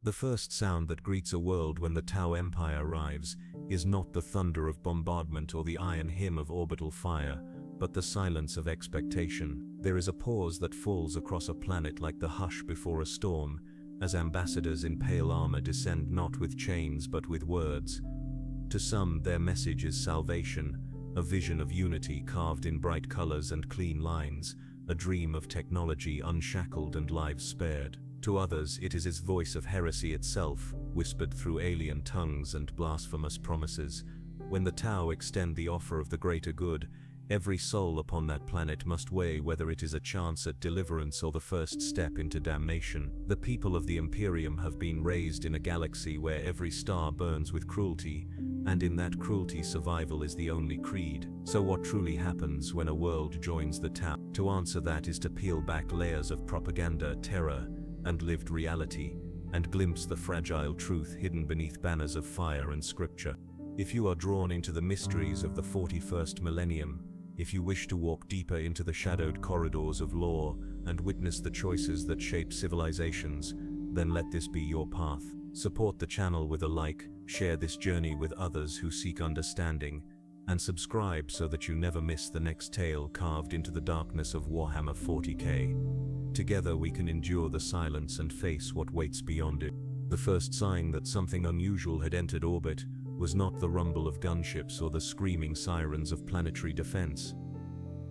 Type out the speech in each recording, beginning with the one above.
The first sound that greets a world when the Tau Empire arrives is not the thunder of bombardment or the iron hymn of orbital fire, but the silence of expectation. There is a pause that falls across a planet like the hush before a storm, as ambassadors in pale armor descend not with chains but with words. To some, their message is salvation, a vision of unity carved in bright colors and clean lines, a dream of technology unshackled and lives spared. To others, it is his voice of heresy itself, whispered through alien tongues and blasphemous promises. When the Tau extend the offer of the greater good, every soul upon that planet must weigh whether it is a chance at deliverance or the first step into damnation. The people of the Imperium have been raised in a galaxy where every star burns with cruelty, and in that cruelty survival is the only creed. So what truly happens when a world joins the Tau? To answer that is to peel back layers of propaganda, terror, and lived reality, and glimpse the fragile truth hidden beneath banners of fire and scripture. If you are drawn into the mysteries of the 41st millennium, if you wish to walk deeper into the shadowed corridors of lore and witness the choices that shape civilizations, then let this be your path. Support the channel with a like, share this journey with others who seek understanding, and subscribe so that you never miss the next tale carved into the darkness of Warhammer 40K. Together we can endure the silence and face what waits beyond it. The first sign that something unusual had entered orbit was not the rumble of gunships or the screaming sirens of planetary defense.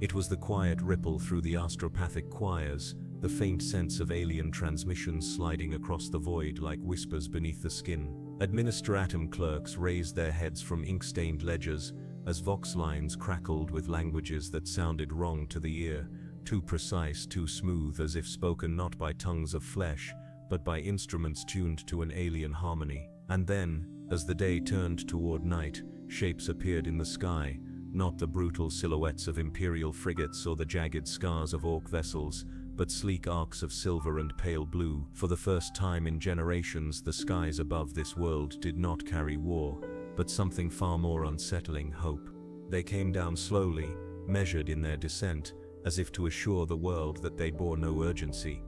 It was the quiet ripple through the astropathic choirs, the faint sense of alien transmissions sliding across the void like whispers beneath the skin. Administratum clerks raised their heads from ink-stained ledgers as vox lines crackled with languages that sounded wrong to the ear, too precise, too smooth, as if spoken not by tongues of flesh, but by instruments tuned to an alien harmony. And then, as the day turned toward night, shapes appeared in the sky, not the brutal silhouettes of Imperial frigates or the jagged scars of Orc vessels, but sleek arcs of silver and pale blue. For the first time in generations, the skies above this world did not carry war, but something far more unsettling: hope. They came down slowly, measured in their descent, as if to assure the world that they bore no urgency.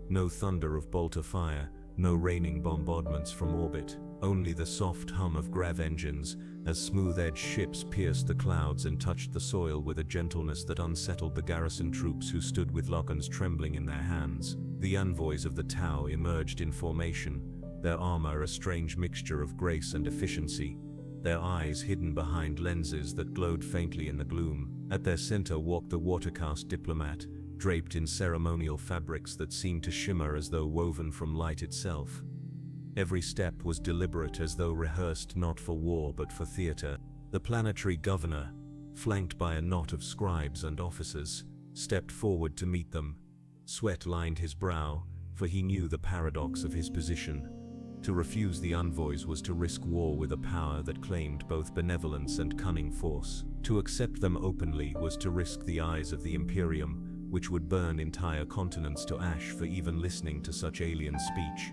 No thunder of bolter fire, no raining bombardments from orbit, only the soft hum of grav engines as smooth-edged ships pierced the clouds and touched the soil with a gentleness that unsettled the garrison troops who stood with logons trembling in their hands. The envoys of the Tau emerged in formation, their armor a strange mixture of grace and efficiency, their eyes hidden behind lenses that glowed faintly in the gloom. At their center walked the watercast diplomat, draped in ceremonial fabrics that seemed to shimmer as though woven from light itself. Every step was deliberate, as though rehearsed not for war but for theater. The planetary governor, flanked by a knot of scribes and officers, stepped forward to meet them. Sweat lined his brow, for he knew the paradox of his position. To refuse the envoys was to risk war with a power that claimed both benevolence and cunning force. To accept them openly was to risk the eyes of the Imperium, which would burn entire continents to ash for even listening to such alien speech.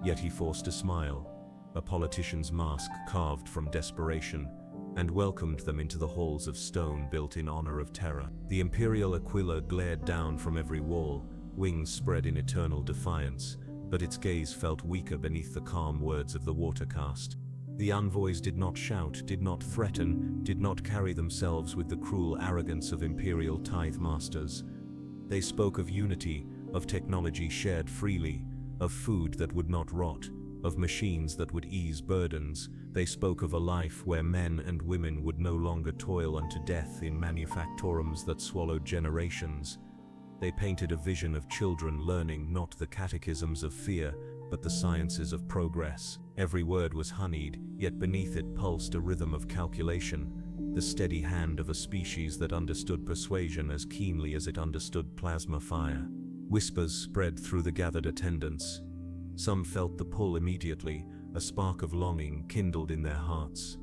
Yet he forced a smile, a politician's mask carved from desperation, and welcomed them into the halls of stone built in honor of terror. The Imperial Aquila glared down from every wall, wings spread in eternal defiance, but its gaze felt weaker beneath the calm words of the watercast. The envoys did not shout, did not threaten, did not carry themselves with the cruel arrogance of Imperial tithe masters. They spoke of unity, of technology shared freely, of food that would not rot, of machines that would ease burdens. They spoke of a life where men and women would no longer toil unto death in manufactorums that swallowed generations. They painted a vision of children learning not the catechisms of fear, but the sciences of progress. Every word was honeyed, yet beneath it pulsed a rhythm of calculation, the steady hand of a species that understood persuasion as keenly as it understood plasma fire. Whispers spread through the gathered attendants. Some felt the pull immediately, a spark of longing kindled in their hearts.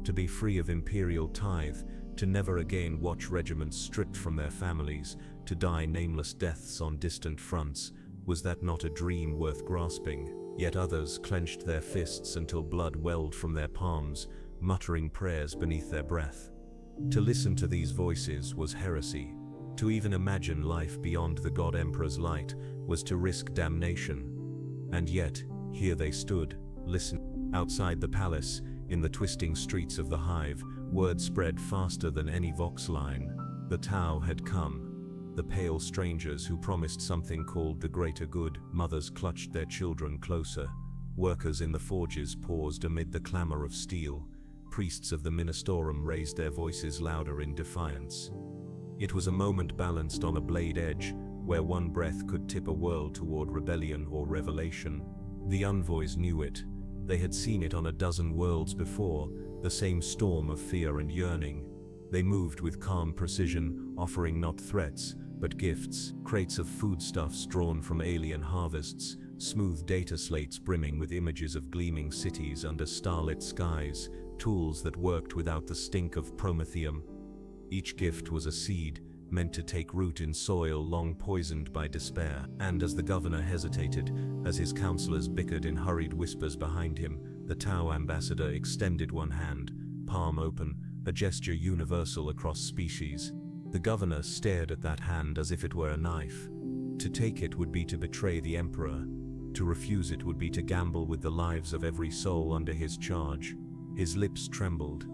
To be free of Imperial tithe, to never again watch regiments stripped from their families, to die nameless deaths on distant fronts, was that not a dream worth grasping? Yet others clenched their fists until blood welled from their palms, muttering prayers beneath their breath. To listen to these voices was heresy. To even imagine life beyond the God Emperor's light was to risk damnation. And yet, Here they stood, listening. Outside the palace, in the twisting streets of the hive, word spread faster than any vox line. The Tau had come. The pale strangers who promised something called the greater good. Mothers clutched their children closer. Workers in the forges paused amid the clamor of steel. Priests of the Ministorum raised their voices louder in defiance. It was a moment balanced on a blade edge, where one breath could tip a world toward rebellion or revelation. The envoys knew it. They had seen it on a dozen worlds before, the same storm of fear and yearning. They moved with calm precision, offering not threats, but gifts, crates of foodstuffs drawn from alien harvests, smooth data slates brimming with images of gleaming cities under starlit skies, tools that worked without the stink of promethium. Each gift was a seed, meant to take root in soil long poisoned by despair. And as the governor hesitated, as his counselors bickered in hurried whispers behind him, the Tau ambassador extended one hand, palm open, a gesture universal across species. The governor stared at that hand as if it were a knife. To take it would be to betray the emperor. To refuse it would be to gamble with the lives of every soul under his charge. His lips trembled,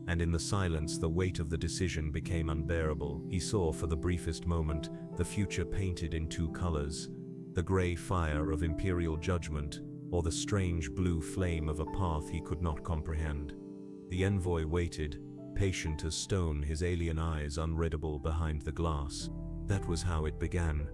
and in the silence the weight of the decision became unbearable. He saw for the briefest moment the future painted in two colors, the gray fire of imperial judgment, or the strange blue flame of a path he could not comprehend. The envoy waited, patient as stone, his alien eyes unreadable behind the glass. That was how it began.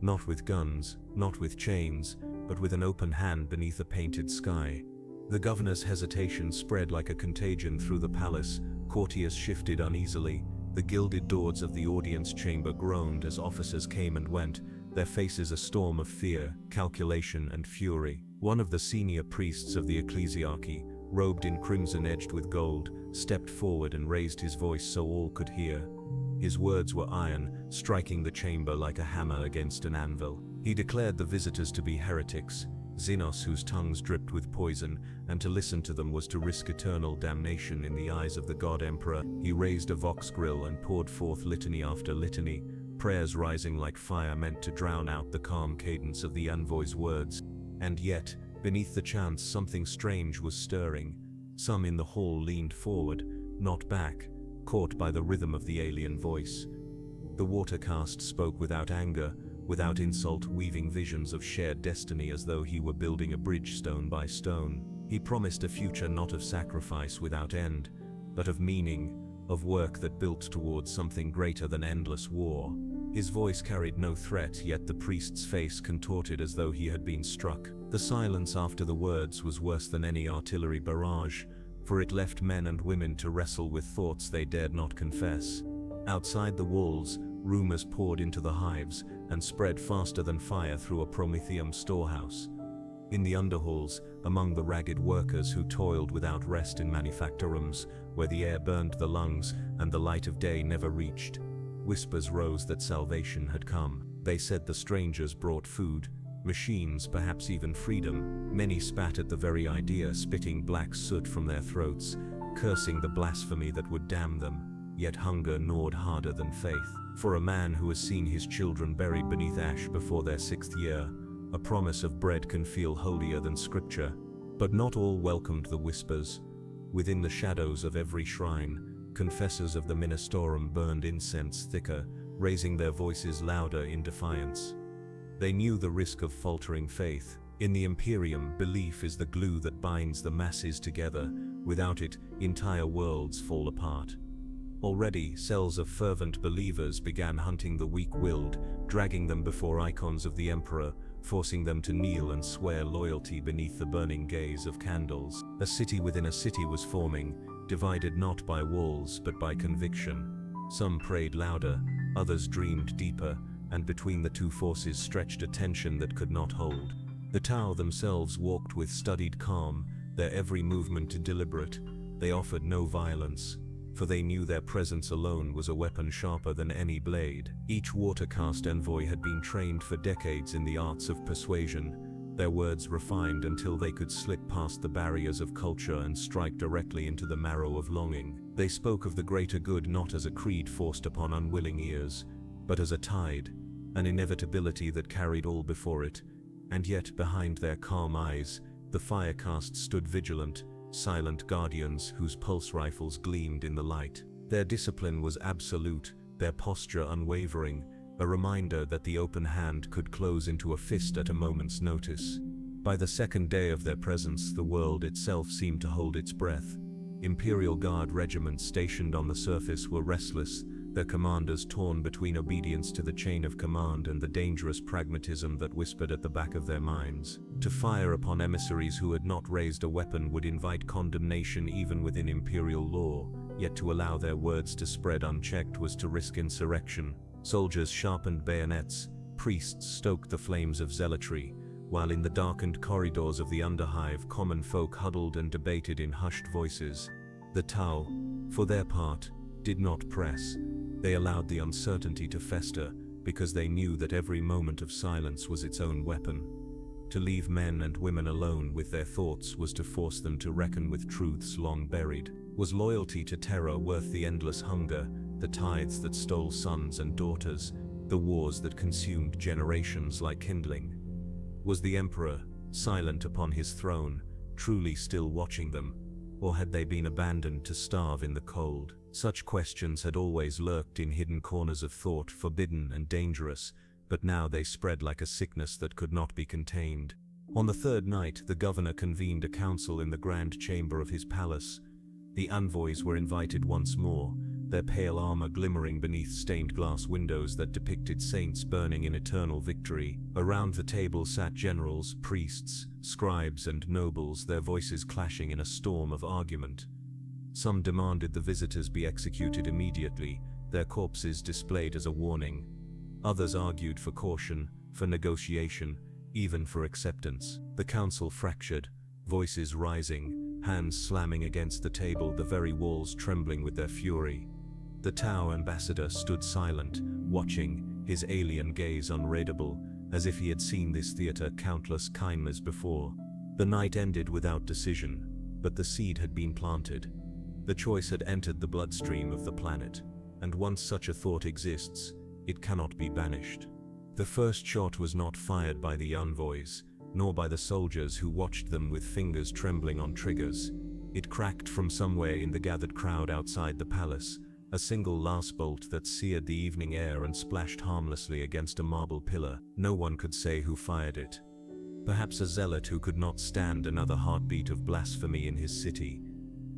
Not with guns, not with chains, but with an open hand beneath a painted sky. The governor's hesitation spread like a contagion through the palace. Courtiers shifted uneasily. The gilded doors of the audience chamber groaned as officers came and went, their faces a storm of fear, calculation, and fury. One of the senior priests of the ecclesiarchy, robed in crimson edged with gold, stepped forward and raised his voice so all could hear. His words were iron, striking the chamber like a hammer against an anvil. He declared the visitors to be heretics, Xenos whose tongues dripped with poison, and to listen to them was to risk eternal damnation in the eyes of the God Emperor. He raised a vox grill and poured forth litany after litany, prayers rising like fire meant to drown out the calm cadence of the envoy's words. And yet, beneath the chants something strange was stirring. Some in the hall leaned forward, not back, caught by the rhythm of the alien voice. The watercast spoke without anger, without insult, weaving visions of shared destiny as though he were building a bridge stone by stone. He promised a future not of sacrifice without end, but of meaning, of work that built towards something greater than endless war. His voice carried no threat, yet the priest's face contorted as though he had been struck. The silence after the words was worse than any artillery barrage, for it left men and women to wrestle with thoughts they dared not confess. Outside the walls, rumors poured into the hives and spread faster than fire through a promethium storehouse. In the underhalls, among the ragged workers who toiled without rest in manufactorums, where the air burned the lungs and the light of day never reached, whispers rose that salvation had come. They said the strangers brought food, machines, perhaps even freedom. Many spat at the very idea, spitting black soot from their throats, cursing the blasphemy that would damn them. Yet hunger gnawed harder than faith. For a man who has seen his children buried beneath ash before their 6th year, a promise of bread can feel holier than scripture. But not all welcomed the whispers. Within the shadows of every shrine, confessors of the Ministorum burned incense thicker, raising their voices louder in defiance. They knew the risk of faltering faith. In the Imperium, belief is the glue that binds the masses together. Without it, entire worlds fall apart. Already, cells of fervent believers began hunting the weak-willed, dragging them before icons of the Emperor, forcing them to kneel and swear loyalty beneath the burning gaze of candles. A city within a city was forming, divided not by walls but by conviction. Some prayed louder, others dreamed deeper, and between the two forces stretched a tension that could not hold. The Tau themselves walked with studied calm, their every movement deliberate. They offered no violence, for they knew their presence alone was a weapon sharper than any blade. Each watercast envoy had been trained for decades in the arts of persuasion, their words refined until they could slip past the barriers of culture and strike directly into the marrow of longing. They spoke of the greater good not as a creed forced upon unwilling ears, but as a tide, an inevitability that carried all before it. And yet, behind their calm eyes, The firecast stood vigilant, silent guardians whose pulse rifles gleamed in the light. Their discipline was absolute, their posture unwavering, a reminder that the open hand could close into a fist at a moment's notice. By the second day of their presence, the world itself seemed to hold its breath. Imperial Guard regiments stationed on the surface were restless, their commanders torn between obedience to the chain of command and the dangerous pragmatism that whispered at the back of their minds. To fire upon emissaries who had not raised a weapon would invite condemnation even within Imperial law, yet to allow their words to spread unchecked was to risk insurrection. Soldiers sharpened bayonets, priests stoked the flames of zealotry, while in the darkened corridors of the Underhive common folk huddled and debated in hushed voices. The Tau, for their part, did not press. They allowed the uncertainty to fester, because they knew that every moment of silence was its own weapon. To leave men and women alone with their thoughts was to force them to reckon with truths long buried. Was loyalty to terror worth the endless hunger, the tithes that stole sons and daughters, the wars that consumed generations like kindling? Was the Emperor, silent upon his throne, truly still watching them, or had they been abandoned to starve in the cold? Such questions had always lurked in hidden corners of thought, forbidden and dangerous, but now they spread like a sickness that could not be contained. On the third night, the governor convened a council in the grand chamber of his palace. The envoys were invited once more, their pale armor glimmering beneath stained glass windows that depicted saints burning in eternal victory. Around the table sat generals, priests, scribes, and nobles, their voices clashing in a storm of argument. Some demanded the visitors be executed immediately, their corpses displayed as a warning. Others argued for caution, for negotiation, even for acceptance. The council fractured, voices rising, hands slamming against the table, the very walls trembling with their fury. The Tau ambassador stood silent, watching, his alien gaze unreadable, as if he had seen this theater countless times before. The night ended without decision, but the seed had been planted. The choice had entered the bloodstream of the planet, and once such a thought exists, it cannot be banished. The first shot was not fired by the envoys, nor by the soldiers who watched them with fingers trembling on triggers. It cracked from somewhere in the gathered crowd outside the palace, a single last bolt that seared the evening air and splashed harmlessly against a marble pillar. No one could say who fired it. Perhaps a zealot who could not stand another heartbeat of blasphemy in his city.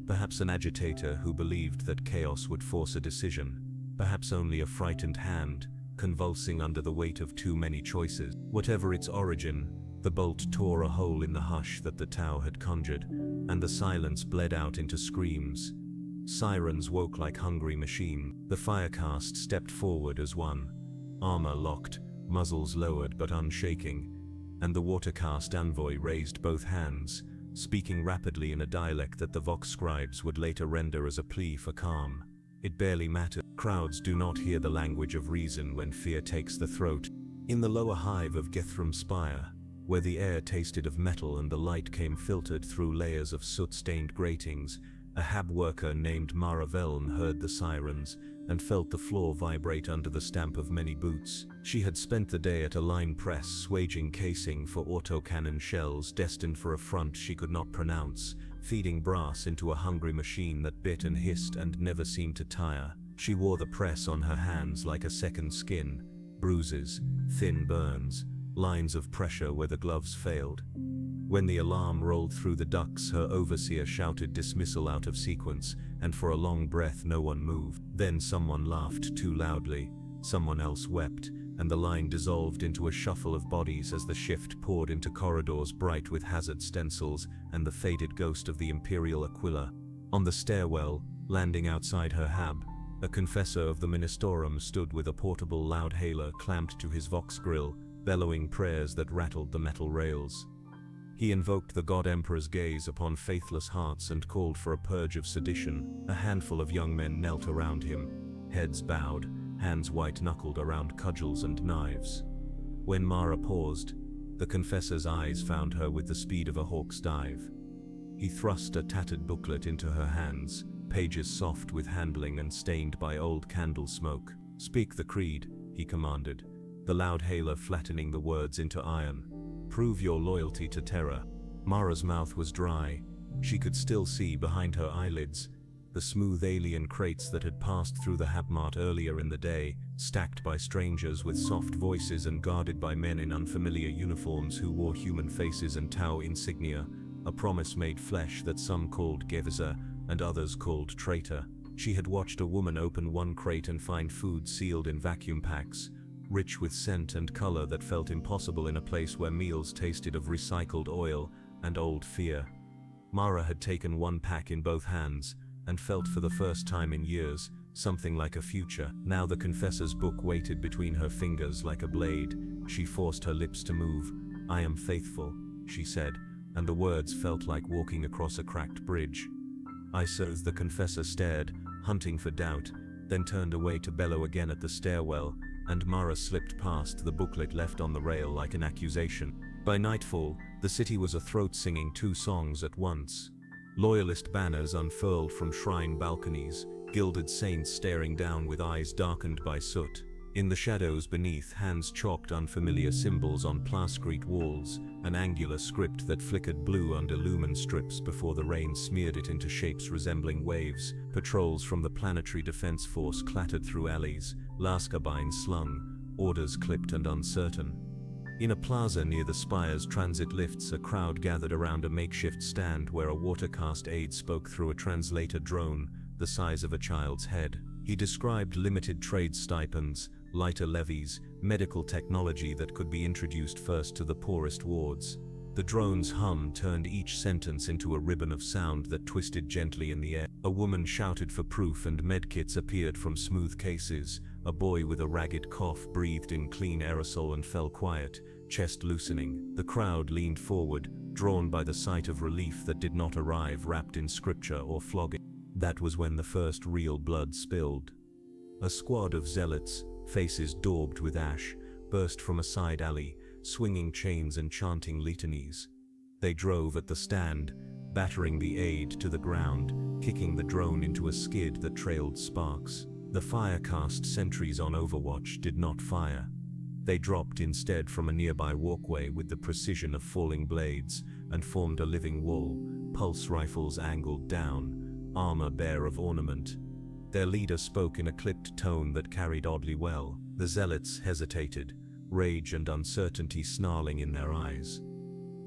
Perhaps an agitator who believed that chaos would force a decision. Perhaps only a frightened hand, convulsing under the weight of too many choices. Whatever its origin, the bolt tore a hole in the hush that the Tau had conjured, and the silence bled out into screams. Sirens woke like hungry machines. The firecast stepped forward as one, armor locked, muzzles lowered but unshaking, and the watercast envoy raised both hands, speaking rapidly in a dialect that the Vox scribes would later render as a plea for calm. It barely mattered. Crowds do not hear the language of reason when fear takes the throat. In the lower hive of Gethrum Spire, where the air tasted of metal and the light came filtered through layers of soot-stained gratings, a hab worker named Mara Veln heard the sirens and felt the floor vibrate under the stamp of many boots. She had spent the day at a line press swaging casing for autocannon shells destined for a front she could not pronounce, feeding brass into a hungry machine that bit and hissed and never seemed to tire. She wore the press on her hands like a second skin, bruises, thin burns, lines of pressure where the gloves failed. When the alarm rolled through the ducts, her overseer shouted dismissal out of sequence, and for a long breath no one moved. Then someone laughed too loudly, someone else wept, and the line dissolved into a shuffle of bodies as the shift poured into corridors bright with hazard stencils and the faded ghost of the Imperial Aquila. On the stairwell, landing outside her hab, a confessor of the Ministorum stood with a portable loudhailer clamped to his vox grill, bellowing prayers that rattled the metal rails. He invoked the God Emperor's gaze upon faithless hearts and called for a purge of sedition. A handful of young men knelt around him, heads bowed, hands white-knuckled around cudgels and knives. When Mara paused, the confessor's eyes found her with the speed of a hawk's dive. He thrust a tattered booklet into her hands, pages soft with handling and stained by old candle smoke. "Speak the creed," he commanded, the loudhailer flattening the words into iron. "Prove your loyalty to terror." Mara's mouth was dry. She could still see behind her eyelids the smooth alien crates that had passed through the Hapmart earlier in the day, stacked by strangers with soft voices and guarded by men in unfamiliar uniforms who wore human faces and Tau insignia, a promise made flesh that some called Geviser and others called traitor. She had watched a woman open one crate and find food sealed in vacuum packs, rich with scent and color that felt impossible in a place where meals tasted of recycled oil and old fear. Mara had taken one pack in both hands, and felt for the first time in years something like a future. Now the confessor's book waited between her fingers like a blade. She forced her lips to move. "I am faithful," she said, and the words felt like walking across a cracked bridge. "I serve." The confessor stared, hunting for doubt, then turned away to bellow again at the stairwell, and Mara slipped past the booklet left on the rail like an accusation. By nightfall, the city was athroat singing two songs at once. Loyalist banners unfurled from shrine balconies, gilded saints staring down with eyes darkened by soot. In the shadows beneath, hands chalked unfamiliar symbols on plasterite walls, an angular script that flickered blue under lumen strips before the rain smeared it into shapes resembling waves. Patrols from the Planetary Defense Force clattered through alleys, Laskarbines slung, orders clipped and uncertain. In a plaza near the spire's transit lifts, a crowd gathered around a makeshift stand where a watercast aide spoke through a translator drone, the size of a child's head. He described limited trade stipends, lighter levies, medical technology that could be introduced first to the poorest wards. The drone's hum turned each sentence into a ribbon of sound that twisted gently in the air. A woman shouted for proof and medkits appeared from smooth cases. A boy with a ragged cough breathed in clean aerosol and fell quiet, chest loosening. The crowd leaned forward, drawn by the sight of relief that did not arrive wrapped in scripture or flogging. That was when the first real blood spilled. A squad of zealots, faces daubed with ash, burst from a side alley, swinging chains and chanting litanies. They drove at the stand, battering the aide to the ground, kicking the drone into a skid that trailed sparks. The fire-cast sentries on Overwatch did not fire. They dropped instead from a nearby walkway with the precision of falling blades and formed a living wall, pulse rifles angled down, armor bare of ornament. Their leader spoke in a clipped tone that carried oddly well. The zealots hesitated, rage and uncertainty snarling in their eyes.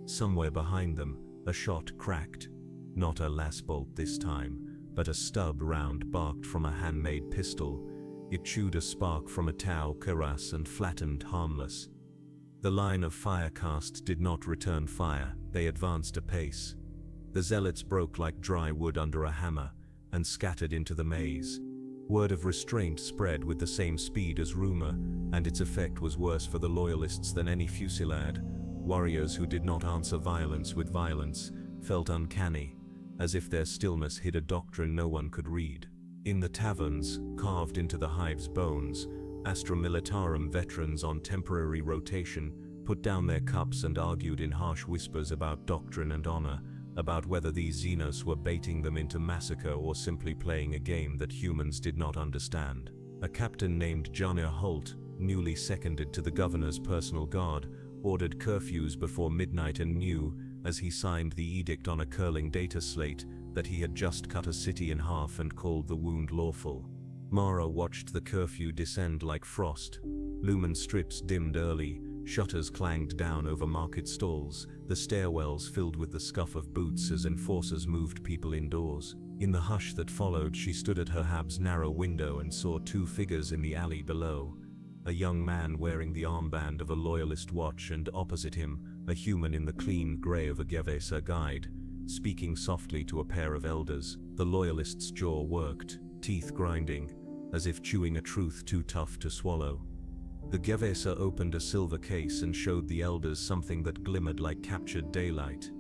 Somewhere behind them, a shot cracked. Not a las bolt this time, but a stub round barked from a handmade pistol. It chewed a spark from a Tau cuirass and flattened harmless. The line of firecast did not return fire. They advanced a pace. The zealots broke like dry wood under a hammer and scattered into the maze. Word of restraint spread with the same speed as rumor, and its effect was worse for the loyalists than any fusillade. Warriors who did not answer violence with violence felt uncanny, as if their stillness hid a doctrine no one could read. In the taverns, carved into the hive's bones, Astra Militarum veterans on temporary rotation put down their cups and argued in harsh whispers about doctrine and honor, about whether these Xenos were baiting them into massacre or simply playing a game that humans did not understand. A captain named Janir Holt, newly seconded to the governor's personal guard, ordered curfews before midnight and knew, as he signed the edict on a curling data slate, that he had just cut a city in half and called the wound lawful. Mara watched the curfew descend like frost. Lumen strips dimmed early, shutters clanged down over market stalls, the stairwells filled with the scuff of boots as enforcers moved people indoors. In the hush that followed, she stood at her hab's narrow window and saw two figures in the alley below. A young man wearing the armband of a loyalist watch, and opposite him, a human in the clean grey of a Gevesa guide, speaking softly to a pair of elders. The loyalist's jaw worked, teeth grinding, as if chewing a truth too tough to swallow. The Gevesa opened a silver case and showed the elders something that glimmered like captured daylight.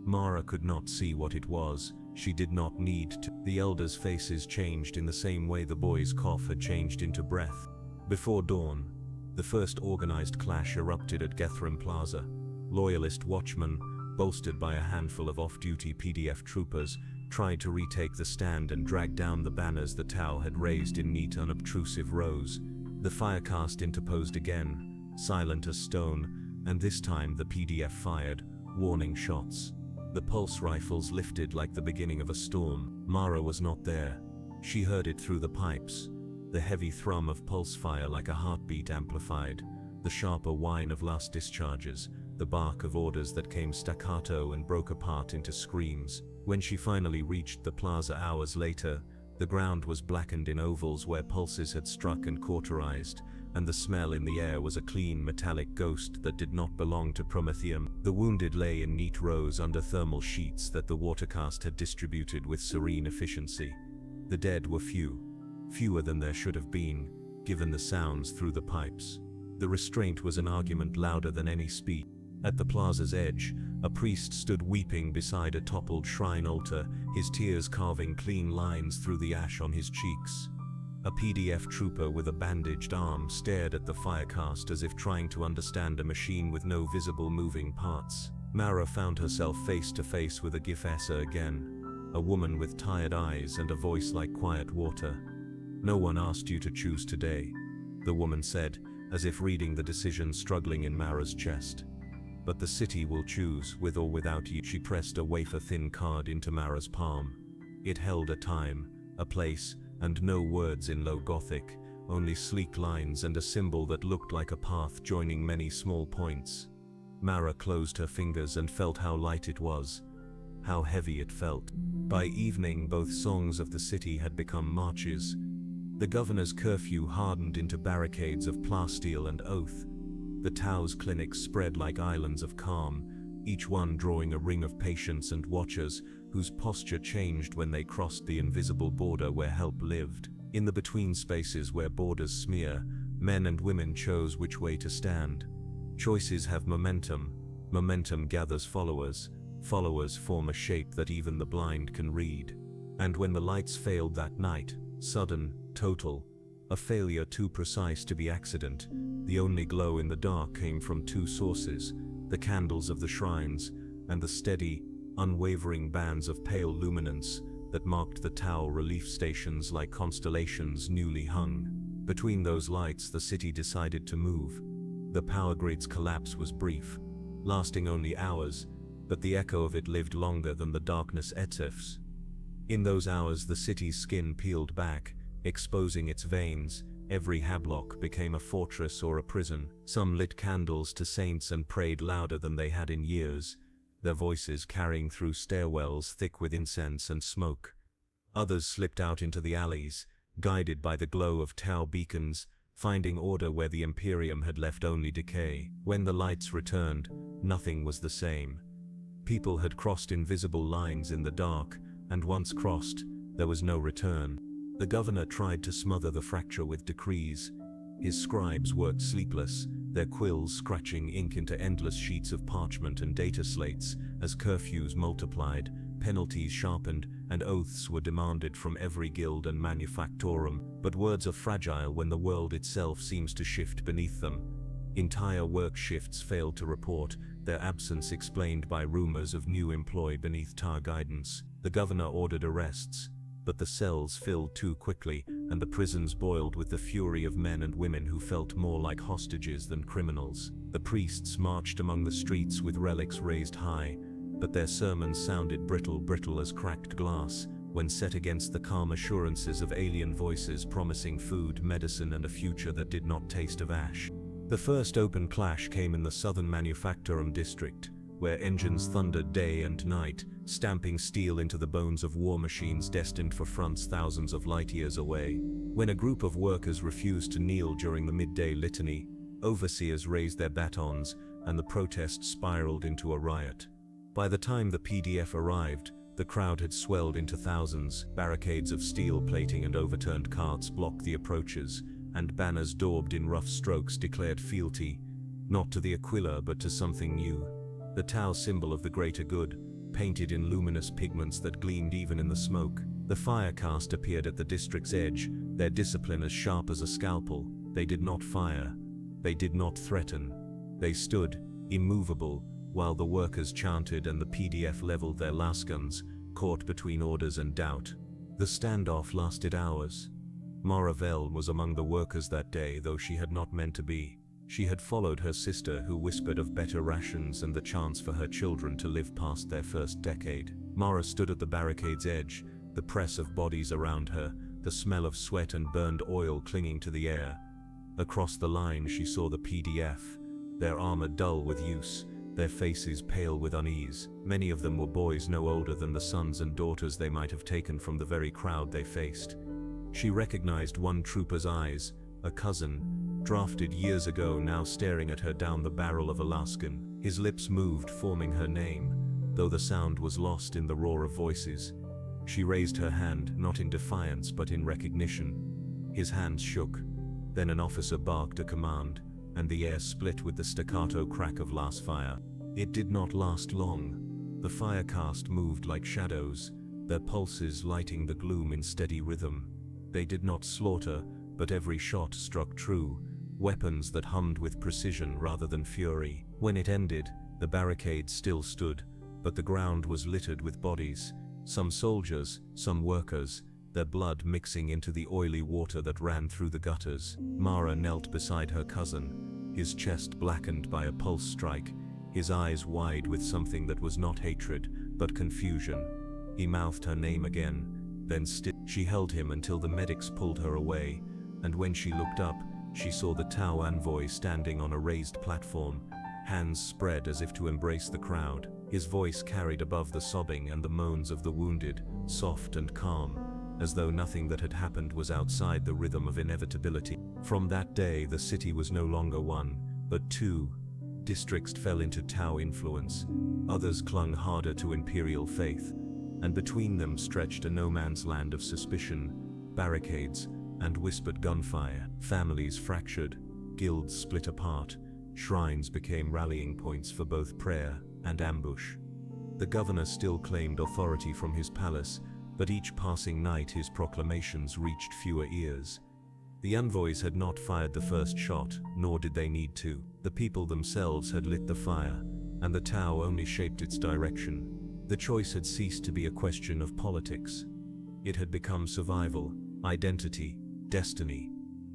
Mara could not see what it was. She did not need to. The elders' faces changed in the same way the boy's cough had changed into breath. Before dawn, the first organized clash erupted at Gethram Plaza. Loyalist watchmen, bolstered by a handful of off-duty PDF troopers, tried to retake the stand and drag down the banners the Tau had raised in neat, unobtrusive rows. The firecast interposed again, silent as stone, and this time the PDF fired warning shots. The pulse rifles lifted like the beginning of a storm. Mara was not there. She heard it through the pipes. The heavy thrum of pulse fire like a heartbeat amplified, the sharper whine of last discharges, the bark of orders that came staccato and broke apart into screams. When she finally reached the plaza hours later, the ground was blackened in ovals where pulses had struck and cauterized, and the smell in the air was a clean metallic ghost that did not belong to Prometheum. The wounded lay in neat rows under thermal sheets that the watercast had distributed with serene efficiency. The dead were fewer than there should have been, given the sounds through the pipes. The restraint was an argument louder than any speech. At the plaza's edge, a priest stood weeping beside a toppled shrine altar, his tears carving clean lines through the ash on his cheeks. A PDF trooper with a bandaged arm stared at the firecast as if trying to understand a machine with no visible moving parts. Mara found herself face to face with a Gifessa again, a woman with tired eyes and a voice like quiet water. "No one asked you to choose today," the woman said, as if reading the decision struggling in Mara's chest. "But the city will choose, with or without you." She pressed a wafer-thin card into Mara's palm. It held a time, a place, and no words in low Gothic, only sleek lines and a symbol that looked like a path joining many small points. Mara closed her fingers and felt how light it was, how heavy it felt. By evening, both songs of the city had become marches. The governor's curfew hardened into barricades of plasteel and oath. The Tau's clinics spread like islands of calm, each one drawing a ring of patients and watchers whose posture changed when they crossed the invisible border where help lived. In the between spaces where borders smear, men and women chose which way to stand. Choices have momentum. Momentum gathers followers. Followers form a shape that even the blind can read. And when the lights failed that night, sudden, total, a failure too precise to be accident, the only glow in the dark came from two sources, the candles of the shrines, and the steady, unwavering bands of pale luminance that marked the Tau relief stations like constellations newly hung. Between those lights, the city decided to move. The power grid's collapse was brief, lasting only hours, but the echo of it lived longer than the darkness itself. In those hours, the city's skin peeled back, exposing its veins. Every hablock became a fortress or a prison. Some lit candles to saints and prayed louder than they had in years, their voices carrying through stairwells thick with incense and smoke. Others slipped out into the alleys, guided by the glow of Tau beacons, finding order where the Imperium had left only decay. When the lights returned, nothing was the same. People had crossed invisible lines in the dark, and once crossed, there was no return. The governor tried to smother the fracture with decrees. His scribes worked sleepless, their quills scratching ink into endless sheets of parchment and data slates. As curfews multiplied, penalties sharpened, and oaths were demanded from every guild and manufactorum. But words are fragile when the world itself seems to shift beneath them. Entire work shifts failed to report, their absence explained by rumors of new employ beneath Tar guidance. The governor ordered arrests, but the cells filled too quickly, and the prisons boiled with the fury of men and women who felt more like hostages than criminals. The priests marched among the streets with relics raised high, but their sermons sounded brittle as cracked glass, when set against the calm assurances of alien voices promising food, medicine, and a future that did not taste of ash. The first open clash came in the southern Manufactorum district, where engines thundered day and night, stamping steel into the bones of war machines destined for fronts thousands of light years away. When a group of workers refused to kneel during the midday litany, overseers raised their batons, and the protest spiraled into a riot. By the time the PDF arrived, the crowd had swelled into thousands. Barricades of steel plating and overturned carts blocked the approaches, and banners daubed in rough strokes declared fealty, not to the Aquila but to something new. The Tau symbol of the greater good, painted in luminous pigments that gleamed even in the smoke. The firecast appeared at the district's edge, their discipline as sharp as a scalpel. They did not fire. They did not threaten. They stood, immovable, while the workers chanted and the PDF leveled their lasguns, caught between orders and doubt. The standoff lasted hours. Maravel was among the workers that day, though she had not meant to be. She had followed her sister, who whispered of better rations and the chance for her children to live past their first decade. Mara stood at the barricade's edge, the press of bodies around her, the smell of sweat and burned oil clinging to the air. Across the line she saw the PDF, their armor dull with use, their faces pale with unease. Many of them were boys no older than the sons and daughters they might have taken from the very crowd they faced. She recognized one trooper's eyes, a cousin, drafted years ago, now staring at her down the barrel of a Laskin. His lips moved, forming her name, though the sound was lost in the roar of voices. She raised her hand, not in defiance but in recognition. His hands shook. Then an officer barked a command, and the air split with the staccato crack of last fire. It did not last long. The firecast moved like shadows, their pulses lighting the gloom in steady rhythm. They did not slaughter, but every shot struck true, weapons that hummed with precision rather than fury. When it ended, the barricade still stood, but the ground was littered with bodies, some soldiers, some workers, their blood mixing into the oily water that ran through the gutters. Mara knelt beside her cousin, his chest blackened by a pulse strike, his eyes wide with something that was not hatred, but confusion. He mouthed her name again, then she held him until the medics pulled her away, and when she looked up, she saw the Tau envoy standing on a raised platform, hands spread as if to embrace the crowd. His voice carried above the sobbing and the moans of the wounded, soft and calm, as though nothing that had happened was outside the rhythm of inevitability. From that day, the city was no longer one, but two. Districts fell into Tau influence, others clung harder to Imperial faith, and between them stretched a no-man's land of suspicion, barricades, and whispered gunfire. Families fractured, guilds split apart, shrines became rallying points for both prayer and ambush. The governor still claimed authority from his palace, but each passing night his proclamations reached fewer ears. The envoys had not fired the first shot, nor did they need to. The people themselves had lit the fire, and the Tau only shaped its direction. The choice had ceased to be a question of politics. It had become survival, identity, destiny,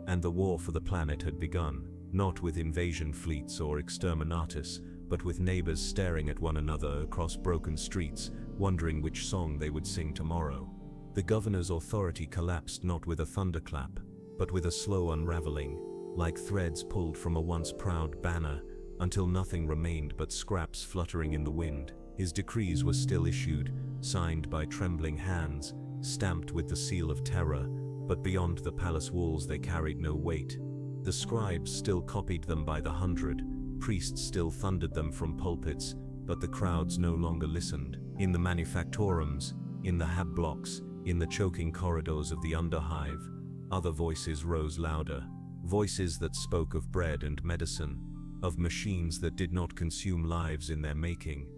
and the war for the planet had begun, not with invasion fleets or exterminatus, but with neighbors staring at one another across broken streets, wondering which song they would sing tomorrow. The governor's authority collapsed not with a thunderclap, but with a slow unraveling, like threads pulled from a once proud banner, until nothing remained but scraps fluttering in the wind. His decrees were still issued, signed by trembling hands, stamped with the seal of terror, but beyond the palace walls they carried no weight. The scribes still copied them by the hundred, priests still thundered them from pulpits, but the crowds no longer listened. In the manufactorums, in the hab blocks, in the choking corridors of the underhive, other voices rose louder, voices that spoke of bread and medicine, of machines that did not consume lives in their making,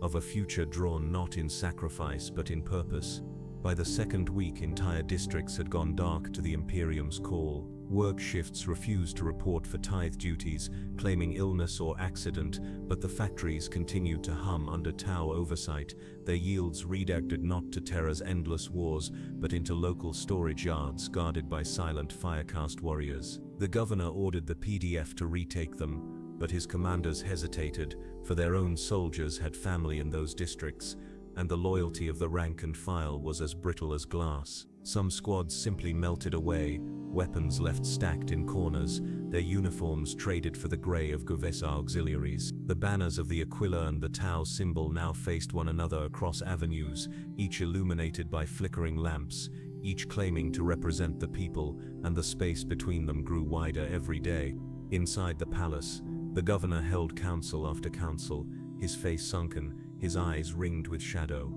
of a future drawn not in sacrifice but in purpose. By the second week, entire districts had gone dark to the Imperium's call. Work shifts refused to report for tithe duties, claiming illness or accident, but the factories continued to hum under Tau oversight, their yields redirected not to Terra's endless wars, but into local storage yards guarded by silent firecast warriors. The governor ordered the PDF to retake them, but his commanders hesitated, for their own soldiers had family in those districts, and the loyalty of the rank and file was as brittle as glass. Some squads simply melted away, weapons left stacked in corners, their uniforms traded for the grey of Guvesa auxiliaries. The banners of the Aquila and the Tau symbol now faced one another across avenues, each illuminated by flickering lamps, each claiming to represent the people, and the space between them grew wider every day. Inside the palace, the governor held council after council, his face sunken, his eyes ringed with shadow.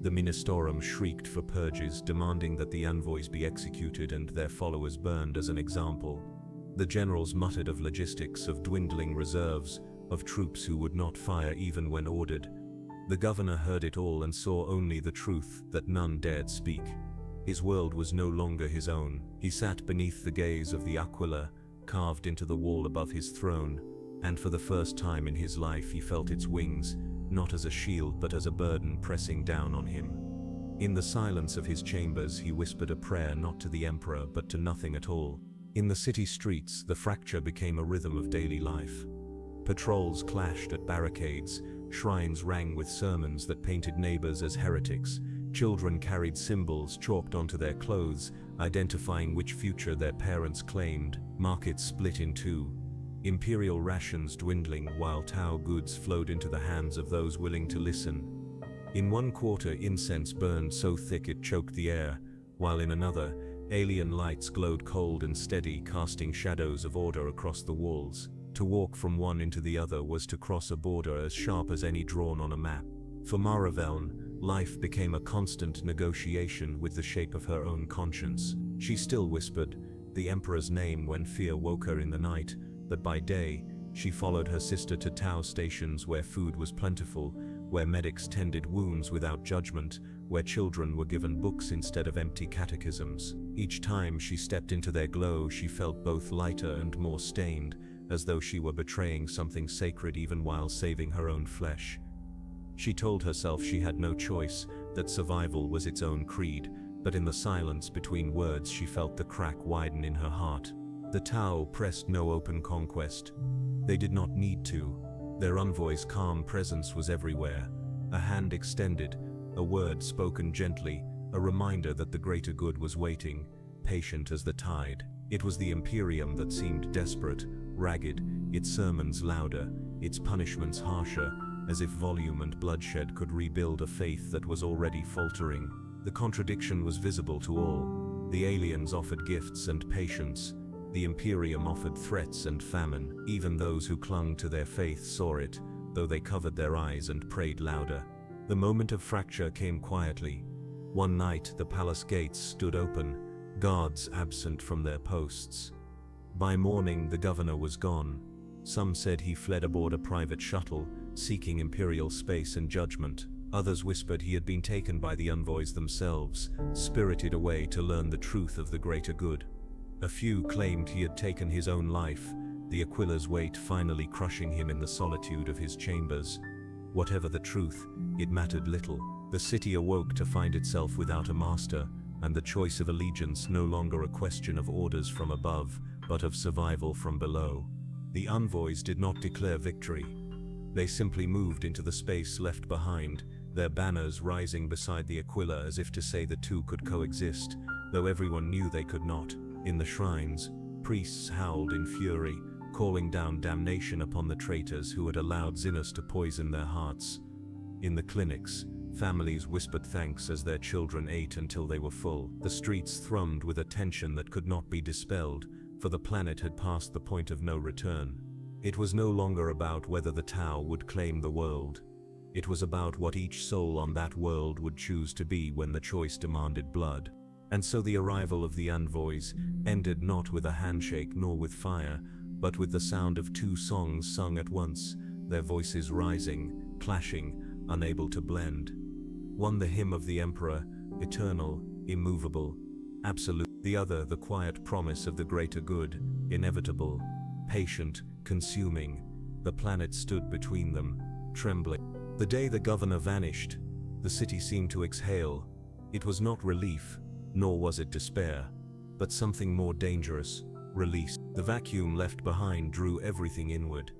The Ministorum shrieked for purges, demanding that the envoys be executed and their followers burned as an example. The generals muttered of logistics, of dwindling reserves, of troops who would not fire even when ordered. The governor heard it all and saw only the truth that none dared speak. His world was no longer his own. He sat beneath the gaze of the Aquila, carved into the wall above his throne, and for the first time in his life he felt its wings, not as a shield but as a burden pressing down on him. In the silence of his chambers he whispered a prayer not to the emperor but to nothing at all. In the city streets, the fracture became a rhythm of daily life. Patrols clashed at barricades, shrines rang with sermons that painted neighbors as heretics, children carried symbols chalked onto their clothes, identifying which future their parents claimed, markets split in two, imperial rations dwindling while Tau goods flowed into the hands of those willing to listen. In one quarter, incense burned so thick it choked the air, while in another, alien lights glowed cold and steady, casting shadows of order across the walls. To walk from one into the other was to cross a border as sharp as any drawn on a map. For Maraveln, life became a constant negotiation with the shape of her own conscience. She still whispered the Emperor's name when fear woke her in the night, but by day, she followed her sister to Tau stations where food was plentiful, where medics tended wounds without judgment, where children were given books instead of empty catechisms. Each time she stepped into their glow, she felt both lighter and more stained, as though she were betraying something sacred even while saving her own flesh. She told herself she had no choice, that survival was its own creed, but in the silence between words she felt the crack widen in her heart. The Tau pressed no open conquest. They did not need to. Their envoy's calm presence was everywhere. A hand extended, a word spoken gently, a reminder that the greater good was waiting, patient as the tide. It was the Imperium that seemed desperate, ragged, its sermons louder, its punishments harsher, as if volume and bloodshed could rebuild a faith that was already faltering. The contradiction was visible to all. The aliens offered gifts and patience. The Imperium offered threats and famine. Even those who clung to their faith saw it, though they covered their eyes and prayed louder. The moment of fracture came quietly. One night, the palace gates stood open, guards absent from their posts. By morning, the governor was gone. Some said he fled aboard a private shuttle, seeking imperial space and judgment. Others whispered he had been taken by the envoys themselves, spirited away to learn the truth of the greater good. A few claimed he had taken his own life, the Aquila's weight finally crushing him in the solitude of his chambers. Whatever the truth, it mattered little. The city awoke to find itself without a master, and the choice of allegiance no longer a question of orders from above, but of survival from below. The envoys did not declare victory. They simply moved into the space left behind, their banners rising beside the Aquila as if to say the two could coexist, though everyone knew they could not. In the shrines, priests howled in fury, calling down damnation upon the traitors who had allowed Zinus to poison their hearts. In the clinics, families whispered thanks as their children ate until they were full. The streets thrummed with a tension that could not be dispelled, for the planet had passed the point of no return. It was no longer about whether the Tau would claim the world. It was about what each soul on that world would choose to be when the choice demanded blood. And so the arrival of the envoys ended not with a handshake nor with fire, but with the sound of two songs sung at once, their voices rising, clashing, unable to blend. One the hymn of the Emperor, eternal, immovable, absolute. The other the quiet promise of the greater good, inevitable, patient, consuming. The planet stood between them, trembling. The day the governor vanished, the city seemed to exhale. It was not relief, nor was it despair, but something more dangerous, release. The vacuum left behind drew everything inward.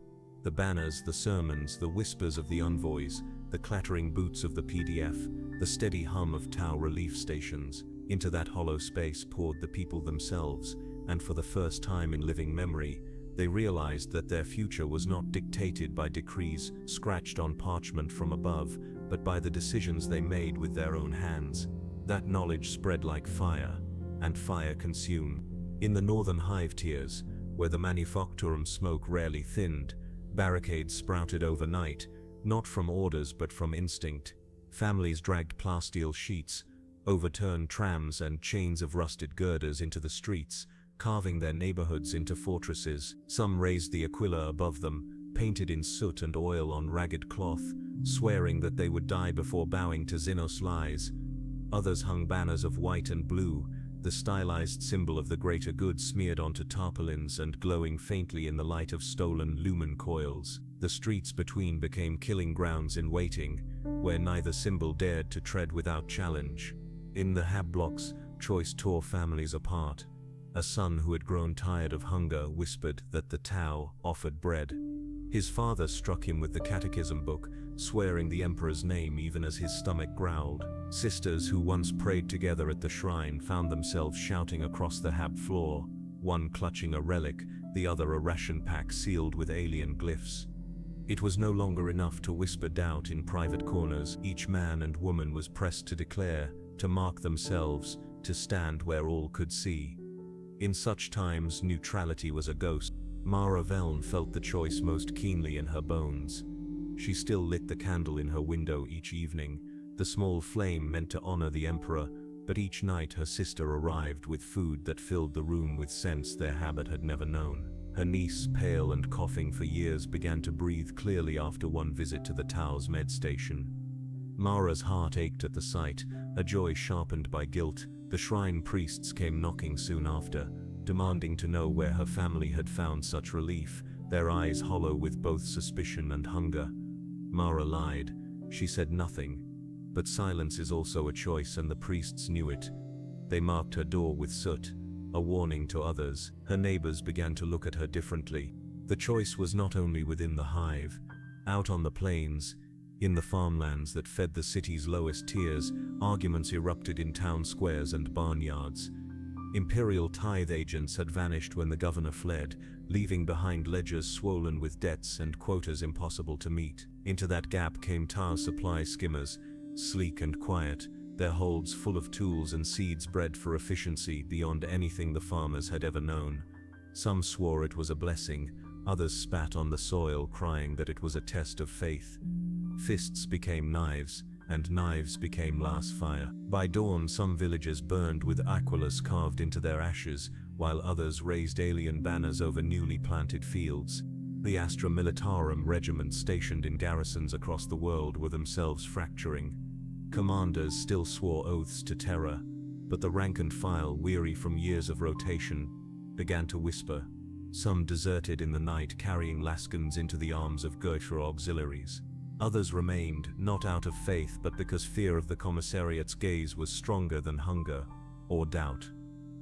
The banners, the sermons, the whispers of the envoys, the clattering boots of the PDF, the steady hum of Tau relief stations. Into that hollow space poured the people themselves, and for the first time in living memory, they realized that their future was not dictated by decrees scratched on parchment from above, but by the decisions they made with their own hands. That knowledge spread like fire, and fire consumed. In the northern hive tiers, where the manufactorum smoke rarely thinned, barricades sprouted overnight, not from orders but from instinct. Families dragged plasteel sheets, overturned trams and chains of rusted girders into the streets, carving their neighborhoods into fortresses. Some raised the Aquila above them, painted in soot and oil on ragged cloth, swearing that they would die before bowing to Zinnos' lies. Others hung banners of white and blue, the stylized symbol of the greater good smeared onto tarpaulins and glowing faintly in the light of stolen lumen coils. The streets between became killing grounds in waiting, where neither symbol dared to tread without challenge. In the hab blocks, choice tore families apart. a son who had grown tired of hunger, whispered that the Tau offered bread. His father struck him with the catechism book, swearing the emperor's name even as his stomach growled. Sisters who once prayed together at the shrine found themselves shouting across the hab floor, one clutching a relic, the other a ration pack sealed with alien glyphs. It was no longer enough to whisper doubt in private corners. Each man and woman was pressed to declare, to mark themselves, to stand where all could see. In such times, neutrality was a ghost. Mara Veln felt the choice most keenly in her bones. She still lit the candle in her window each evening, the small flame meant to honor the emperor, but each night her sister arrived with food that filled the room with scents their habit had never known. Her niece, pale and coughing for years, began to breathe clearly after one visit to the Tau's med station. Mara's heart ached at the sight, a joy sharpened by guilt. The shrine priests came knocking soon after, demanding to know where her family had found such relief, their eyes hollow with both suspicion and hunger. Mara lied. She said nothing. But silence is also a choice, and the priests knew it. They marked her door with soot, a warning to others. Her neighbors began to look at her differently. The choice was not only within the hive. Out on the plains, in the farmlands that fed the city's lowest tiers, arguments erupted in town squares and barnyards. Imperial tithe agents had vanished when the governor fled, leaving behind ledgers swollen with debts and quotas impossible to meet. Into that gap came Tau supply skimmers, sleek and quiet, their holds full of tools and seeds bred for efficiency beyond anything the farmers had ever known. Some swore it was a blessing, others spat on the soil, crying that it was a test of faith. Fists became knives, and knives became last fire. By dawn, some villages burned with Aquilas carved into their ashes, while others raised alien banners over newly planted fields. The Astra Militarum regiments stationed in garrisons across the world were themselves fracturing. Commanders still swore oaths to terror, but the rank and file, weary from years of rotation, began to whisper. Some deserted in the night, carrying lascans into the arms of Goetia auxiliaries. Others remained, not out of faith but because fear of the commissariat's gaze was stronger than hunger or doubt.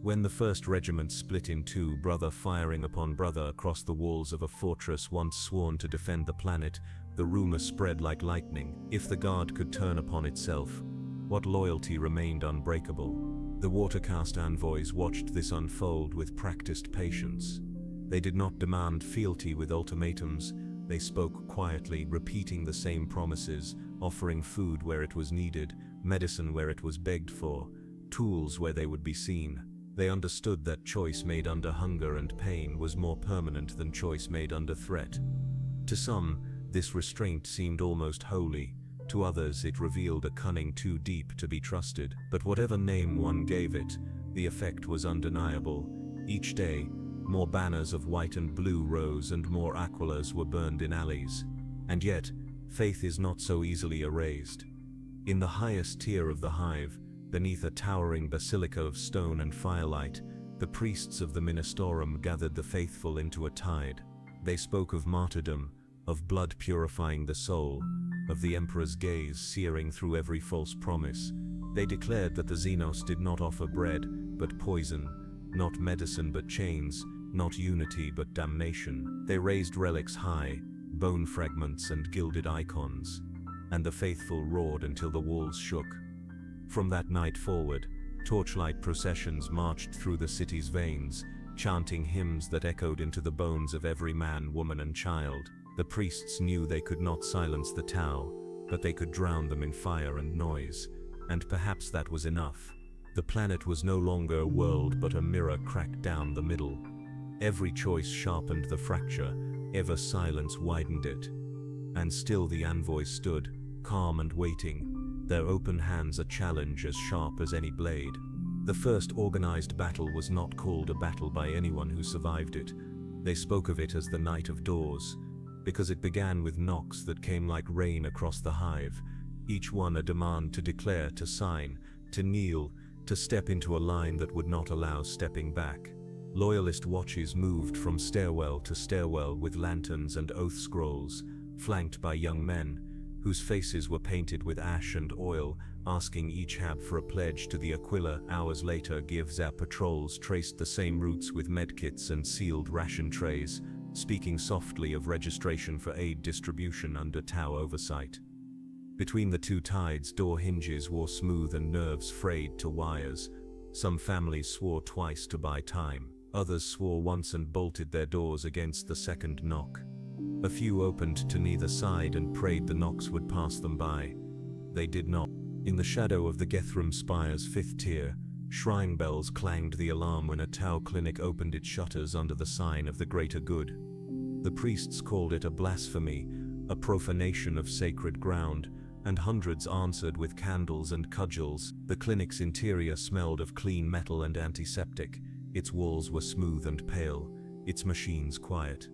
When the first regiment split in two, brother firing upon brother across the walls of a fortress once sworn to defend the planet, the rumor spread like lightning. If the guard could turn upon itself, what loyalty remained unbreakable? The watercast envoys watched this unfold with practiced patience. They did not demand fealty with ultimatums. They spoke quietly, repeating the same promises, offering food where it was needed, medicine where it was begged for, tools where they would be seen. They understood that choice made under hunger and pain was more permanent than choice made under threat. To some, this restraint seemed almost holy. To others, it revealed a cunning too deep to be trusted. But whatever name one gave it, the effect was undeniable. Each day, more banners of white and blue rose and more Aquilas were burned in alleys. And yet, faith is not so easily erased. In the highest tier of the hive, beneath a towering basilica of stone and firelight, the priests of the Ministorum gathered the faithful into a tide. They spoke of martyrdom, of blood purifying the soul, of the emperor's gaze searing through every false promise. They declared that the Xenos did not offer bread, but poison, not medicine but chains, not unity but damnation. They raised relics high, bone fragments and gilded icons, and the faithful roared until the walls shook. From that night forward, torchlight processions marched through the city's veins, chanting hymns that echoed into the bones of every man, woman and child. The priests knew they could not silence the Tau, but they could drown them in fire and noise, and perhaps that was enough. The planet was no longer a world but a mirror cracked down the middle. Every choice sharpened the fracture, ever silence widened it. And still the envoys stood, calm and waiting, their open hands a challenge as sharp as any blade. The first organized battle was not called a battle by anyone who survived it. They spoke of it as the Night of Doors, because it began with knocks that came like rain across the hive, each one a demand to declare, to sign, to kneel, to step into a line that would not allow stepping back. Loyalist watches moved from stairwell to stairwell with lanterns and oath scrolls, flanked by young men whose faces were painted with ash and oil, asking each hab for a pledge to the Aquila. Hours later, GivZap patrols traced the same routes with medkits and sealed ration trays, speaking softly of registration for aid distribution under Tau oversight. Between the two tides, door hinges wore smooth and nerves frayed to wires. Some families swore twice to buy time. Others swore once and bolted their doors against the second knock. A few opened to neither side and prayed the knocks would pass them by. They did not. In the shadow of the Gethrum spire's fifth tier, shrine bells clanged the alarm when a Tau clinic opened its shutters under the sign of the greater good. The priests called it a blasphemy, a profanation of sacred ground, and hundreds answered with candles and cudgels. The clinic's interior smelled of clean metal and antiseptic. Its walls were smooth and pale, its machines quiet.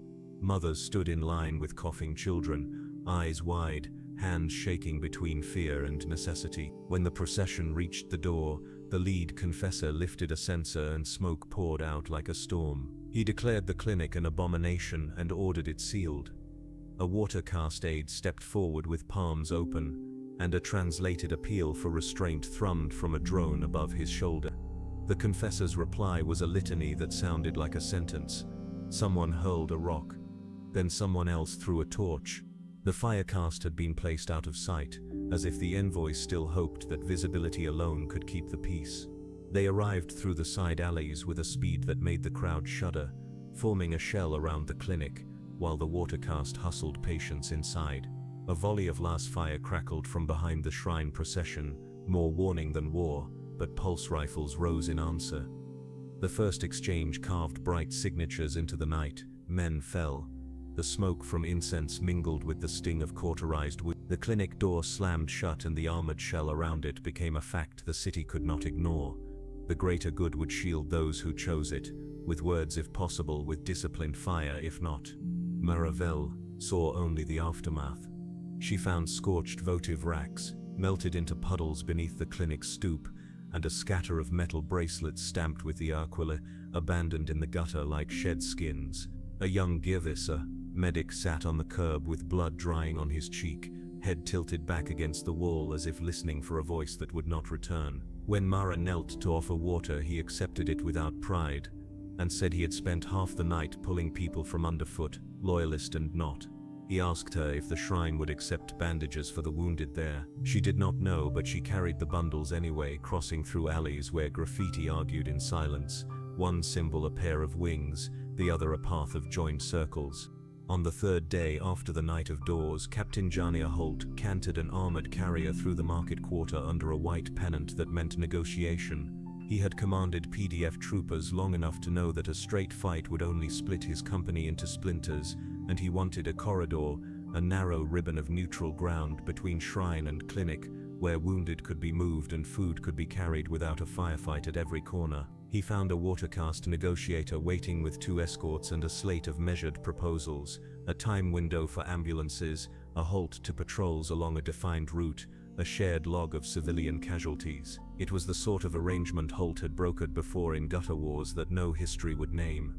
Mothers stood in line with coughing children, eyes wide, hands shaking between fear and necessity. When the procession reached the door, the lead confessor lifted a censer and smoke poured out like a storm. He declared the clinic an abomination and ordered it sealed. A water-caste aide stepped forward with palms open, and a translated appeal for restraint thrummed from a drone above his shoulder. The confessor's reply was a litany that sounded like a sentence. Someone hurled a rock. Then someone else threw a torch. The firecast had been placed out of sight, as if the envoys still hoped that visibility alone could keep the peace. They arrived through the side alleys with a speed that made the crowd shudder, forming a shell around the clinic, while the watercast hustled patients inside. A volley of last fire crackled from behind the shrine procession, more warning than war, but pulse rifles rose in answer. The first exchange carved bright signatures into the night. Men fell. The smoke from incense mingled with the sting of cauterized wood. The clinic door slammed shut and the armored shell around it became a fact the city could not ignore. The greater good would shield those who chose it, with words if possible, with disciplined fire if not. Maravel saw only the aftermath. She found scorched votive racks, melted into puddles beneath the clinic's stoop, and a scatter of metal bracelets stamped with the Aquila, abandoned in the gutter like shed skins. A young Givisa medic sat on the curb with blood drying on his cheek, head tilted back against the wall as if listening for a voice that would not return. When Mara knelt to offer water, he accepted it without pride, and said he had spent half the night pulling people from underfoot, loyalist and not. He asked her if the shrine would accept bandages for the wounded there. She did not know, but she carried the bundles anyway, crossing through alleys where graffiti argued in silence, one symbol a pair of wings, the other a path of joined circles. On the third day after the night of doors, Captain Jania Holt cantered an armored carrier through the market quarter under a white pennant that meant negotiation. He had commanded PDF troopers long enough to know that a straight fight would only split his company into splinters, and he wanted a corridor, a narrow ribbon of neutral ground between shrine and clinic, where wounded could be moved and food could be carried without a firefight at every corner. He found a watercast negotiator waiting with 2 escorts and a slate of measured proposals, a time window for ambulances, a halt to patrols along a defined route, a shared log of civilian casualties. It was the sort of arrangement Holt had brokered before in gutter wars that no history would name.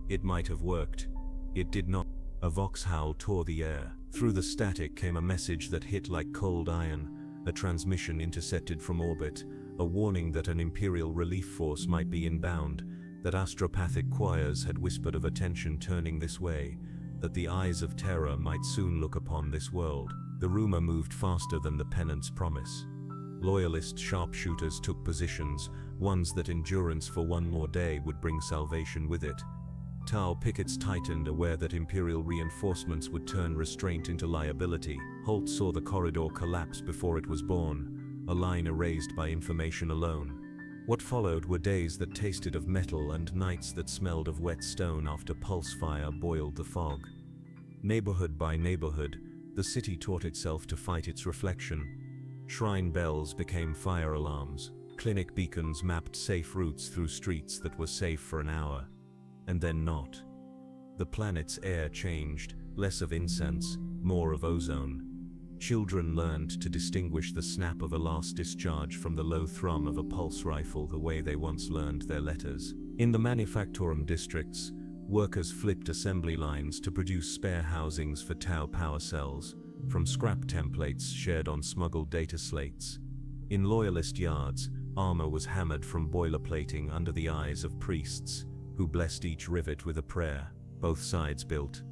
It might have worked. It did not. A vox howl tore the air. Through the static came a message that hit like cold iron, a transmission intercepted from orbit, a warning that an Imperial relief force might be inbound, that astropathic choirs had whispered of attention turning this way, that the eyes of terror might soon look upon this world. The rumor moved faster than the pennant's promise. Loyalist sharpshooters took positions, ones that endurance for one more day would bring salvation with it. Tau pickets tightened, aware that Imperial reinforcements would turn restraint into liability. Holt saw the corridor collapse before it was born, a line erased by information alone. What followed were days that tasted of metal and nights that smelled of wet stone after pulse fire boiled the fog. Neighborhood by neighborhood, the city taught itself to fight its reflection. Shrine bells became fire alarms. Clinic beacons mapped safe routes through streets that were safe for an hour. And then not. The planet's air changed, less of incense, more of ozone. Children learned to distinguish the snap of a last discharge from the low thrum of a pulse rifle the way they once learned their letters. In the manufactorum districts, workers flipped assembly lines to produce spare housings for Tau power cells. from scrap templates shared on smuggled data slates. In loyalist yards, armor was hammered from boilerplating under the eyes of priests, who blessed each rivet with a prayer. Both sides built.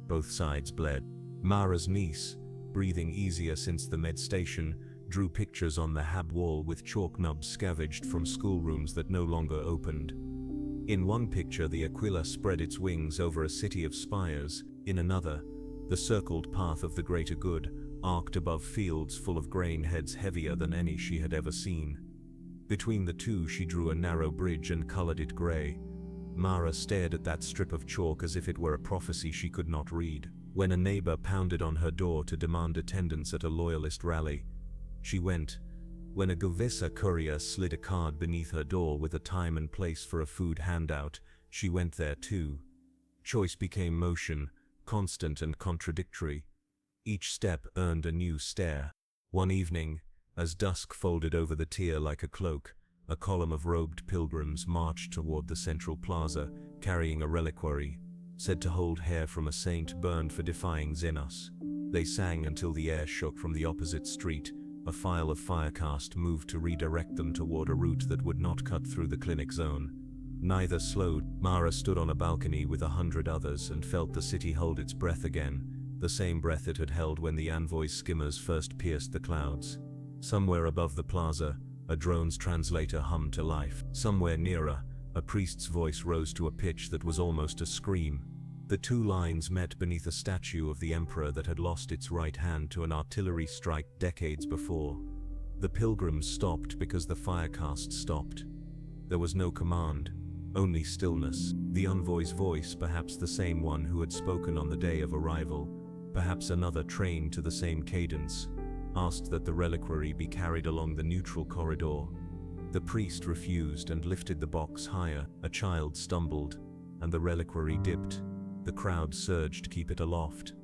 Both sides bled. Mara's niece, breathing easier since the med station, drew pictures on the hab wall with chalk nubs scavenged from schoolrooms that no longer opened. In one picture, the Aquila spread its wings over a city of spires. In another, the circled path of the greater good arced above fields full of grain heads heavier than any she had ever seen. Between the two, she drew a narrow bridge and colored it gray. Mara stared at that strip of chalk as if it were a prophecy she could not read. When a neighbor pounded on her door to demand attendance at a loyalist rally, she went. When a Govesa courier slid a card beneath her door with a time and place for a food handout, she went there too. Choice became motion, constant and contradictory. Each step earned a new stare. One evening, as dusk folded over the tier like a cloak, a column of robed pilgrims marched toward the central plaza, carrying a reliquary, said to hold hair from a saint burned for defying Xenos. They sang until the air shook from the opposite street. A file of firecast moved to redirect them toward a route that would not cut through the clinic zone. Neither slowed. Mara stood on a balcony with 100 others and felt the city hold its breath again, the same breath it had held when the envoys skimmers first pierced the clouds. Somewhere above the plaza, a drone's translator hummed to life. Somewhere nearer, a priest's voice rose to a pitch that was almost a scream. The two lines met beneath a statue of the emperor that had lost its right hand to an artillery strike decades before. The pilgrims stopped because the firecast stopped. There was no command, only stillness. The envoy's voice, perhaps the same one who had spoken on the day of arrival, perhaps another trained to the same cadence, asked that the reliquary be carried along the neutral corridor. The priest refused and lifted the box higher. A child stumbled, and the reliquary dipped. The crowd surged to keep it aloft.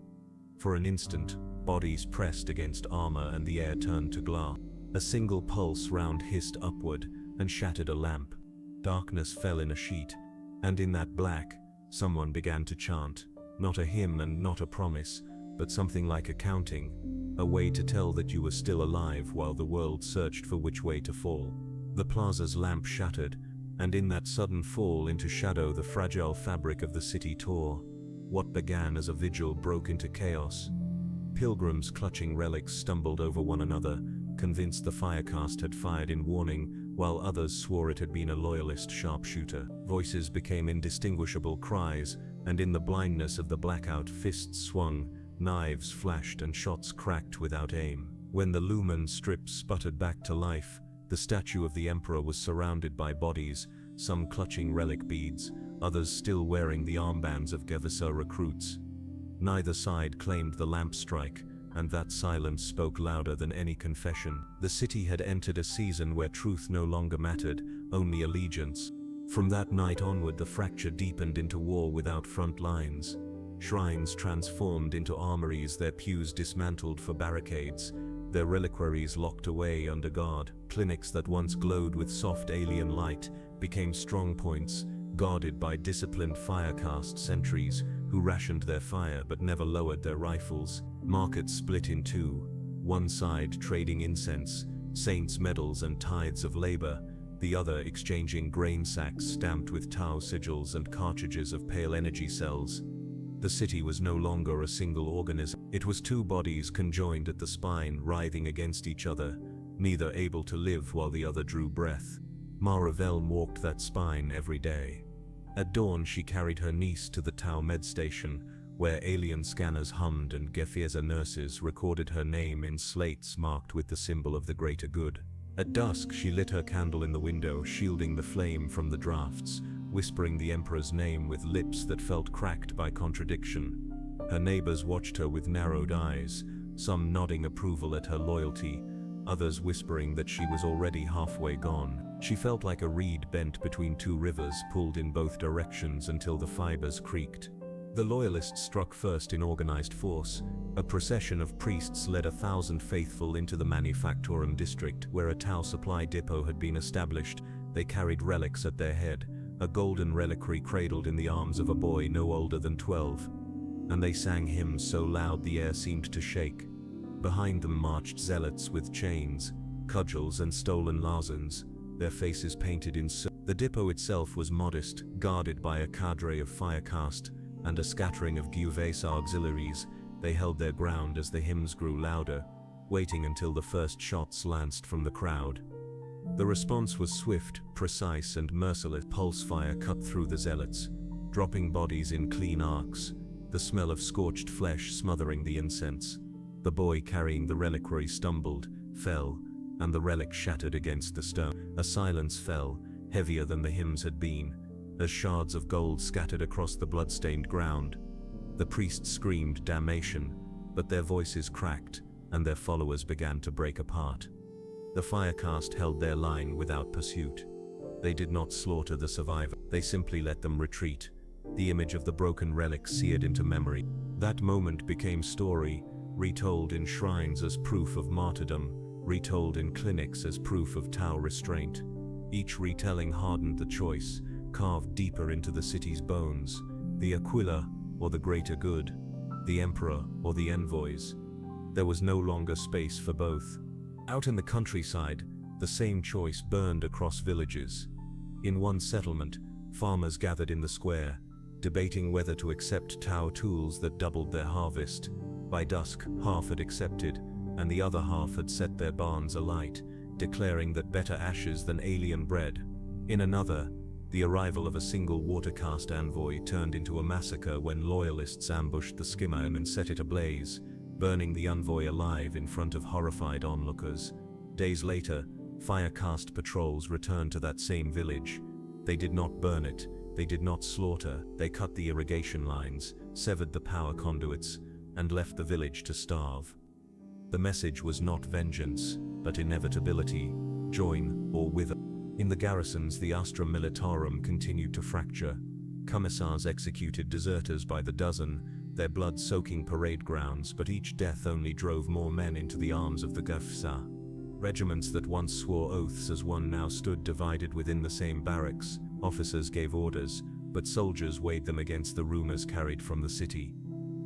For an instant, bodies pressed against armor and the air turned to glass. A single pulse round hissed upward and shattered a lamp. Darkness fell in a sheet, and in that black, someone began to chant, not a hymn and not a promise, but something like a counting, a way to tell that you were still alive while the world searched for which way to fall. The plaza's lamp shattered, and in that sudden fall into shadow the fragile fabric of the city tore. What began as a vigil broke into chaos. Pilgrims clutching relics stumbled over one another, convinced the firecast had fired in warning, while others swore it had been a loyalist sharpshooter. Voices became indistinguishable cries, and in the blindness of the blackout fists swung, knives flashed and shots cracked without aim. When the lumen strips sputtered back to life, the statue of the emperor was surrounded by bodies, some clutching relic beads, others still wearing the armbands of Gevasa recruits. Neither side claimed the lamp strike, and that silence spoke louder than any confession. The city had entered a season where truth no longer mattered, only allegiance. From that night onward, the fracture deepened into war without front lines. Shrines transformed into armories, their pews dismantled for barricades, their reliquaries locked away under guard. Clinics that once glowed with soft alien light became strongpoints, guarded by disciplined firecast sentries who rationed their fire but never lowered their rifles. Markets split in two, one side trading incense, saints' medals and tithes of labor, the other exchanging grain sacks stamped with Tau sigils and cartridges of pale energy cells. The city was no longer a single organism. It was two bodies conjoined at the spine, writhing against each other, neither able to live while the other drew breath. Mara Velm walked that spine every day. At dawn she carried her niece to the Tau med station, where alien scanners hummed and Gefeza nurses recorded her name in slates marked with the symbol of the greater good. At dusk she lit her candle in the window, shielding the flame from the drafts, whispering the emperor's name with lips that felt cracked by contradiction. Her neighbors watched her with narrowed eyes, some nodding approval at her loyalty, others whispering that she was already halfway gone. She felt like a reed bent between two rivers, pulled in both directions until the fibers creaked. The loyalists struck first in organized force. A procession of priests led 1,000 faithful into the Manufactorum district, where a Tau supply depot had been established. They carried relics at their head, a golden reliquary cradled in the arms of a boy no older than 12. And they sang hymns so loud the air seemed to shake. Behind them marched zealots with chains, cudgels and stolen lazarns, their faces painted in silver. The depot itself was modest, guarded by a cadre of firecast and a scattering of Guves auxiliaries. They held their ground as the hymns grew louder, waiting until the first shots lanced from the crowd. The response was swift, precise, and merciless. Pulse fire cut through the zealots, dropping bodies in clean arcs, the smell of scorched flesh smothering the incense. The boy carrying the reliquary stumbled, fell, and the relic shattered against the stone. A silence fell, heavier than the hymns had been, as shards of gold scattered across the blood-stained ground. The priests screamed damnation, but their voices cracked, and their followers began to break apart. The firecast held their line without pursuit. They did not slaughter the survivor, they simply let them retreat, the image of the broken relic seared into memory. That moment became story, retold in shrines as proof of martyrdom, retold in clinics as proof of Tau restraint. Each retelling hardened the choice, carved deeper into the city's bones: the Aquila or the greater good, the emperor or the envoys. There was no longer space for both. Out in the countryside, the same choice burned across villages. In one settlement, farmers gathered in the square, debating whether to accept Tau tools that doubled their harvest. By dusk, half had accepted, and the other half had set their barns alight, declaring that better ashes than alien bread. In another, the arrival of a single watercast envoy turned into a massacre when loyalists ambushed the skimmer and set it ablaze, burning the envoy alive in front of horrified onlookers. Days later, firecast patrols returned to that same village. They did not burn it, they did not slaughter, they cut the irrigation lines, severed the power conduits, and left the village to starve. The message was not vengeance, but inevitability: join or wither. In the garrisons, the Astra Militarum continued to fracture. Commissars executed deserters by the dozen, their blood soaking parade grounds, but each death only drove more men into the arms of the Gafsa. Regiments that once swore oaths as one now stood divided within the same barracks. Officers gave orders, but soldiers weighed them against the rumors carried from the city.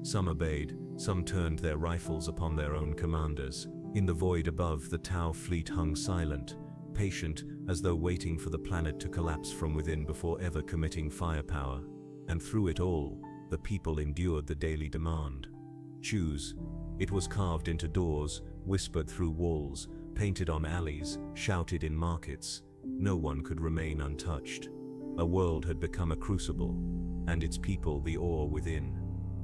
Some obeyed, some turned their rifles upon their own commanders. In the void above, the Tau fleet hung silent, patient, as though waiting for the planet to collapse from within before ever committing firepower. And through it all, the people endured the daily demand. Choose. It was carved into doors, whispered through walls, painted on alleys, shouted in markets. No one could remain untouched. A world had become a crucible, and its people the ore within,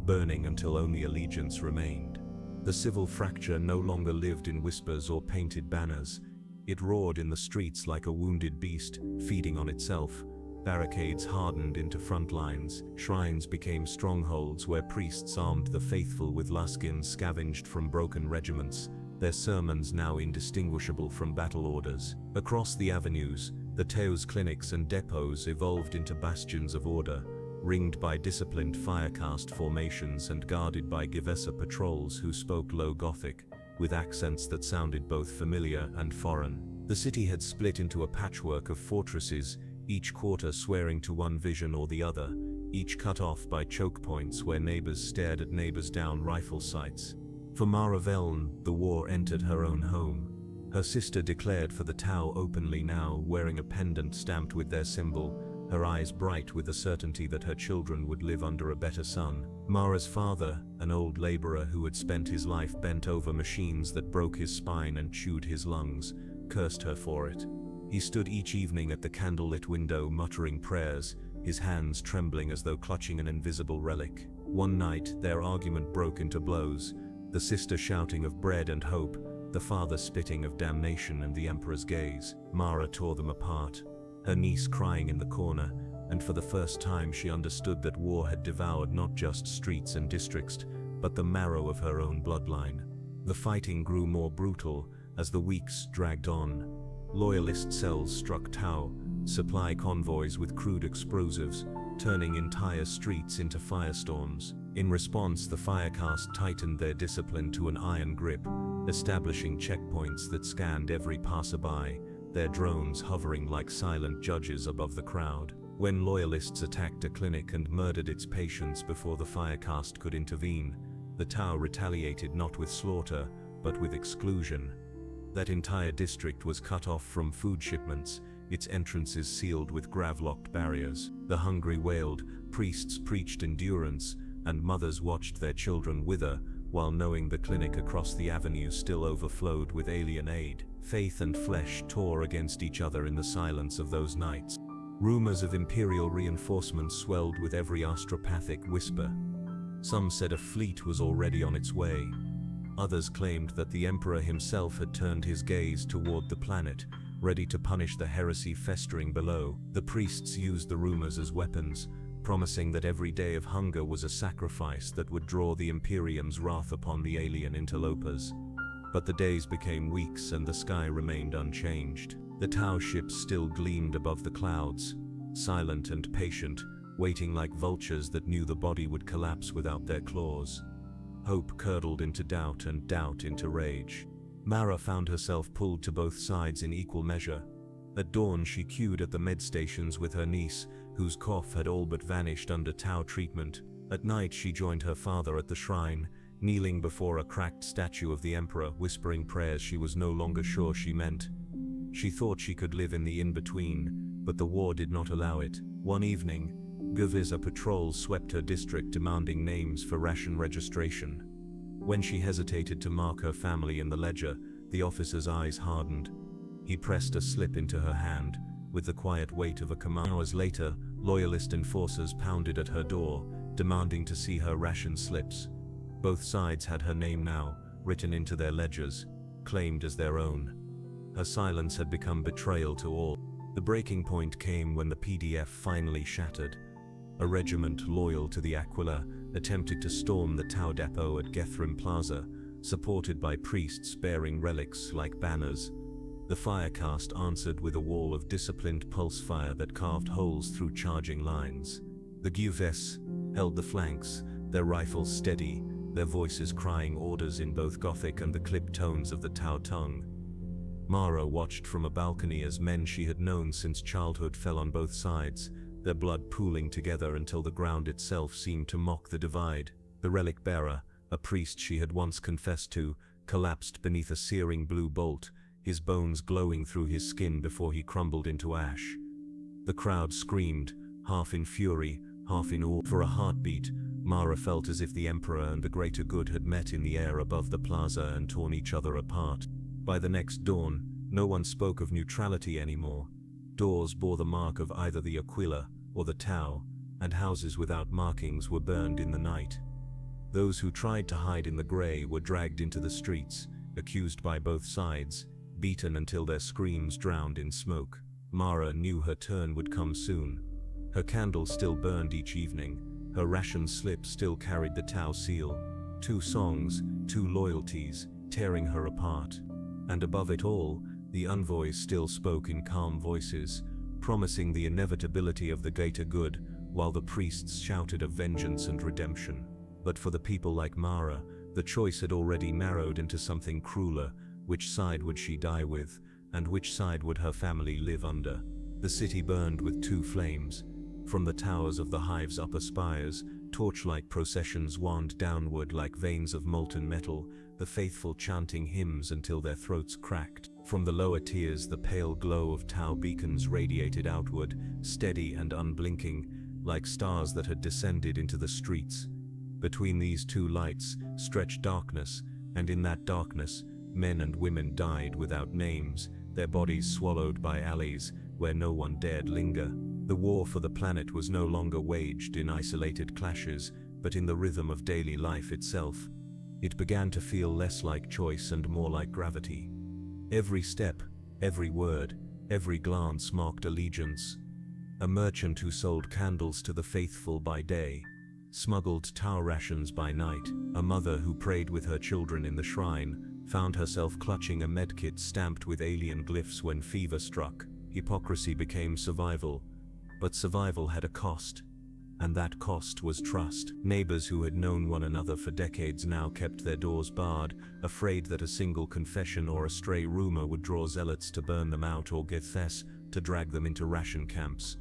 burning until only allegiance remained. The civil fracture no longer lived in whispers or painted banners. It roared in the streets like a wounded beast, feeding on itself. Barricades hardened into front lines, shrines became strongholds where priests armed the faithful with laskins scavenged from broken regiments, their sermons now indistinguishable from battle orders. Across the avenues, the Tau's clinics and depots evolved into bastions of order, ringed by disciplined firecast formations and guarded by Givesa patrols who spoke low Gothic, with accents that sounded both familiar and foreign. The city had split into a patchwork of fortresses, each quarter swearing to one vision or the other, each cut off by choke points where neighbors stared at neighbors down rifle sights. For Mara Veln, the war entered her own home. Her sister declared for the Tau openly now, wearing a pendant stamped with their symbol, her eyes bright with the certainty that her children would live under a better sun. Mara's father, an old laborer who had spent his life bent over machines that broke his spine and chewed his lungs, cursed her for it. He stood each evening at the candlelit window muttering prayers, his hands trembling as though clutching an invisible relic. One night, their argument broke into blows, the sister shouting of bread and hope, the father spitting of damnation and the emperor's gaze. Mara tore them apart, her niece crying in the corner, and for the first time she understood that war had devoured not just streets and districts, but the marrow of her own bloodline. The fighting grew more brutal as the weeks dragged on. Loyalist cells struck Tau, supply convoys with crude explosives, turning entire streets into firestorms. In response, the firecast tightened their discipline to an iron grip, establishing checkpoints that scanned every passerby, their drones hovering like silent judges above the crowd. When loyalists attacked a clinic and murdered its patients before the firecast could intervene, the Tau retaliated not with slaughter, but with exclusion. That entire district was cut off from food shipments, its entrances sealed with grav-locked barriers. The hungry wailed, priests preached endurance, and mothers watched their children wither, while knowing the clinic across the avenue still overflowed with alien aid. Faith and flesh tore against each other in the silence of those nights. Rumors of Imperial reinforcements swelled with every astropathic whisper. Some said a fleet was already on its way. Others claimed that the Emperor himself had turned his gaze toward the planet, ready to punish the heresy festering below. The priests used the rumors as weapons, promising that every day of hunger was a sacrifice that would draw the Imperium's wrath upon the alien interlopers. But the days became weeks and the sky remained unchanged. The Tau ships still gleamed above the clouds, silent and patient, waiting like vultures that knew the body would collapse without their claws. Hope curdled into doubt and doubt into rage. Mara found herself pulled to both sides in equal measure. At dawn she queued at the med stations with her niece, whose cough had all but vanished under Tau treatment. At night she joined her father at the shrine, kneeling before a cracked statue of the Emperor, whispering prayers she was no longer sure she meant. She thought she could live in the in-between, but the war did not allow it. One evening, Guvisa patrols swept her district demanding names for ration registration. When she hesitated to mark her family in the ledger, the officer's eyes hardened. He pressed a slip into her hand, with the quiet weight of a command. Hours later, loyalist enforcers pounded at her door, demanding to see her ration slips. Both sides had her name now, written into their ledgers, claimed as their own. Her silence had become betrayal to all. The breaking point came when the PDF finally shattered. A regiment loyal to the Aquila attempted to storm the Tau depot at Gethrim Plaza, supported by priests bearing relics like banners. The Firecast answered with a wall of disciplined pulse fire that carved holes through charging lines. The Guves held the flanks, their rifles steady, their voices crying orders in both Gothic and the clipped tones of the Tau tongue. Mara watched from a balcony as men she had known since childhood fell on both sides, their blood pooling together until the ground itself seemed to mock the divide. The relic bearer, a priest she had once confessed to, collapsed beneath a searing blue bolt, his bones glowing through his skin before he crumbled into ash. The crowd screamed, half in fury, half in awe. For a heartbeat, Mara felt as if the Emperor and the greater good had met in the air above the plaza and torn each other apart. By the next dawn, no one spoke of neutrality anymore. Doors bore the mark of either the Aquila or the Tau, and houses without markings were burned in the night. Those who tried to hide in the grey were dragged into the streets, accused by both sides, beaten until their screams drowned in smoke. Mara knew her turn would come soon. Her candle still burned each evening, her ration slip still carried the Tau seal. 2 songs, 2 loyalties, tearing her apart. And above it all, the envoys still spoke in calm voices, promising the inevitability of the greater good, while the priests shouted of vengeance and redemption. But for the people like Mara, the choice had already narrowed into something crueler. Which side would she die with, and which side would her family live under? The city burned with 2 flames. From the towers of the hive's upper spires, torchlight processions wound downward like veins of molten metal, the faithful chanting hymns until their throats cracked. From the lower tiers, the pale glow of Tau beacons radiated outward, steady and unblinking, like stars that had descended into the streets. Between these 2 lights stretched darkness, and in that darkness, men and women died without names, their bodies swallowed by alleys where no one dared linger. The war for the planet was no longer waged in isolated clashes, but in the rhythm of daily life itself. It began to feel less like choice and more like gravity. Every step, every word, every glance marked allegiance. A merchant who sold candles to the faithful by day, smuggled Tau rations by night. A mother who prayed with her children in the shrine, found herself clutching a medkit stamped with alien glyphs when fever struck. Hypocrisy became survival, but survival had a cost, and that cost was trust. Neighbors who had known one another for decades now kept their doors barred, afraid that a single confession or a stray rumor would draw zealots to burn them out or Gethes to drag them into ration camps.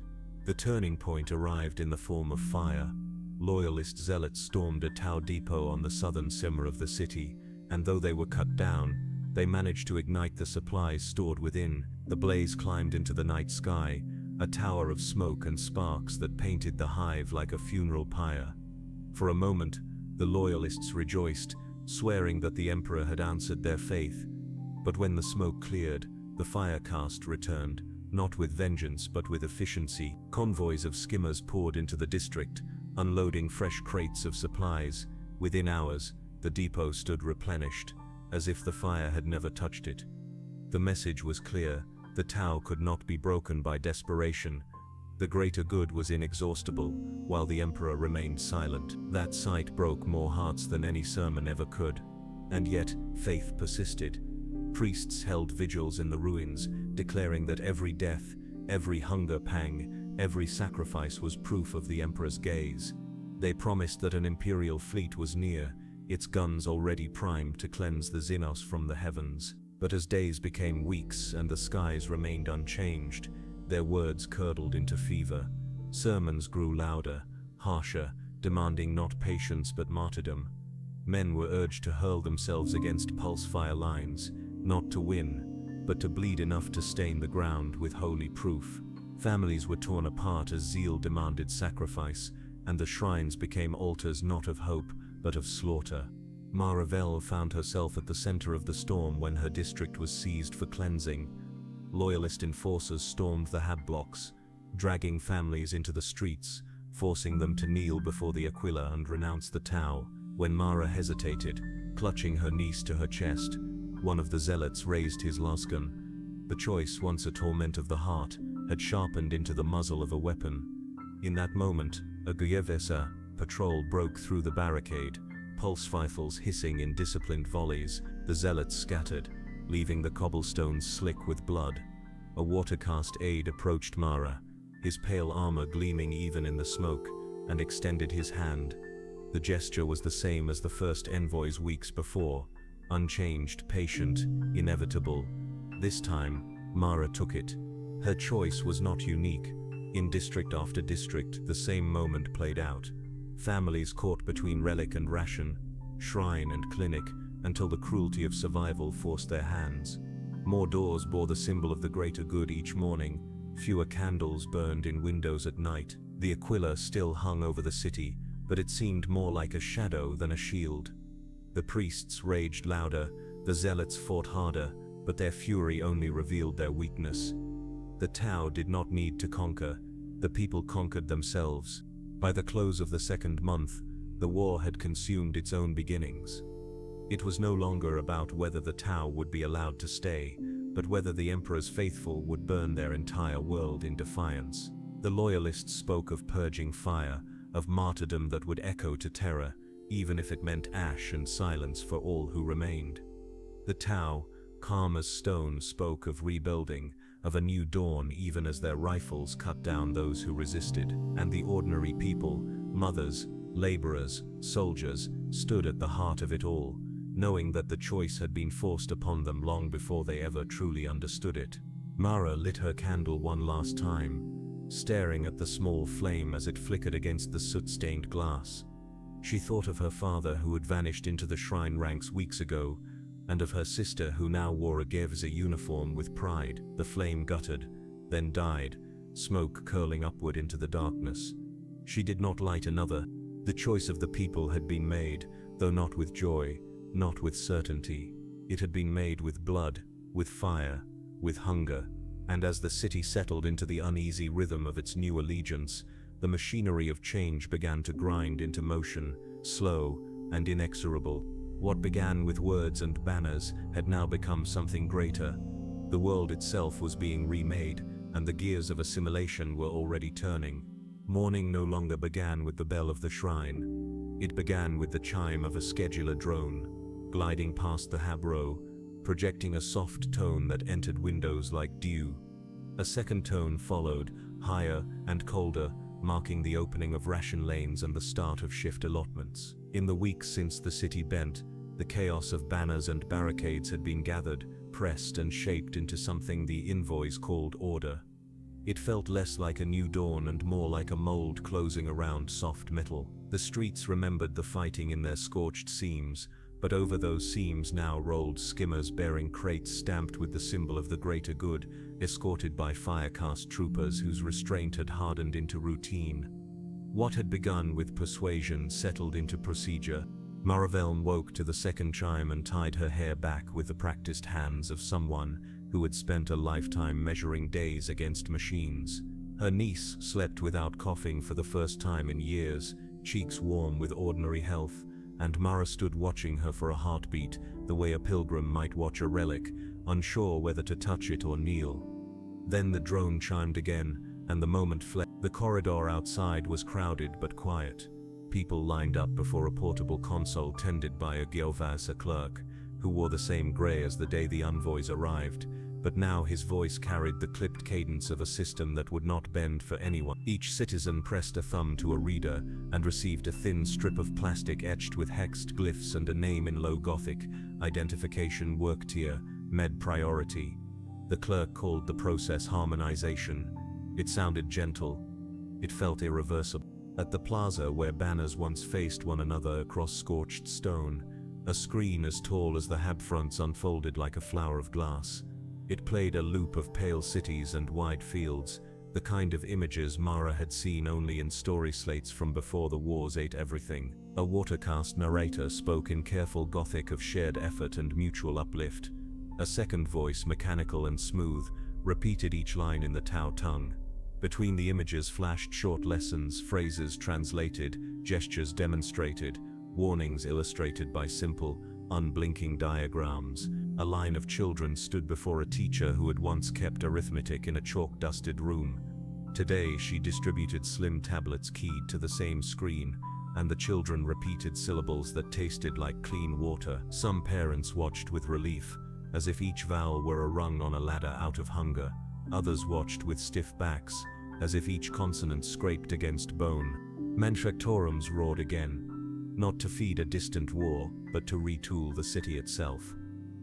The turning point arrived in the form of fire. Loyalist zealots stormed a Tau depot on the southern simmer of the city, and though they were cut down, they managed to ignite the supplies stored within. The blaze climbed into the night sky, a tower of smoke and sparks that painted the hive like a funeral pyre. For a moment, the loyalists rejoiced, swearing that the Emperor had answered their faith. But when the smoke cleared, the fire caste returned, not with vengeance but with efficiency. Convoys of skimmers poured into the district, unloading fresh crates of supplies. Within hours, the depot stood replenished, as if the fire had never touched it. The message was clear: the Tau could not be broken by desperation. The greater good was inexhaustible, while the Emperor remained silent. That sight broke more hearts than any sermon ever could. And yet, faith persisted. Priests held vigils in the ruins, declaring that every death, every hunger pang, every sacrifice was proof of the Emperor's gaze. They promised that an imperial fleet was near, its guns already primed to cleanse the Xenos from the heavens. But as days became weeks and the skies remained unchanged, their words curdled into fever. Sermons grew louder, harsher, demanding not patience but martyrdom. Men were urged to hurl themselves against pulse fire lines, not to win, but to bleed enough to stain the ground with holy proof. Families were torn apart as zeal demanded sacrifice, and the shrines became altars not of hope, but of slaughter. Maravel found herself at the center of the storm when her district was seized for cleansing. Loyalist enforcers stormed the hab blocks, dragging families into the streets, forcing them to kneel before the Aquila and renounce the Tau. When Mara hesitated, clutching her niece to her chest, one of the zealots raised his lasgun. The choice, once a torment of the heart, had sharpened into the muzzle of a weapon. In that moment, a Guyevesa patrol broke through the barricade, pulse rifles hissing in disciplined volleys. The zealots scattered, leaving the cobblestones slick with blood. A water-caste aide approached Mara, his pale armor gleaming even in the smoke, and extended his hand. The gesture was the same as the first envoys weeks before, unchanged, patient, inevitable. This time, Mara took it. Her choice was not unique. In district after district, the same moment played out. Families caught between relic and ration, shrine and clinic, until the cruelty of survival forced their hands. More doors bore the symbol of the greater good each morning, fewer candles burned in windows at night. The Aquila still hung over the city, but it seemed more like a shadow than a shield. The priests raged louder, the zealots fought harder, but their fury only revealed their weakness. The Tau did not need to conquer, the people conquered themselves. By the close of the second month, the war had consumed its own beginnings. It was no longer about whether the Tau would be allowed to stay, but whether the Emperor's faithful would burn their entire world in defiance. The loyalists spoke of purging fire, of martyrdom that would echo to terror, even if it meant ash and silence for all who remained. The Tau, calm as stone, spoke of rebuilding, of a new dawn even as their rifles cut down those who resisted. And the ordinary people, mothers, laborers, soldiers, stood at the heart of it all, knowing that the choice had been forced upon them long before they ever truly understood it. Mara lit her candle one last time, staring at the small flame as it flickered against the soot-stained glass. She thought of her father who had vanished into the shrine ranks weeks ago, and of her sister who now wore a Gevza uniform with pride. The flame guttered, then died, smoke curling upward into the darkness. She did not light another. The choice of the people had been made, though not with joy, not with certainty. It had been made with blood, with fire, with hunger. And as the city settled into the uneasy rhythm of its new allegiance, the machinery of change began to grind into motion, slow and inexorable. What began with words and banners had now become something greater. The world itself was being remade, and the gears of assimilation were already turning. Morning no longer began with the bell of the shrine. It began with the chime of a scheduler drone, gliding past the habro, projecting a soft tone that entered windows like dew. A second tone followed, higher and colder, marking the opening of ration lanes and the start of shift allotments. In the weeks since the city bent, the chaos of banners and barricades had been gathered, pressed and shaped into something the envoys called order. It felt less like a new dawn and more like a mold closing around soft metal. The streets remembered the fighting in their scorched seams, but over those seams now rolled skimmers bearing crates stamped with the symbol of the greater good, escorted by fire-caste troopers whose restraint had hardened into routine. What had begun with persuasion settled into procedure. Maraveln woke to the second chime and tied her hair back with the practiced hands of someone who had spent a lifetime measuring days against machines. Her niece slept without coughing for the first time in years, cheeks warm with ordinary health, and Mara stood watching her for a heartbeat, the way a pilgrim might watch a relic, unsure whether to touch it or kneel. Then the drone chimed again, and the moment fled. The corridor outside was crowded but quiet. People lined up before a portable console tended by a Geovaz, a clerk, who wore the same grey as the day the envoys arrived, but now his voice carried the clipped cadence of a system that would not bend for anyone. Each citizen pressed a thumb to a reader and received a thin strip of plastic etched with hexed glyphs and a name in Low Gothic: identification, work tier, med priority. The clerk called the process harmonization. It sounded gentle. It felt irreversible. At the plaza where banners once faced one another across scorched stone, a screen as tall as the hab fronts unfolded like a flower of glass. It played a loop of pale cities and wide fields, the kind of images Mara had seen only in story slates from before the wars ate everything. A watercast narrator spoke in careful Gothic of shared effort and mutual uplift. A second voice, mechanical and smooth, repeated each line in the Tau tongue. Between the images flashed short lessons, phrases translated, gestures demonstrated, warnings illustrated by simple, unblinking diagrams. A line of children stood before a teacher who had once kept arithmetic in a chalk-dusted room. Today she distributed slim tablets keyed to the same screen, and the children repeated syllables that tasted like clean water. Some parents watched with relief, as if each vowel were a rung on a ladder out of hunger. Others watched with stiff backs, as if each consonant scraped against bone. Manufactorums roared again, not to feed a distant war, but to retool the city itself.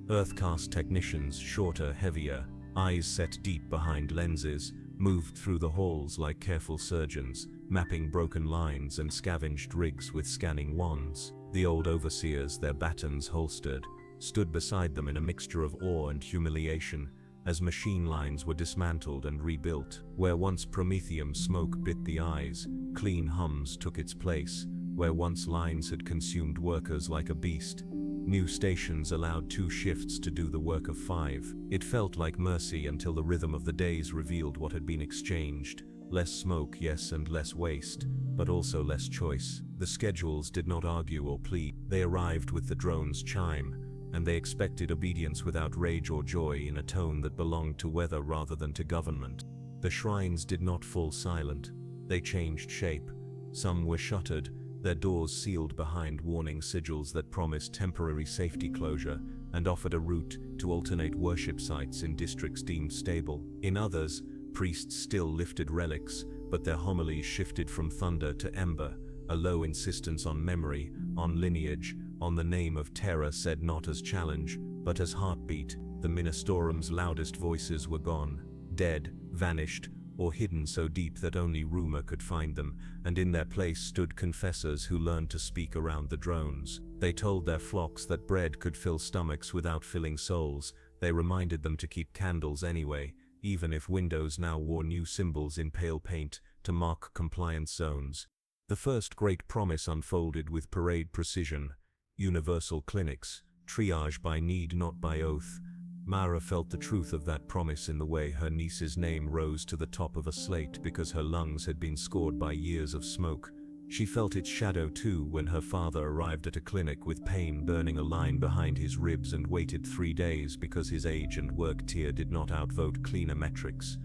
Earthcast technicians, shorter, heavier, eyes set deep behind lenses, moved through the halls like careful surgeons, mapping broken lines and scavenged rigs with scanning wands. The old overseers, their batons holstered, stood beside them in a mixture of awe and humiliation, as machine lines were dismantled and rebuilt. Where once promethium smoke bit the eyes, clean hums took its place. Where once lines had consumed workers like a beast, new stations allowed 2 shifts to do the work of 5. It felt like mercy until the rhythm of the days revealed what had been exchanged. Less smoke, yes, and less waste, but also less choice. The schedules did not argue or plead. They arrived with the drone's chime, and they expected obedience without rage or joy, in a tone that belonged to weather rather than to government. The shrines did not fall silent. They changed shape. Some were shuttered, their doors sealed behind warning sigils that promised temporary safety closure and offered a route to alternate worship sites in districts deemed stable. In others, priests still lifted relics, but their homilies shifted from thunder to ember, a low insistence on memory, on lineage, on the name of terror said not as challenge, but as heartbeat. The Ministerum's loudest voices were gone, dead, vanished, or hidden so deep that only rumor could find them, and in their place stood confessors who learned to speak around the drones. They told their flocks that bread could fill stomachs without filling souls. They reminded them to keep candles anyway, even if windows now wore new symbols in pale paint to mark compliance zones. The first great promise unfolded with parade precision: universal clinics, triage by need not by oath. Mara felt the truth of that promise in the way her niece's name rose to the top of a slate because her lungs had been scored by years of smoke. She felt its shadow too when her father arrived at a clinic with pain burning a line behind his ribs and waited 3 days because his age and work tier did not outvote cleaner metrics.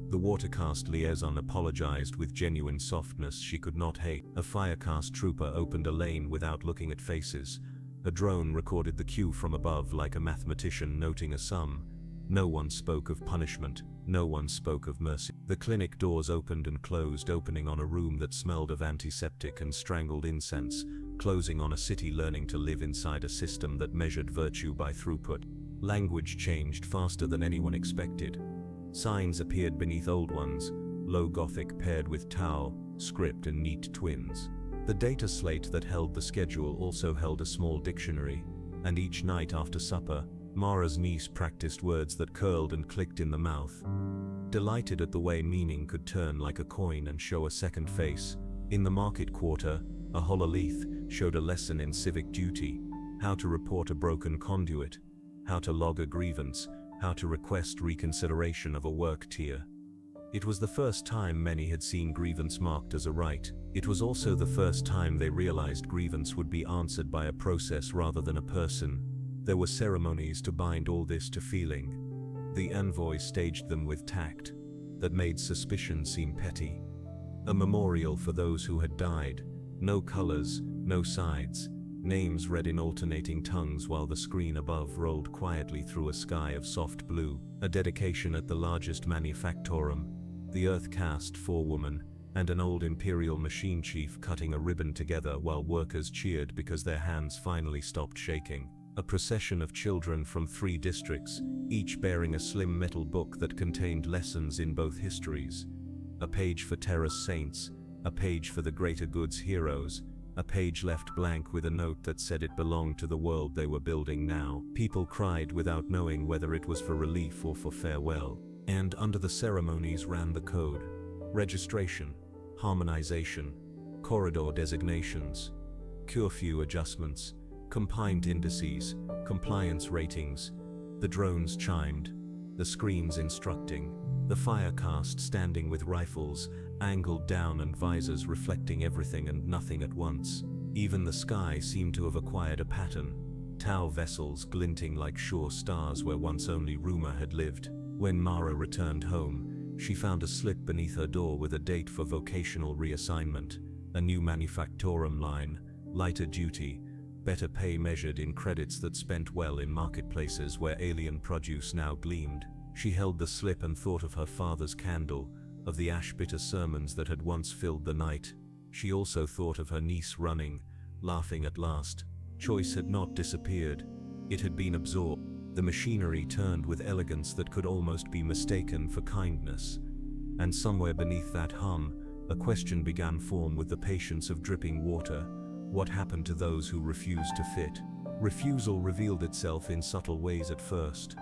The watercast liaison apologized with genuine softness she could not hate. A firecast trooper opened a lane without looking at faces. A drone recorded the queue from above like a mathematician noting a sum. No one spoke of punishment. No one spoke of mercy. The clinic doors opened and closed, opening on a room that smelled of antiseptic and strangled incense, closing on a city learning to live inside a system that measured virtue by throughput. Language changed faster than anyone expected. Signs appeared beneath old ones, Low Gothic paired with Tau, script and neat twins. The data slate that held the schedule also held a small dictionary. and each night after supper, Mara's niece practiced words that curled and clicked in the mouth. Delighted at the way meaning could turn like a coin and show a second face, in the market quarter, a hololith showed a lesson in civic duty, how to report a broken conduit, how to log a grievance, how to request reconsideration of a work tier. It was the first time many had seen grievance marked as a right. It was also the first time they realized grievance would be answered by a process rather than a person. There were ceremonies to bind all this to feeling. The envoys staged them with tact that made suspicion seem petty. A memorial for those who had died. No colors, no sides. Names read in alternating tongues while the screen above rolled quietly through a sky of soft blue. A dedication at the largest manufactorum. The Earth Caste forewoman and an old Imperial machine chief cutting a ribbon together while workers cheered because their hands finally stopped shaking. A procession of children from 3 districts, each bearing a slim metal book that contained lessons in both histories. A page for Terra's saints, a page for the greater good's heroes, a page left blank with a note that said it belonged to the world they were building now. People cried without knowing whether it was for relief or for farewell. And under the ceremonies ran the code. Registration, harmonization, corridor designations, curfew adjustments, combined indices, compliance ratings. The drones chimed, the screens instructing, the firecast standing with rifles angled down and visors reflecting everything and nothing at once. Even the sky seemed to have acquired a pattern. Tau vessels glinting like sure stars where once only rumor had lived. When Mara returned home, she found a slip beneath her door with a date for vocational reassignment, a new manufactorum line, lighter duty, better pay measured in credits that spent well in marketplaces where alien produce now gleamed. She held the slip and thought of her father's candle, of the ash-bitter sermons that had once filled the night. She also thought of her niece running, laughing at last. Choice had not disappeared. It had been absorbed. The machinery turned with elegance that could almost be mistaken for kindness. And somewhere beneath that hum, a question began form with the patience of dripping water. What happened to those who refused to fit? Refusal revealed itself in subtle ways at first.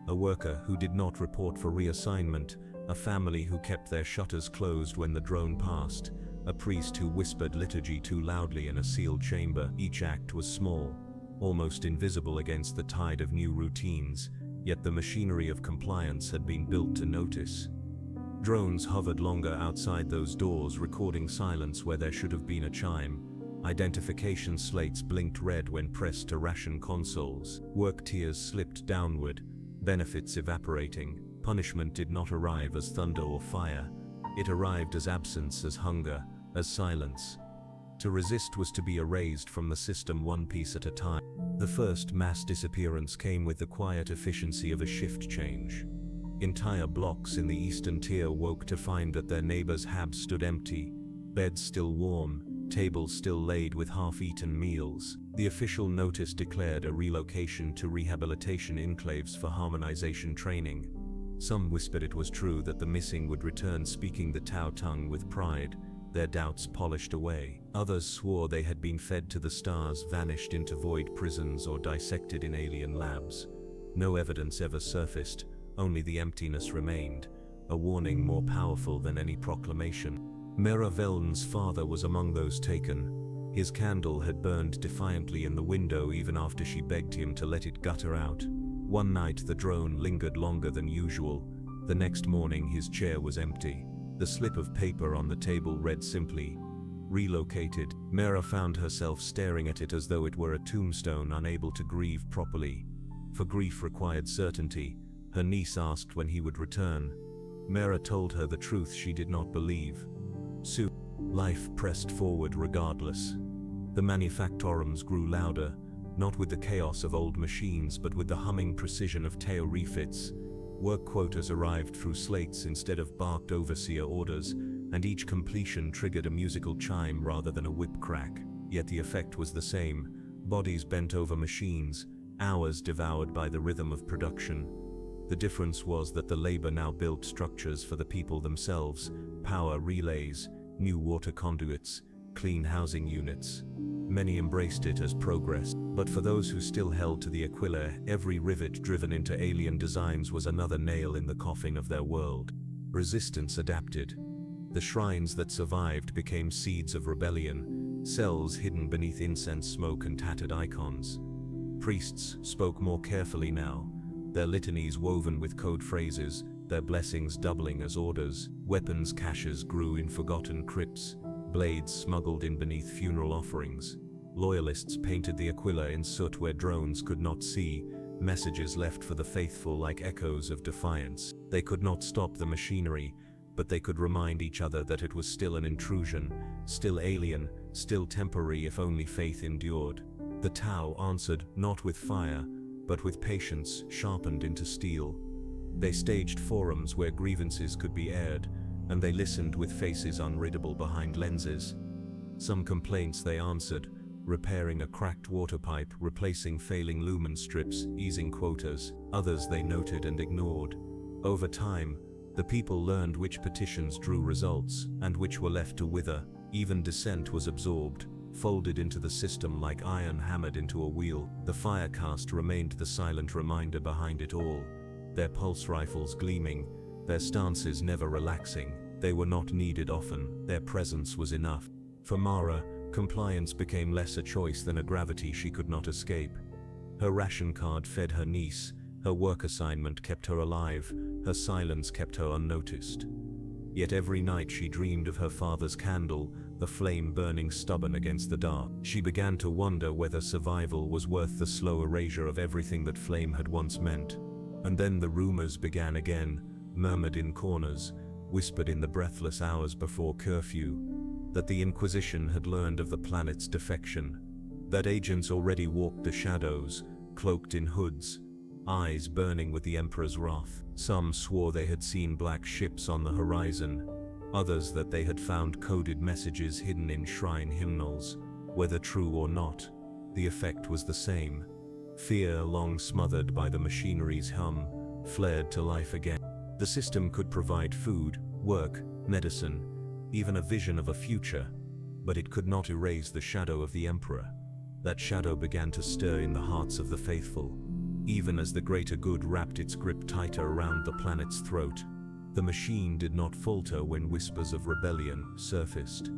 A worker who did not report for reassignment, a family who kept their shutters closed when the drone passed, a priest who whispered liturgy too loudly in a sealed chamber. Each act was small, almost invisible against the tide of new routines, yet the machinery of compliance had been built to notice. Drones hovered longer outside those doors, recording silence where there should have been a chime. Identification slates blinked red when pressed to ration consoles. Work tiers slipped downward, benefits evaporating. Punishment did not arrive as thunder or fire. It arrived as absence, as hunger, as silence. To resist was to be erased from the system one piece at a time. The first mass disappearance came with the quiet efficiency of a shift change. Entire blocks in the eastern tier woke to find that their neighbors' habs stood empty, beds still warm, tables still laid with half-eaten meals. The official notice declared a relocation to rehabilitation enclaves for harmonization training. Some whispered it was true that the missing would return speaking the Tau tongue with pride, their doubts polished away. Others swore they had been fed to the stars, vanished into void prisons, or dissected in alien labs. No evidence ever surfaced, only the emptiness remained, a warning more powerful than any proclamation. Mera Velden's father was among those taken. His candle had burned defiantly in the window even after she begged him to let it gutter out. One night the drone lingered longer than usual. The next morning his chair was empty. The slip of paper on the table read simply, "Relocated." Mera found herself staring at it as though it were a tombstone, unable to grieve properly. For grief required certainty. Her niece asked when he would return. Mera told her the truth she did not believe. Soon, life pressed forward regardless. The manufactorums grew louder, not with the chaos of old machines but with the humming precision of Teo refits. Work quotas arrived through slates instead of barked overseer orders, and each completion triggered a musical chime rather than a whip crack. Yet the effect was the same: bodies bent over machines, hours devoured by the rhythm of production. The difference was that the labor now built structures for the people themselves: power relays, new water conduits, clean housing units. Many embraced it as progress, but for those who still held to the Aquila, every rivet driven into alien designs was another nail in the coffin of their world. Resistance adapted. The shrines that survived became seeds of rebellion, cells hidden beneath incense smoke and tattered icons. Priests spoke more carefully now, their litanies woven with code phrases, their blessings doubling as orders. Weapons caches grew in forgotten crypts, blades smuggled in beneath funeral offerings. Loyalists painted the Aquila in soot where drones could not see, messages left for the faithful like echoes of defiance. They could not stop the machinery, but they could remind each other that it was still an intrusion, still alien, still temporary if only faith endured. The Tau answered not with fire, but with patience sharpened into steel. They staged forums where grievances could be aired, and they listened with faces unreadable behind lenses. Some complaints they answered, repairing a cracked water pipe, replacing failing lumen strips, easing quotas. Others they noted and ignored. Over time, the people learned which petitions drew results, and which were left to wither. Even dissent was absorbed, folded into the system like iron hammered into a wheel. The Firecast remained the silent reminder behind it all, their pulse rifles gleaming, their stances never relaxing. They were not needed often, their presence was enough. For Mara, compliance became less a choice than a gravity she could not escape. Her ration card fed her niece, her work assignment kept her alive, her silence kept her unnoticed. Yet every night she dreamed of her father's candle, the flame burning stubborn against the dark. She began to wonder whether survival was worth the slow erasure of everything that flame had once meant. And then the rumors began again, murmured in corners, whispered in the breathless hours before curfew, that the Inquisition had learned of the planet's defection, that agents already walked the shadows, cloaked in hoods, eyes burning with the Emperor's wrath. Some swore they had seen black ships on the horizon, others that they had found coded messages hidden in shrine hymnals. Whether true or not, the effect was the same. Fear, long smothered by the machinery's hum, flared to life again. The system could provide food, work, medicine, even a vision of a future, but it could not erase the shadow of the Emperor. That shadow began to stir in the hearts of the faithful, even as the greater good wrapped its grip tighter around the planet's throat. The machine did not falter when whispers of rebellion surfaced.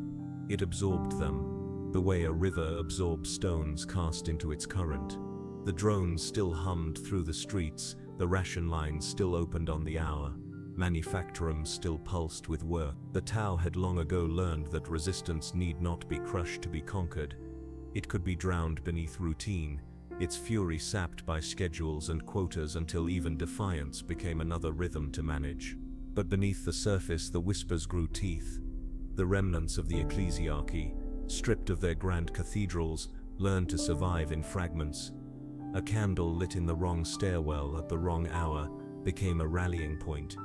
It absorbed them, the way a river absorbs stones cast into its current. The drones still hummed through the streets, the ration lines still opened on the hour, manufacturums still pulsed with work. The Tau had long ago learned that resistance need not be crushed to be conquered. It could be drowned beneath routine, its fury sapped by schedules and quotas until even defiance became another rhythm to manage. But beneath the surface the whispers grew teeth. The remnants of the ecclesiarchy, stripped of their grand cathedrals, learned to survive in fragments. A candle lit in the wrong stairwell at the wrong hour became a rallying point.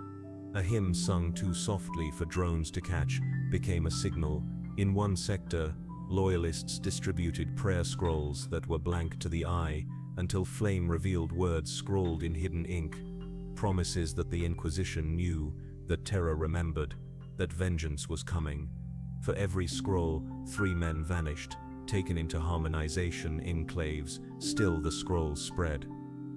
A hymn sung too softly for drones to catch became a signal. In one sector, loyalists distributed prayer scrolls that were blank to the eye until flame revealed words scrawled in hidden ink, promises that the Inquisition knew, that terror remembered, that vengeance was coming. For every scroll, 3 men vanished, taken into harmonization enclaves. Still the scrolls spread.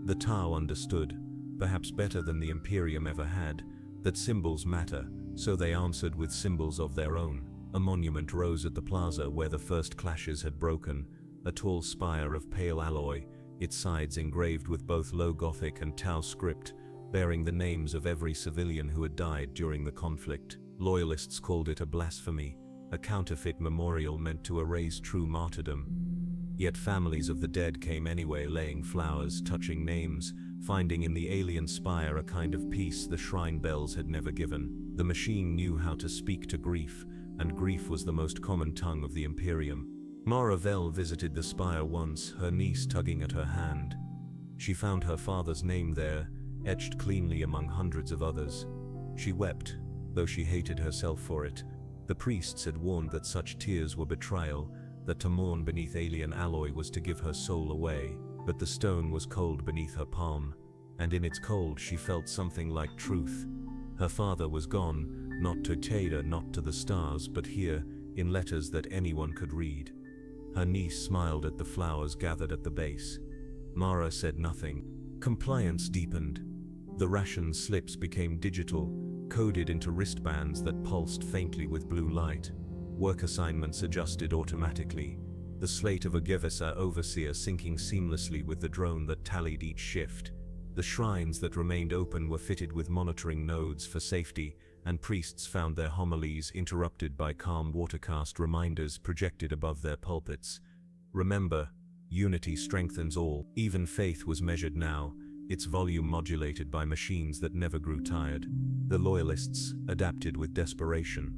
The Tau understood, perhaps better than the Imperium ever had, that symbols matter, so they answered with symbols of their own. A monument rose at the plaza where the first clashes had broken, a tall spire of pale alloy, its sides engraved with both Low Gothic and Tau script, bearing the names of every civilian who had died during the conflict. Loyalists called it a blasphemy, a counterfeit memorial meant to erase true martyrdom. Yet families of the dead came anyway, laying flowers, touching names, finding in the alien spire a kind of peace the shrine bells had never given. The machine knew how to speak to grief, and grief was the most common tongue of the Imperium. Mara Vell visited the spire once, her niece tugging at her hand. She found her father's name there, etched cleanly among hundreds of others. She wept, though she hated herself for it. The priests had warned that such tears were betrayal, that to mourn beneath alien alloy was to give her soul away. But the stone was cold beneath her palm, and in its cold she felt something like truth. Her father was gone, not to Teda, not to the stars, but here, in letters that anyone could read. Her niece smiled at the flowers gathered at the base. Mara said nothing. Compliance deepened. The ration slips became digital, coded into wristbands that pulsed faintly with blue light. Work assignments adjusted automatically, the slate of a Gevesa overseer syncing seamlessly with the drone that tallied each shift. The shrines that remained open were fitted with monitoring nodes for safety, and priests found their homilies interrupted by calm watercast reminders projected above their pulpits. Remember, unity strengthens all. Even faith was measured now, its volume modulated by machines that never grew tired. The loyalists adapted with desperation.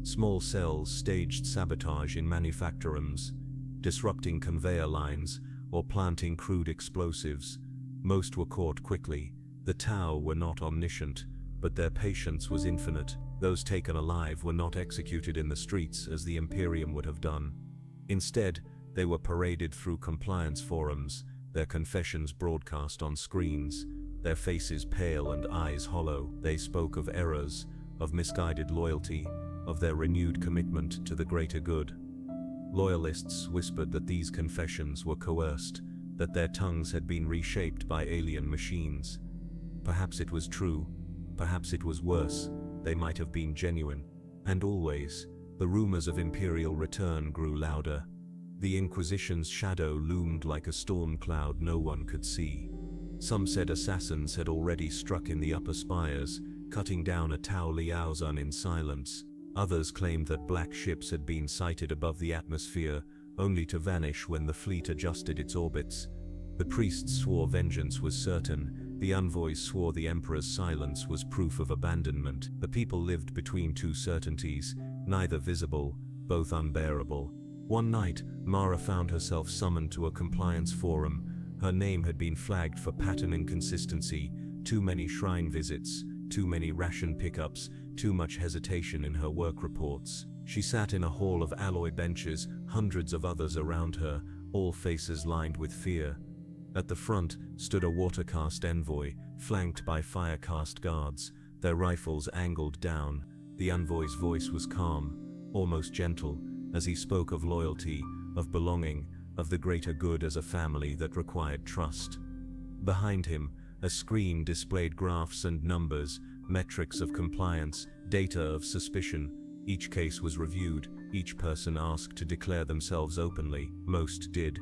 Small cells staged sabotage in manufactorums, disrupting conveyor lines or planting crude explosives. Most were caught quickly. The Tau were not omniscient, but their patience was infinite. Those taken alive were not executed in the streets as the Imperium would have done. Instead, they were paraded through compliance forums, their confessions broadcast on screens, their faces pale and eyes hollow. They spoke of errors, of misguided loyalty, of their renewed commitment to the greater good. Loyalists whispered that these confessions were coerced, that their tongues had been reshaped by alien machines. Perhaps it was true, perhaps it was worse, they might have been genuine. And always, the rumors of imperial return grew louder. The Inquisition's shadow loomed like a storm cloud no one could see. Some said assassins had already struck in the upper spires, cutting down a Tau Liaozun in silence. Others claimed that black ships had been sighted above the atmosphere, only to vanish when the fleet adjusted its orbits. The priests swore vengeance was certain, the envoys swore the Emperor's silence was proof of abandonment. The people lived between two certainties, neither visible, both unbearable. One night, Mara found herself summoned to a compliance forum. Her name had been flagged for pattern inconsistency, too many shrine visits, too many ration pickups, too much hesitation in her work reports. She sat in a hall of alloy benches, hundreds of others around her, all faces lined with fear. At the front stood a watercast envoy, flanked by firecast guards, their rifles angled down. The envoy's voice was calm, almost gentle, as he spoke of loyalty, of belonging, of the greater good as a family that required trust. Behind him, a screen displayed graphs and numbers, metrics of compliance, data of suspicion. Each case was reviewed, each person asked to declare themselves openly. Most did.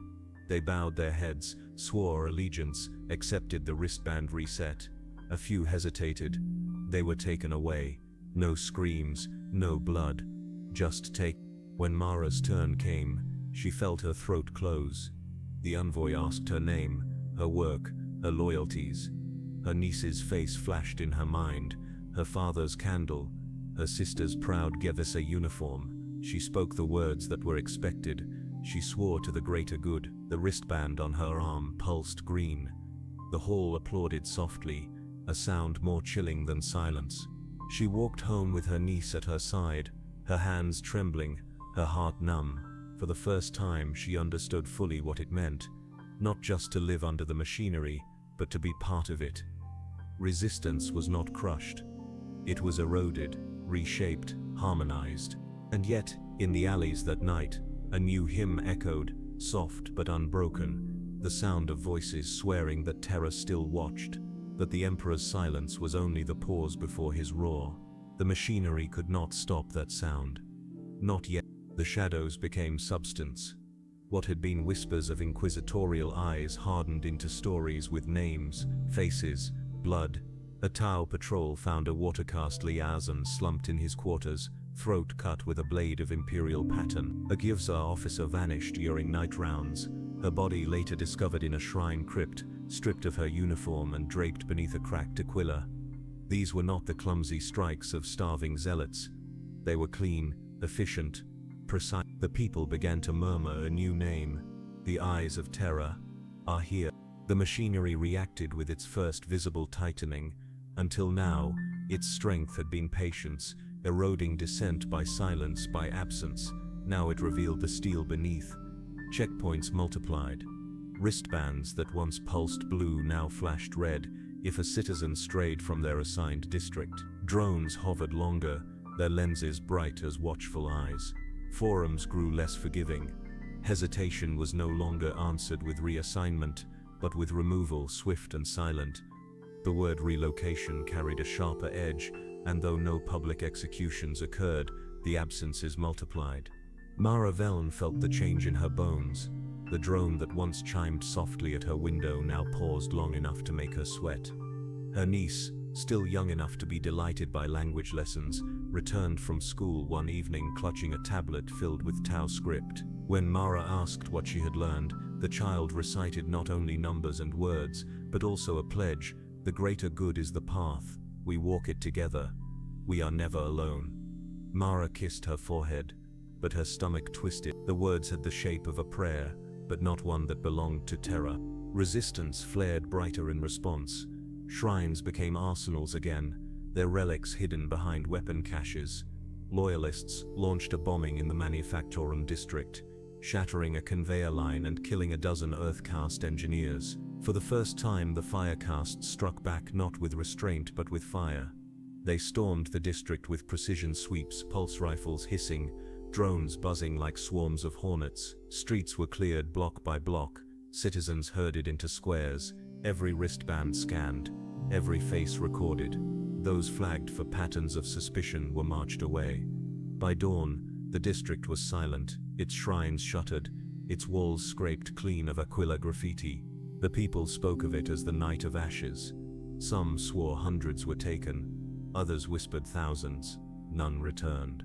They bowed their heads, swore allegiance, accepted the wristband reset. A few hesitated. They were taken away. No screams, no blood. Just take. When Mara's turn came, she felt her throat close. The envoy asked her name, her work, her loyalties. Her niece's face flashed in her mind, her father's candle, her sister's proud Gevesa uniform. She spoke the words that were expected. She swore to the greater good. The wristband on her arm pulsed green. The hall applauded softly, a sound more chilling than silence. She walked home with her niece at her side, her hands trembling, her heart numb. For the first time, she understood fully what it meant, not just to live under the machinery, but to be part of it. Resistance was not crushed. It was eroded, reshaped, harmonized. And yet, in the alleys that night, a new hymn echoed, soft but unbroken, the sound of voices swearing that terror still watched, that the Emperor's silence was only the pause before his roar. The machinery could not stop that sound. Not yet. The shadows became substance. What had been whispers of inquisitorial eyes hardened into stories with names, faces, blood. A Tau patrol found a watercast Liaozun slumped in his quarters, throat cut with a blade of imperial pattern. A Givza officer vanished during night rounds, her body later discovered in a shrine crypt, stripped of her uniform and draped beneath a cracked aquila. These were not the clumsy strikes of starving zealots. They were clean, efficient, precise. The people began to murmur a new name. The eyes of terror are here. The machinery reacted with its first visible tightening. Until now, its strength had been patience, eroding dissent by silence, by absence. Now it revealed the steel beneath. Checkpoints multiplied. Wristbands that once pulsed blue now flashed red if a citizen strayed from their assigned district. Drones hovered longer, their lenses bright as watchful eyes. Forums grew less forgiving. Hesitation was no longer answered with reassignment, but with removal, swift and silent. The word relocation carried a sharper edge, and though no public executions occurred, the absences multiplied. Mara Velen felt the change in her bones. The drone that once chimed softly at her window now paused long enough to make her sweat. Her niece, still young enough to be delighted by language lessons, returned from school one evening clutching a tablet filled with Tau script. When Mara asked what she had learned, the child recited not only numbers and words, but also a pledge: the greater good is the path, we walk it together, we are never alone. Mara kissed her forehead, but her stomach twisted. The words had the shape of a prayer, but not one that belonged to terror. Resistance flared brighter in response. Shrines became arsenals again, their relics hidden behind weapon caches. Loyalists launched a bombing in the Manufactorum district, shattering a conveyor line and killing a dozen Earthcast engineers. For the first time, the Firecast struck back not with restraint but with fire. They stormed the district with precision sweeps, pulse rifles hissing, drones buzzing like swarms of hornets. Streets were cleared block by block, citizens herded into squares, every wristband scanned, every face recorded. Those flagged for patterns of suspicion were marched away. By dawn, the district was silent, its shrines shuttered, its walls scraped clean of Aquila graffiti. The people spoke of it as the Night of Ashes. Some swore hundreds were taken, others whispered thousands. None returned.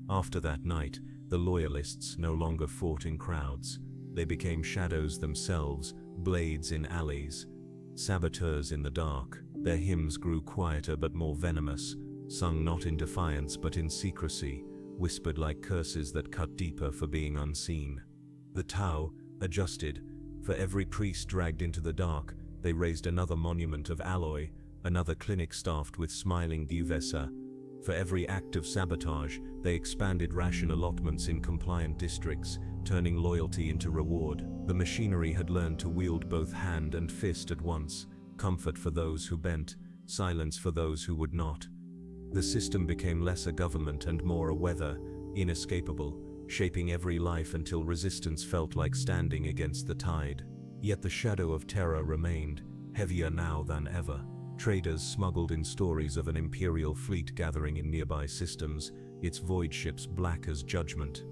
After that night, the Loyalists no longer fought in crowds. They became shadows themselves, blades in alleys, saboteurs in the dark. Their hymns grew quieter but more venomous, sung not in defiance but in secrecy, whispered like curses that cut deeper for being unseen. The Tau adjusted. For every priest dragged into the dark, they raised another monument of alloy, another clinic staffed with smiling Duvesa. For every act of sabotage, they expanded ration allotments in compliant districts, turning loyalty into reward. The machinery had learned to wield both hand and fist at once, comfort for those who bent, silence for those who would not. The system became less a government and more a weather, inescapable, shaping every life until resistance felt like standing against the tide. Yet the shadow of terror remained, heavier now than ever. Traders smuggled in stories of an imperial fleet gathering in nearby systems, its void ships black as judgment.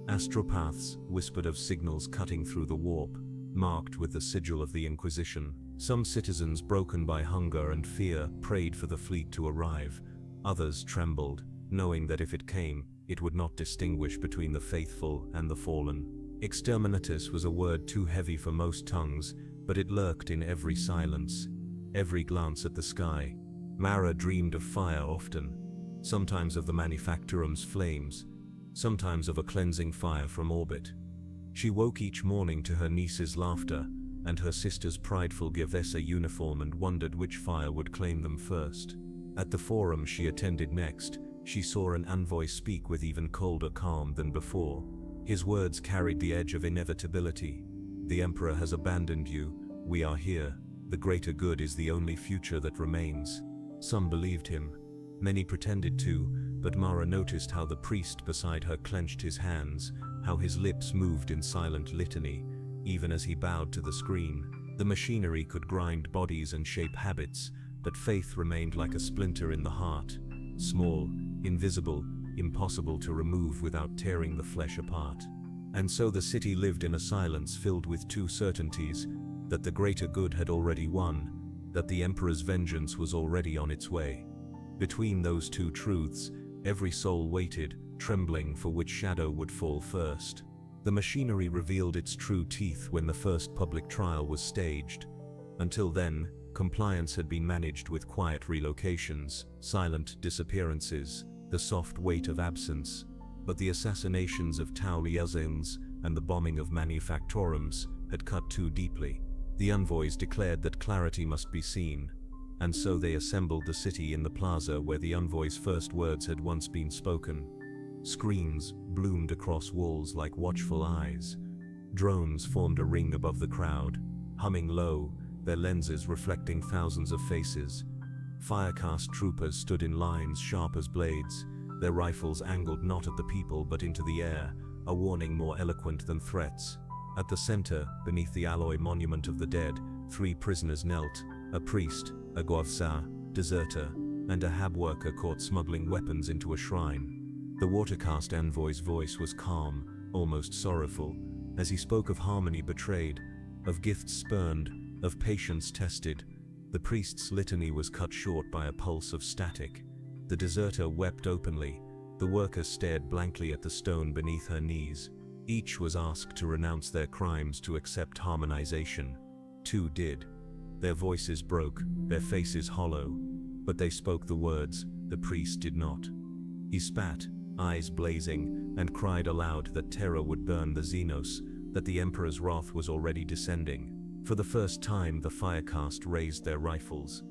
Astropaths whispered of signals cutting through the warp, marked with the sigil of the Inquisition. Some citizens, broken by hunger and fear, prayed for the fleet to arrive. Others trembled, knowing that if it came, it would not distinguish between the faithful and the fallen. Exterminatus was a word too heavy for most tongues, but it lurked in every silence, every glance at the sky. Mara dreamed of fire often, sometimes of the Manufactorum's flames, sometimes of a cleansing fire from orbit. She woke each morning to her niece's laughter and her sister's prideful Gavessa uniform and wondered which fire would claim them first. At the forum she attended next, she saw an envoy speak with even colder calm than before. His words carried the edge of inevitability. The Emperor has abandoned you, we are here, the greater good is the only future that remains. Some believed him. Many pretended to, but Mara noticed how the priest beside her clenched his hands, how his lips moved in silent litany, even as he bowed to the screen. The machinery could grind bodies and shape habits, but faith remained like a splinter in the heart, small, invisible, impossible to remove without tearing the flesh apart. And so the city lived in a silence filled with two certainties: that the greater good had already won, that the Emperor's vengeance was already on its way. Between those two truths, every soul waited, trembling for which shadow would fall first. The machinery revealed its true teeth when the first public trial was staged. Until then, compliance had been managed with quiet relocations, silent disappearances, the soft weight of absence. But the assassinations of Tau liaisons and the bombing of Manufactorums had cut too deeply. The envoys declared that clarity must be seen, and so they assembled the city in the plaza where the envoys' first words had once been spoken. Screens bloomed across walls like watchful eyes. Drones formed a ring above the crowd, humming low, their lenses reflecting thousands of faces. Firecast troopers stood in lines sharp as blades, their rifles angled not at the people but into the air, a warning more eloquent than threats. At the center, beneath the alloy monument of the dead, 3 prisoners knelt, a priest, a Guavsa, deserter, and a Hab worker caught smuggling weapons into a shrine. The watercast envoy's voice was calm, almost sorrowful, as he spoke of harmony betrayed, of gifts spurned, of patience tested. The priest's litany was cut short by a pulse of static. The deserter wept openly. The worker stared blankly at the stone beneath her knees. Each was asked to renounce their crimes to accept harmonization. 2 did. Their voices broke, their faces hollow. But they spoke the words, the priest did not. He spat, eyes blazing, and cried aloud that terror would burn the Xenos, that the Emperor's wrath was already descending. For the first time, the Firecast raised their rifles.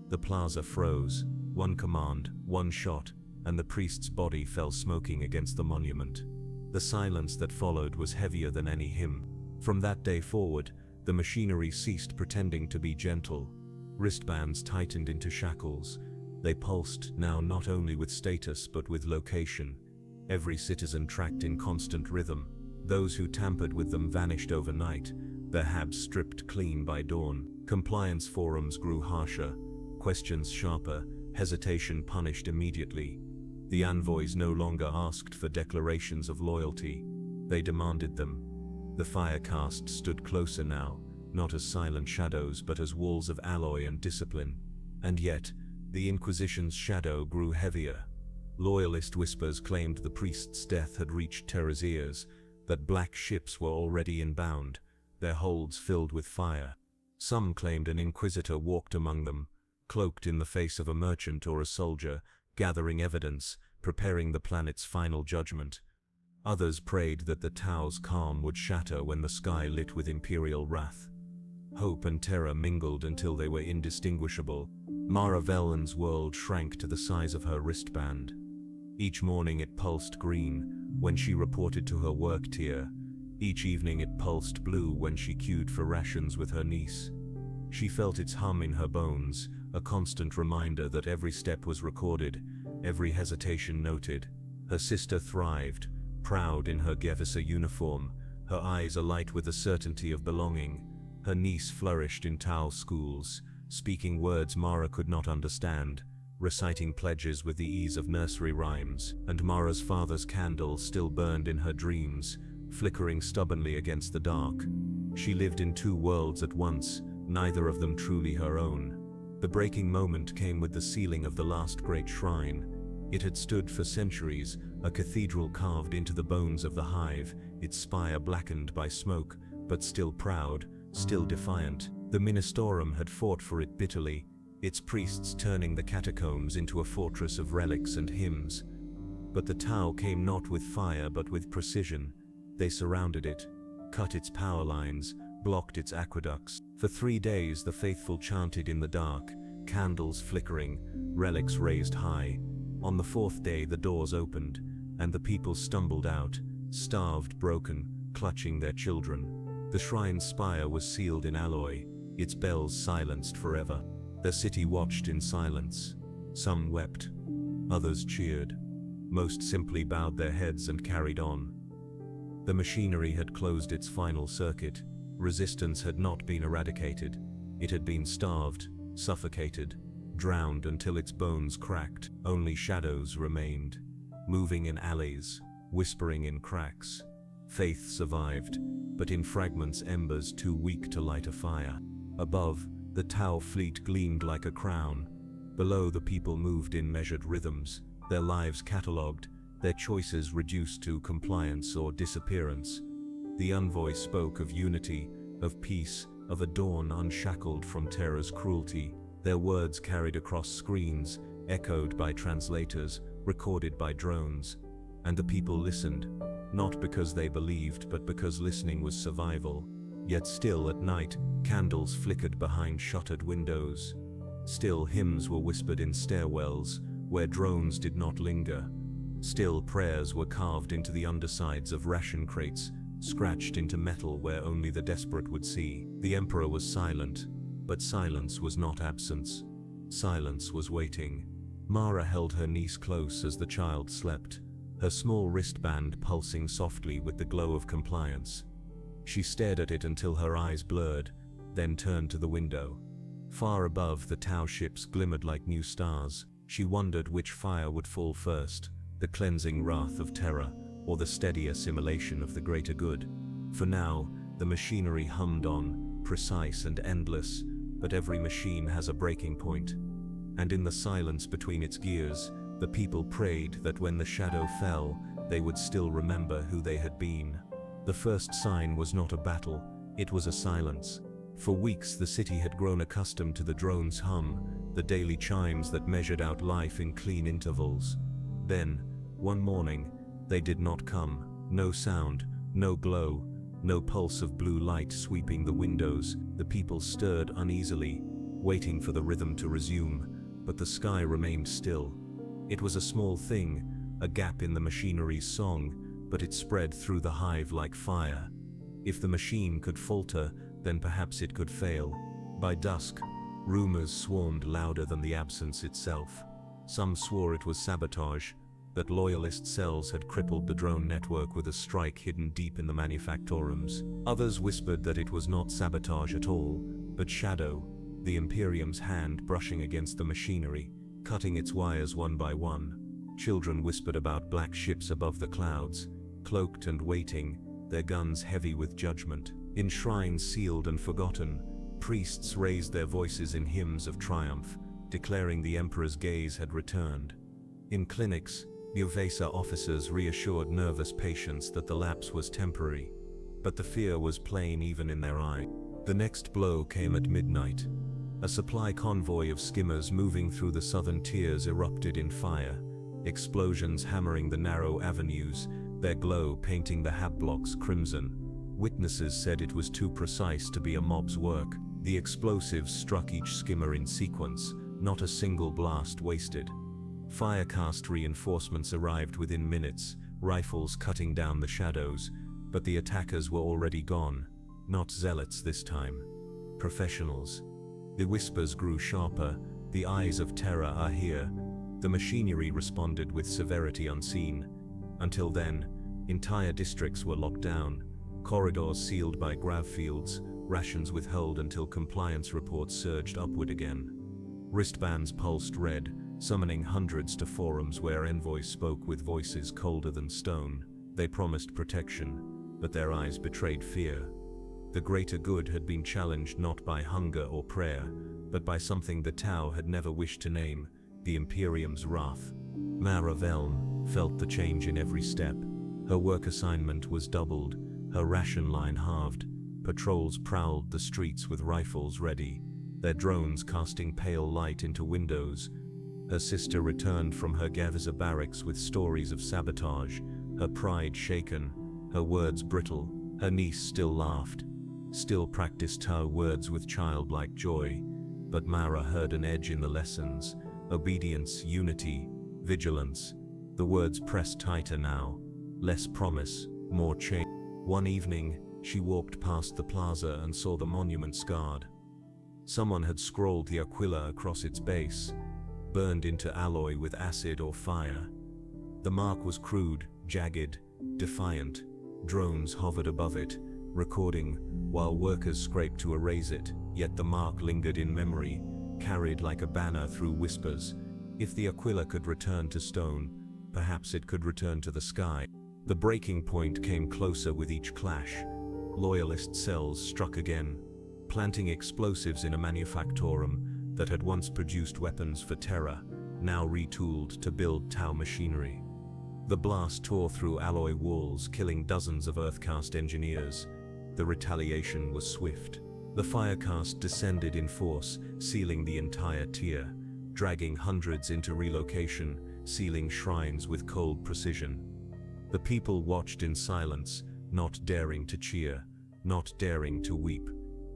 The plaza froze. 1 command, 1 shot, and the priest's body fell smoking against the monument. The silence that followed was heavier than any hymn. From that day forward, the machinery ceased pretending to be gentle. Wristbands tightened into shackles. They pulsed, now not only with status but with location. Every citizen tracked in constant rhythm. Those who tampered with them vanished overnight, their habs stripped clean by dawn. Compliance forums grew harsher, questions sharper, hesitation punished immediately. The envoys no longer asked for declarations of loyalty. They demanded them. The Firecast stood closer now, not as silent shadows but as walls of alloy and discipline. And yet, the Inquisition's shadow grew heavier. Loyalist whispers claimed the priest's death had reached Terra's ears, that black ships were already inbound, their holds filled with fire. Some claimed an inquisitor walked among them, cloaked in the face of a merchant or a soldier, gathering evidence, preparing the planet's final judgment. Others prayed that the Tau's calm would shatter when the sky lit with imperial wrath. Hope and terror mingled until they were indistinguishable. Mara Vellen's world shrank to the size of her wristband. Each morning it pulsed green when she reported to her work tier. Each evening it pulsed blue when she queued for rations with her niece. She felt its hum in her bones, a constant reminder that every step was recorded, every hesitation noted. Her sister thrived, proud in her Gevisa uniform, her eyes alight with the certainty of belonging. Her niece flourished in Tau schools, speaking words Mara could not understand, reciting pledges with the ease of nursery rhymes, and Mara's father's candle still burned in her dreams, flickering stubbornly against the dark. She lived in 2 worlds at once, neither of them truly her own. The breaking moment came with the sealing of the last great shrine. It had stood for centuries, a cathedral carved into the bones of the hive, its spire blackened by smoke, but still proud, still defiant. The Ministorum had fought for it bitterly, its priests turning the catacombs into a fortress of relics and hymns. But the Tau came not with fire but with precision. They surrounded it, cut its power lines, blocked its aqueducts. For 3 days the faithful chanted in the dark, candles flickering, relics raised high. On the 4th day the doors opened, and the people stumbled out, starved, broken, clutching their children. The shrine's spire was sealed in alloy, its bells silenced forever. The city watched in silence. Some wept, others cheered. Most simply bowed their heads and carried on. The machinery had closed its final circuit. Resistance had not been eradicated. It had been starved, suffocated, drowned until its bones cracked. Only shadows remained, moving in alleys, whispering in cracks. Faith survived, but in fragments, embers too weak to light a fire. Above, the Tau fleet gleamed like a crown. Below, the people moved in measured rhythms, their lives catalogued, their choices reduced to compliance or disappearance. The envoy spoke of unity, of peace, of a dawn unshackled from terror's cruelty. Their words carried across screens, echoed by translators, recorded by drones. And the people listened, not because they believed but because listening was survival. Yet still at night, candles flickered behind shuttered windows. Still hymns were whispered in stairwells, where drones did not linger. Still prayers were carved into the undersides of ration crates, scratched into metal where only the desperate would see. The Emperor was silent, but silence was not absence. Silence was waiting. Mara held her niece close as the child slept. her small wristband pulsing softly with the glow of compliance. She stared at it until her eyes blurred, then turned to the window. Far above, the Tau ships glimmered like new stars. She wondered which fire would fall first, the cleansing wrath of terror, or the steady assimilation of the greater good. For now, the machinery hummed on, precise and endless, but every machine has a breaking point. And in the silence between its gears, the people prayed that when the shadow fell, they would still remember who they had been. The first sign was not a battle, it was a silence. For weeks the city had grown accustomed to the drone's hum, the daily chimes that measured out life in clean intervals. Then, one morning, they did not come. No sound, no glow, no pulse of blue light sweeping the windows. The people stirred uneasily, waiting for the rhythm to resume, but the sky remained still. It was a small thing, a gap in the machinery's song, but it spread through the hive like fire. If the machine could falter, then perhaps it could fail. By dusk, rumors swarmed louder than the absence itself. Some swore it was sabotage, that loyalist cells had crippled the drone network with a strike hidden deep in the manufactorums. Others whispered that it was not sabotage at all, but shadow, the Imperium's hand brushing against the machinery, cutting its wires one by one. Children whispered about black ships above the clouds, cloaked and waiting, their guns heavy with judgment. In shrines sealed and forgotten, priests raised their voices in hymns of triumph, declaring the Emperor's gaze had returned. In clinics, Uvesa officers reassured nervous patients that the lapse was temporary, but the fear was plain even in their eyes. The next blow came at midnight. A supply convoy of skimmers moving through the southern tiers erupted in fire, explosions hammering the narrow avenues, their glow painting the hab blocks crimson. Witnesses said it was too precise to be a mob's work. The explosives struck each skimmer in sequence, not a single blast wasted. Firecast reinforcements arrived within minutes, rifles cutting down the shadows, but the attackers were already gone. Not zealots this time. Professionals. The whispers grew sharper, the eyes of terror are here. The machinery responded with severity unseen. Until then, entire districts were locked down, corridors sealed by grav fields, rations withheld until compliance reports surged upward again. Wristbands pulsed red, summoning hundreds to forums where envoys spoke with voices colder than stone. They promised protection, but their eyes betrayed fear. The greater good had been challenged not by hunger or prayer, but by something the Tau had never wished to name, the Imperium's wrath. Mara Veln felt the change in every step. Her work assignment was doubled, her ration line halved. Patrols prowled the streets with rifles ready, their drones casting pale light into windows. Her sister returned from her Gavisa barracks with stories of sabotage, her pride shaken, her words brittle. Her niece still laughed, still practiced her words with childlike joy, but Mara heard an edge in the lessons: obedience, unity, vigilance. The words pressed tighter now, less promise, more change. One evening, she walked past the plaza and saw the monument scarred. Someone had scrawled the Aquila across its base, burned into alloy with acid or fire. The mark was crude, jagged, defiant. Drones hovered above it, recording, while workers scraped to erase it, yet the mark lingered in memory, carried like a banner through whispers. If the Aquila could return to stone, perhaps it could return to the sky. The breaking point came closer with each clash. Loyalist cells struck again, planting explosives in a manufactorum that had once produced weapons for terror, now retooled to build Tau machinery. The blast tore through alloy walls, killing dozens of Earthcast engineers. The retaliation was swift. The Firecast descended in force, sealing the entire tier, dragging hundreds into relocation, sealing shrines with cold precision. The people watched in silence, not daring to cheer, not daring to weep.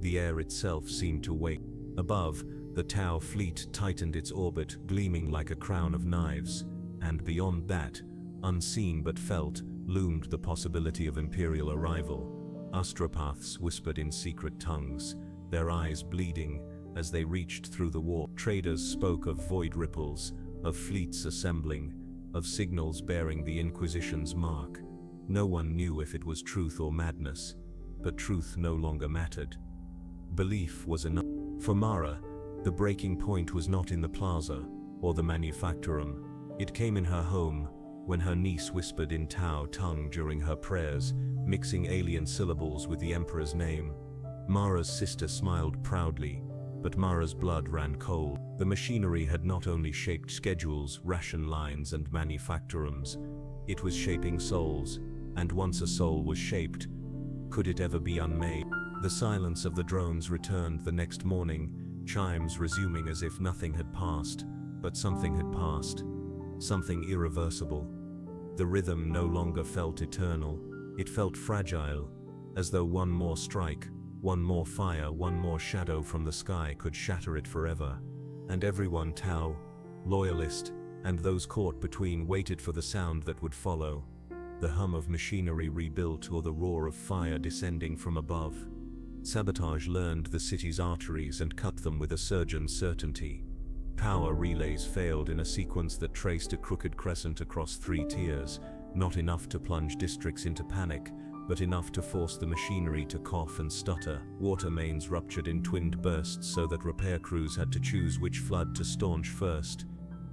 The air itself seemed to wake. Above, the Tau fleet tightened its orbit, gleaming like a crown of knives, and beyond that, unseen but felt, loomed the possibility of Imperial arrival. Astropaths whispered in secret tongues, their eyes bleeding as they reached through the wall. Traders spoke of void ripples, of fleets assembling, of signals bearing the Inquisition's mark. No one knew if it was truth or madness, but truth no longer mattered. Belief was enough. For Mara, the breaking point was not in the plaza or the manufactorum. It came in her home, when her niece whispered in Tau tongue during her prayers, mixing alien syllables with the Emperor's name. Mara's sister smiled proudly, but Mara's blood ran cold. The machinery had not only shaped schedules, ration lines, and manufactorums, it was shaping souls, and once a soul was shaped, could it ever be unmade? The silence of the drones returned the next morning, chimes resuming as if nothing had passed, but something had passed. Something irreversible. The rhythm no longer felt eternal, it felt fragile, as though one more strike, one more fire, one more shadow from the sky could shatter it forever. And everyone, Tau, loyalist, and those caught between, waited for the sound that would follow. The hum of machinery rebuilt or the roar of fire descending from above. Sabotage learned the city's arteries and cut them with a surgeon's certainty. Power relays failed in a sequence that traced a crooked crescent across 3 tiers, not enough to plunge districts into panic, but enough to force the machinery to cough and stutter. Water mains ruptured in twinned bursts so that repair crews had to choose which flood to staunch first.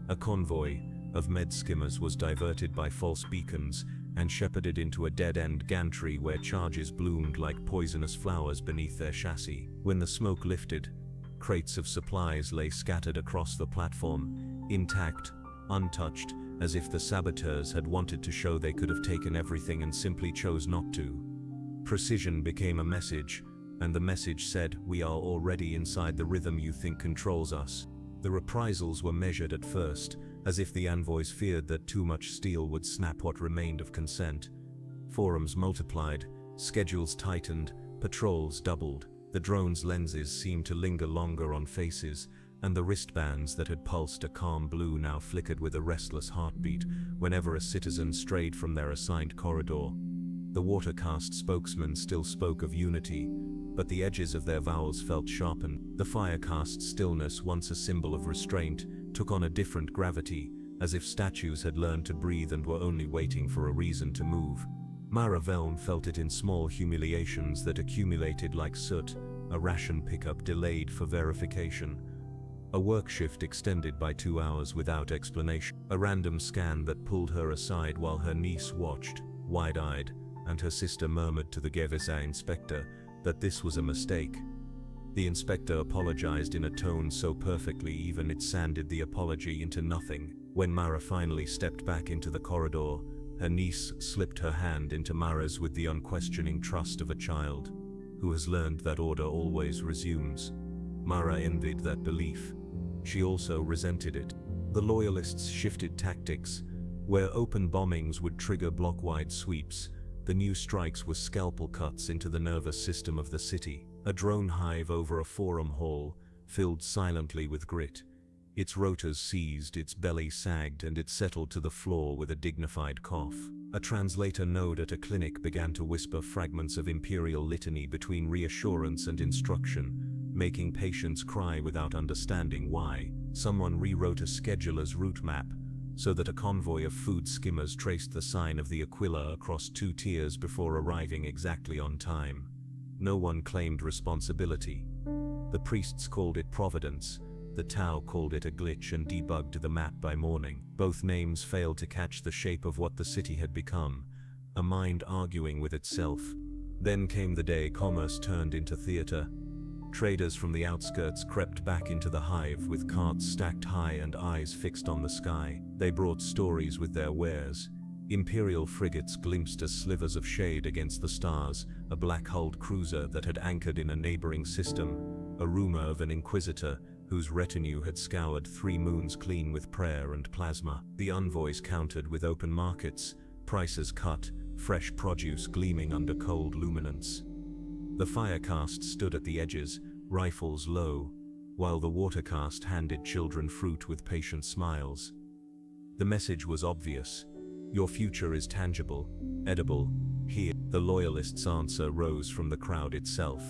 A convoy of med skimmers was diverted by false beacons and shepherded into a dead-end gantry where charges bloomed like poisonous flowers beneath their chassis. When the smoke lifted, crates of supplies lay scattered across the platform, intact, untouched, as if the saboteurs had wanted to show they could have taken everything and simply chose not to. Precision became a message, and the message said, "We are already inside the rhythm you think controls us." The reprisals were measured at first, as if the envoys feared that too much steel would snap what remained of consent. Forums multiplied, schedules tightened, patrols doubled. The drones' lenses seemed to linger longer on faces, and the wristbands that had pulsed a calm blue now flickered with a restless heartbeat whenever a citizen strayed from their assigned corridor. The watercast spokesman still spoke of unity, but the edges of their vowels felt sharpened. The firecast stillness, once a symbol of restraint, took on a different gravity, as if statues had learned to breathe and were only waiting for a reason to move. Mara Velm felt it in small humiliations that accumulated like soot, a ration pickup delayed for verification, a work shift extended by 2 hours without explanation, a random scan that pulled her aside while her niece watched, wide-eyed, and her sister murmured to the Gevisa inspector that this was a mistake. The inspector apologized in a tone so perfectly even it sanded the apology into nothing. When Mara finally stepped back into the corridor, her niece slipped her hand into Mara's with the unquestioning trust of a child who has learned that order always resumes. Mara envied that belief. She also resented it. The Loyalists shifted tactics. Where open bombings would trigger block-wide sweeps, the new strikes were scalpel cuts into the nervous system of the city. A drone hive over a forum hall filled silently with grit. Its rotors seized, its belly sagged, and it settled to the floor with a dignified cough. A translator node at a clinic began to whisper fragments of imperial litany between reassurance and instruction, making patients cry without understanding why. Someone rewrote a scheduler's route map, so that a convoy of food skimmers traced the sign of the Aquila across 2 tiers before arriving exactly on time. No one claimed responsibility. The priests called it providence, the Tau called it a glitch and debugged the map by morning. Both names failed to catch the shape of what the city had become, a mind arguing with itself. Then came the day commerce turned into theater. Traders from the outskirts crept back into the hive with carts stacked high and eyes fixed on the sky. They brought stories with their wares. Imperial frigates glimpsed as slivers of shade against the stars, a black-hulled cruiser that had anchored in a neighboring system, a rumor of an Inquisitor whose retinue had scoured 3 moons clean with prayer and plasma. The envoys countered with open markets, prices cut, fresh produce gleaming under cold luminance. The firecast stood at the edges, rifles low, while the watercast handed children fruit with patient smiles. The message was obvious. Your future is tangible, edible, here. The Loyalists' answer rose from the crowd itself.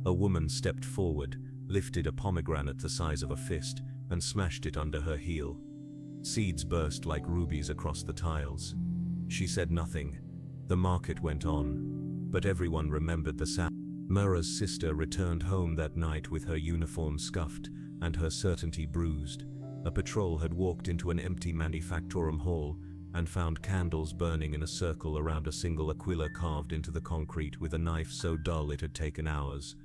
A woman stepped forward, lifted a pomegranate the size of a fist, and smashed it under her heel. Seeds burst like rubies across the tiles. She said nothing. The market went on, but everyone remembered the sound. Mura's sister returned home that night with her uniform scuffed and her certainty bruised. A patrol had walked into an empty manufactorum hall and found candles burning in a circle around a single aquila carved into the concrete with a knife so dull it had taken hours.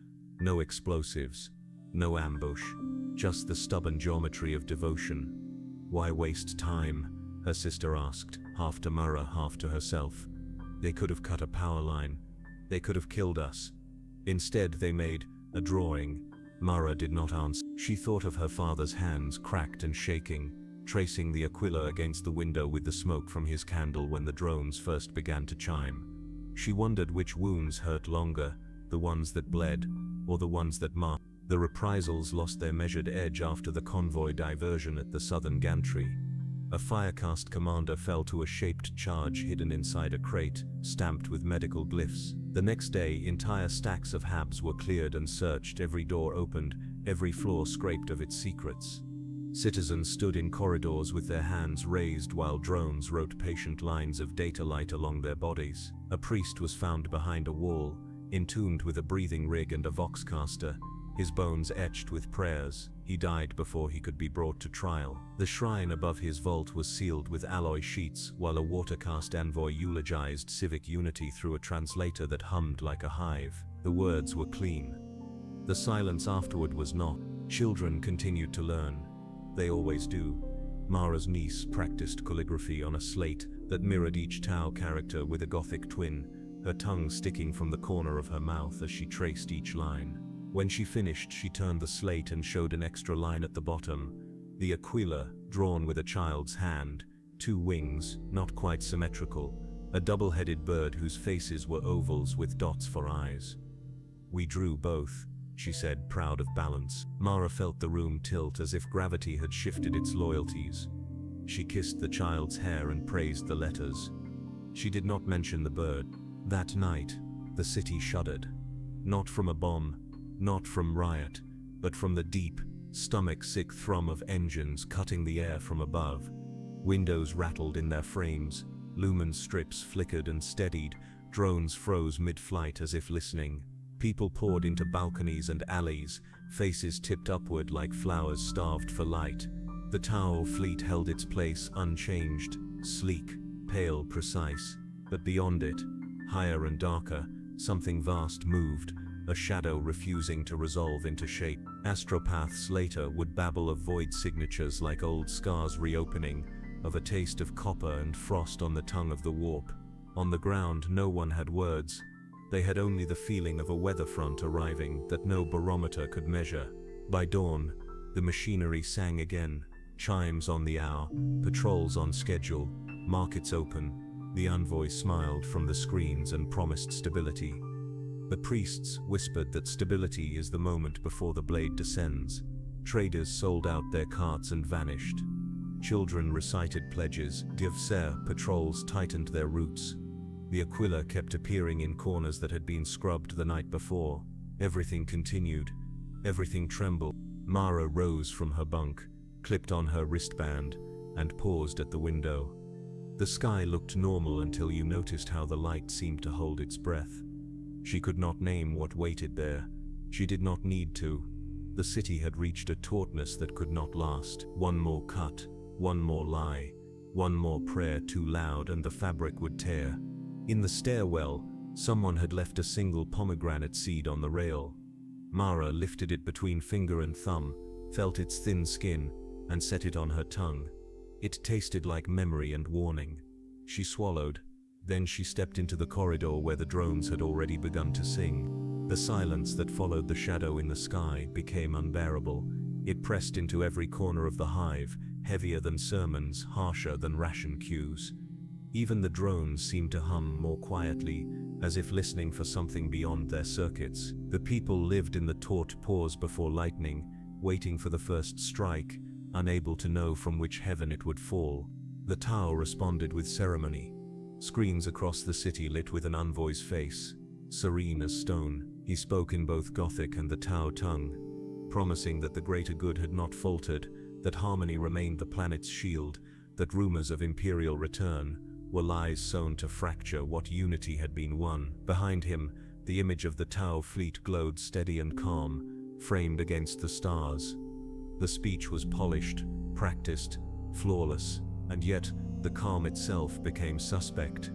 No explosives, no ambush, just the stubborn geometry of devotion. Why waste time? Her sister asked, half to Mura, half to herself. They could have cut a power line. They could have killed us. Instead, they made a drawing. Mura did not answer. She thought of her father's hands cracked and shaking, tracing the aquila against the window with the smoke from his candle when the drones first began to chime. She wondered which wounds hurt longer, the ones that bled, or the ones that marked. The reprisals lost their measured edge after the convoy diversion at the southern gantry. A Firecast commander fell to a shaped charge hidden inside a crate, stamped with medical glyphs. The next day, entire stacks of habs were cleared and searched, every door opened, every floor scraped of its secrets. Citizens stood in corridors with their hands raised while drones wrote patient lines of data light along their bodies. A priest was found behind a wall, entombed with a breathing rig and a voxcaster, his bones etched with prayers. He died before he could be brought to trial. The shrine above his vault was sealed with alloy sheets, while a watercast envoy eulogized civic unity through a translator that hummed like a hive. The words were clean. The silence afterward was not. Children continued to learn. They always do. Mara's niece practiced calligraphy on a slate that mirrored each Tau character with a Gothic twin, her tongue sticking from the corner of her mouth as she traced each line. When she finished, she turned the slate and showed an extra line at the bottom. The aquila, drawn with a child's hand, 2 wings, not quite symmetrical, a double-headed bird whose faces were ovals with dots for eyes. "We drew both," she said, proud of balance. Mara felt the room tilt as if gravity had shifted its loyalties. She kissed the child's hair and praised the letters. She did not mention the bird. That night, the city shuddered. Not from a bomb, not from riot, but from the deep, stomach-sick thrum of engines cutting the air from above. Windows rattled in their frames, lumen strips flickered and steadied, drones froze mid-flight as if listening. People poured into balconies and alleys, faces tipped upward like flowers starved for light. The Tau fleet held its place unchanged, sleek, pale, precise. But beyond it, higher and darker, something vast moved, a shadow refusing to resolve into shape. Astropaths later would babble of void signatures like old scars reopening, of a taste of copper and frost on the tongue of the warp. On the ground, no one had words. They had only the feeling of a weather front arriving that no barometer could measure. By dawn, the machinery sang again, chimes on the hour, patrols on schedule, markets open. The envoys smiled from the screens and promised stability. The priests whispered that stability is the moment before the blade descends. Traders sold out their carts and vanished. Children recited pledges. Divser patrols tightened their routes. The aquila kept appearing in corners that had been scrubbed the night before. Everything continued. Everything trembled. Mara rose from her bunk, clipped on her wristband, and paused at the window. The sky looked normal until you noticed how the light seemed to hold its breath. She could not name what waited there. She did not need to. The city had reached a tautness that could not last. One more cut, one more lie, one more prayer too loud and the fabric would tear. In the stairwell, someone had left a single pomegranate seed on the rail. Mara lifted it between finger and thumb, felt its thin skin, and set it on her tongue. It tasted like memory and warning. She swallowed. Then she stepped into the corridor where the drones had already begun to sing. The silence that followed the shadow in the sky became unbearable. It pressed into every corner of the hive, heavier than sermons, harsher than ration queues. Even the drones seemed to hum more quietly, as if listening for something beyond their circuits. The people lived in the taut pause before lightning, waiting for the first strike, unable to know from which heaven it would fall. The Tau responded with ceremony. Screens across the city lit with an envoy's face, serene as stone. He spoke in both Gothic and the Tau tongue, promising that the greater good had not faltered, that harmony remained the planet's shield, that rumors of Imperial return were lies sown to fracture what unity had been won. Behind him, the image of the Tau fleet glowed steady and calm, framed against the stars. The speech was polished, practiced, flawless, and yet the calm itself became suspect.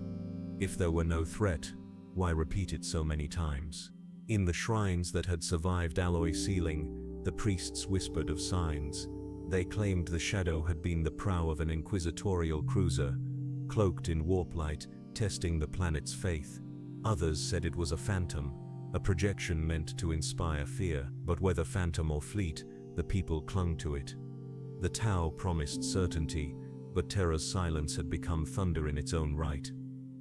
If there were no threat, why repeat it so many times? In the shrines that had survived alloy sealing, the priests whispered of signs. They claimed the shadow had been the prow of an Inquisitorial cruiser, cloaked in warp light, testing the planet's faith. Others said it was a phantom, a projection meant to inspire fear, but whether phantom or fleet, the people clung to it. The Tau promised certainty, but Terra's silence had become thunder in its own right.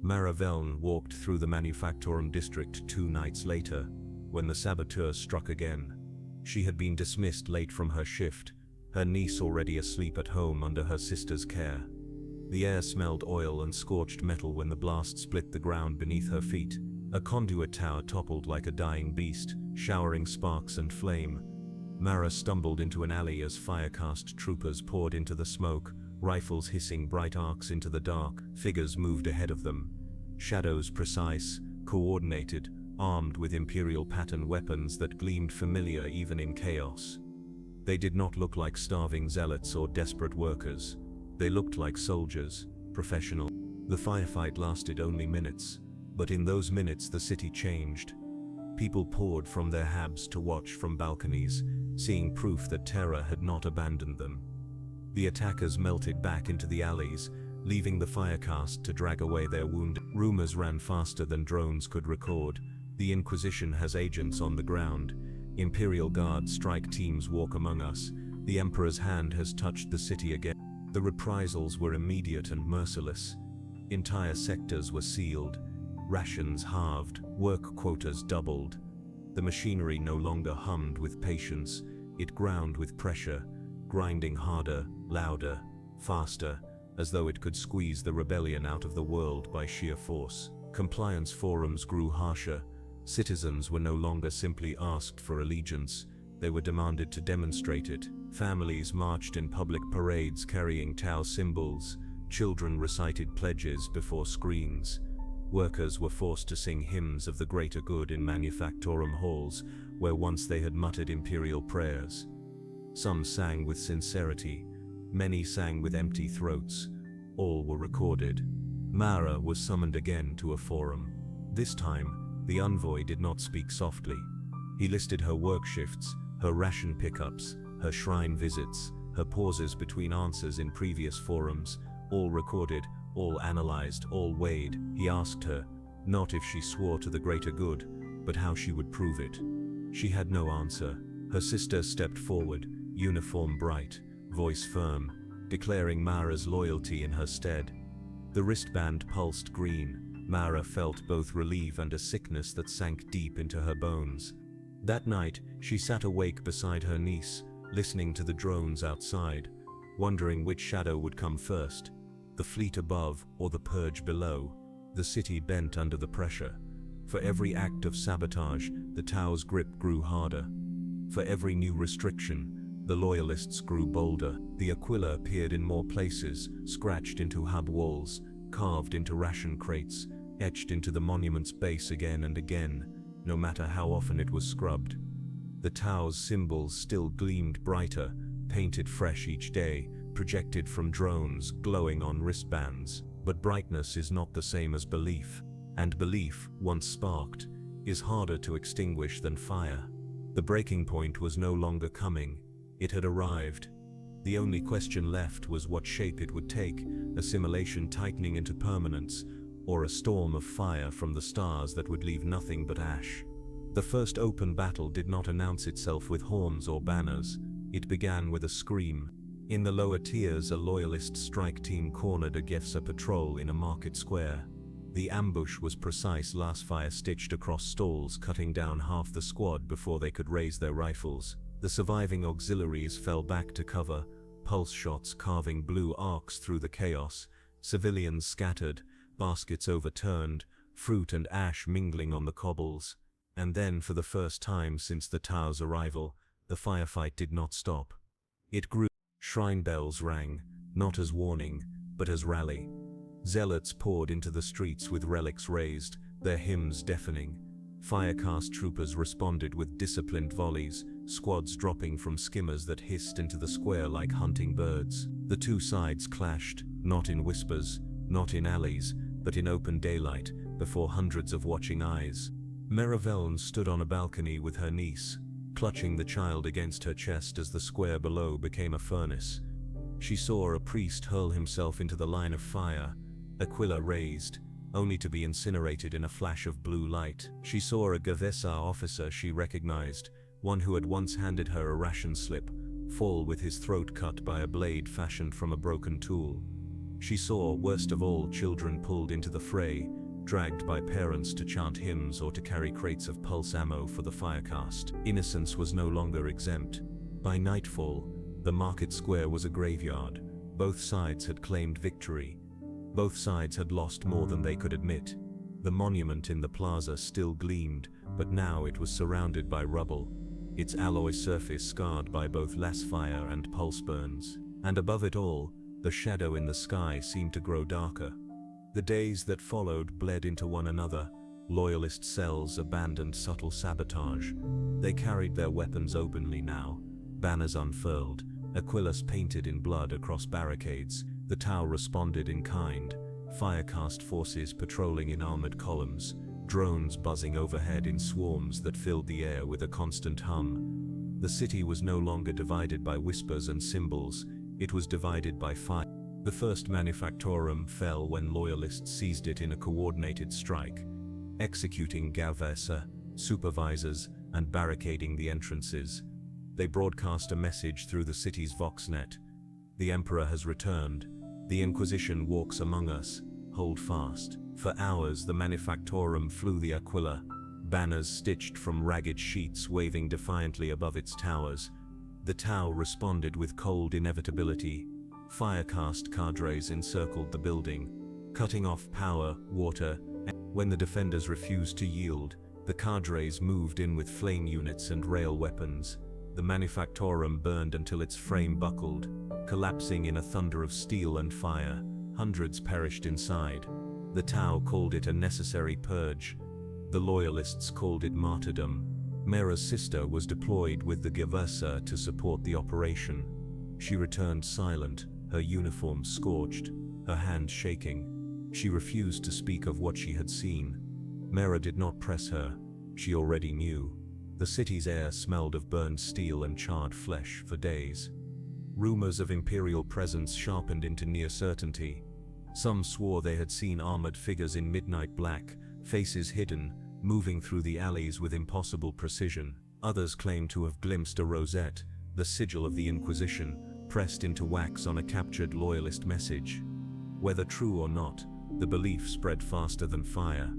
Mara Veln walked through the Manufactorum district 2 nights later, when the saboteur struck again. She had been dismissed late from her shift, her niece already asleep at home under her sister's care. The air smelled oil and scorched metal when the blast split the ground beneath her feet. A conduit tower toppled like a dying beast, showering sparks and flame. Mara stumbled into an alley as Firecast troopers poured into the smoke, rifles hissing bright arcs into the dark. Figures moved ahead of them. Shadows precise, coordinated, armed with Imperial pattern weapons that gleamed familiar even in chaos. They did not look like starving zealots or desperate workers. They looked like soldiers, professional. The firefight lasted only minutes, but in those minutes the city changed. People poured from their habs to watch from balconies, seeing proof that Terra had not abandoned them. The attackers melted back into the alleys, leaving the Firecast to drag away their wounded. Rumors ran faster than drones could record. The Inquisition has agents on the ground. Imperial Guard strike teams walk among us. The Emperor's hand has touched the city again. The reprisals were immediate and merciless. Entire sectors were sealed, rations halved, work quotas doubled. The machinery no longer hummed with patience, it ground with pressure, grinding harder, louder, faster, as though it could squeeze the rebellion out of the world by sheer force. Compliance forums grew harsher. Citizens were no longer simply asked for allegiance, they were demanded to demonstrate it. Families marched in public parades carrying Tau symbols. Children recited pledges before screens. Workers were forced to sing hymns of the greater good in Manufactorum halls, where once they had muttered Imperial prayers. Some sang with sincerity, many sang with empty throats. All were recorded. Mara was summoned again to a forum. This time, the envoy did not speak softly. He listed her work shifts, her ration pickups, her shrine visits, her pauses between answers in previous forums, all recorded, all analyzed, all weighed. He asked her, not if she swore to the greater good, but how she would prove it. She had no answer. Her sister stepped forward, uniform bright, voice firm, declaring Mara's loyalty in her stead. The wristband pulsed green. Mara felt both relief and a sickness that sank deep into her bones. That night, she sat awake beside her niece, listening to the drones outside, wondering which shadow would come first, the fleet above or the purge below. The city bent under the pressure. For every act of sabotage, the Tau's grip grew harder. For every new restriction, the loyalists grew bolder. The Aquila appeared in more places, scratched into hub walls, carved into ration crates, etched into the monument's base again and again, no matter how often it was scrubbed. The Tau's symbols still gleamed brighter, painted fresh each day, projected from drones, glowing on wristbands. But brightness is not the same as belief, and belief, once sparked, is harder to extinguish than fire. The breaking point was no longer coming, it had arrived. The only question left was what shape it would take, assimilation tightening into permanence, or a storm of fire from the stars that would leave nothing but ash. The first open battle did not announce itself with horns or banners, it began with a scream. In the lower tiers, a loyalist strike team cornered a Gefsa patrol in a market square. The ambush was precise, lasfire stitched across stalls, cutting down half the squad before they could raise their rifles. The surviving auxiliaries fell back to cover, pulse shots carving blue arcs through the chaos, civilians scattered, baskets overturned, fruit and ash mingling on the cobbles. And then, for the first time since the Tau's arrival, the firefight did not stop. It grew. Shrine bells rang, not as warning, but as rally. Zealots poured into the streets with relics raised, their hymns deafening. Firecast troopers responded with disciplined volleys, squads dropping from skimmers that hissed into the square like hunting birds. The two sides clashed, not in whispers, not in alleys, but in open daylight, before hundreds of watching eyes. Maraveln stood on a balcony with her niece, clutching the child against her chest as the square below became a furnace. She saw a priest hurl himself into the line of fire, Aquila raised, only to be incinerated in a flash of blue light. She saw a Gavessa officer she recognized, one who had once handed her a ration slip, fall with his throat cut by a blade fashioned from a broken tool. She saw, worst of all, children pulled into the fray, dragged by parents to chant hymns or to carry crates of pulse ammo for the firecast. Innocence was no longer exempt. By nightfall, the market square was a graveyard. Both sides had claimed victory. Both sides had lost more than they could admit. The monument in the plaza still gleamed, but now it was surrounded by rubble, its alloy surface scarred by both las fire and pulse burns. And above it all, the shadow in the sky seemed to grow darker. The days that followed bled into one another. Loyalist cells abandoned subtle sabotage. They carried their weapons openly now, banners unfurled, Aquilas painted in blood across barricades. The Tau responded in kind, firecast forces patrolling in armored columns, drones buzzing overhead in swarms that filled the air with a constant hum. The city was no longer divided by whispers and symbols, it was divided by fire. The first manufactorum fell when loyalists seized it in a coordinated strike, executing Gavessa, supervisors, and barricading the entrances. They broadcast a message through the city's voxnet. The Emperor has returned. The Inquisition walks among us. Hold fast. For hours the manufactorum flew the Aquila, banners stitched from ragged sheets waving defiantly above its towers. The Tau responded with cold inevitability. Firecast cadres encircled the building, cutting off power, water, and when the defenders refused to yield, the cadres moved in with flame units and rail weapons. The manufactorum burned until its frame buckled, collapsing in a thunder of steel and fire. Hundreds perished inside. The Tau called it a necessary purge. The loyalists called it martyrdom. Mera's sister was deployed with the Gavessa to support the operation. She returned silent, her uniform scorched, her hand shaking. She refused to speak of what she had seen. Mera did not press her. She already knew. The city's air smelled of burned steel and charred flesh for days. Rumors of Imperial presence sharpened into near certainty. Some swore they had seen armored figures in midnight black, faces hidden, moving through the alleys with impossible precision. Others claimed to have glimpsed a rosette, the sigil of the Inquisition, pressed into wax on a captured loyalist message. Whether true or not, the belief spread faster than fire.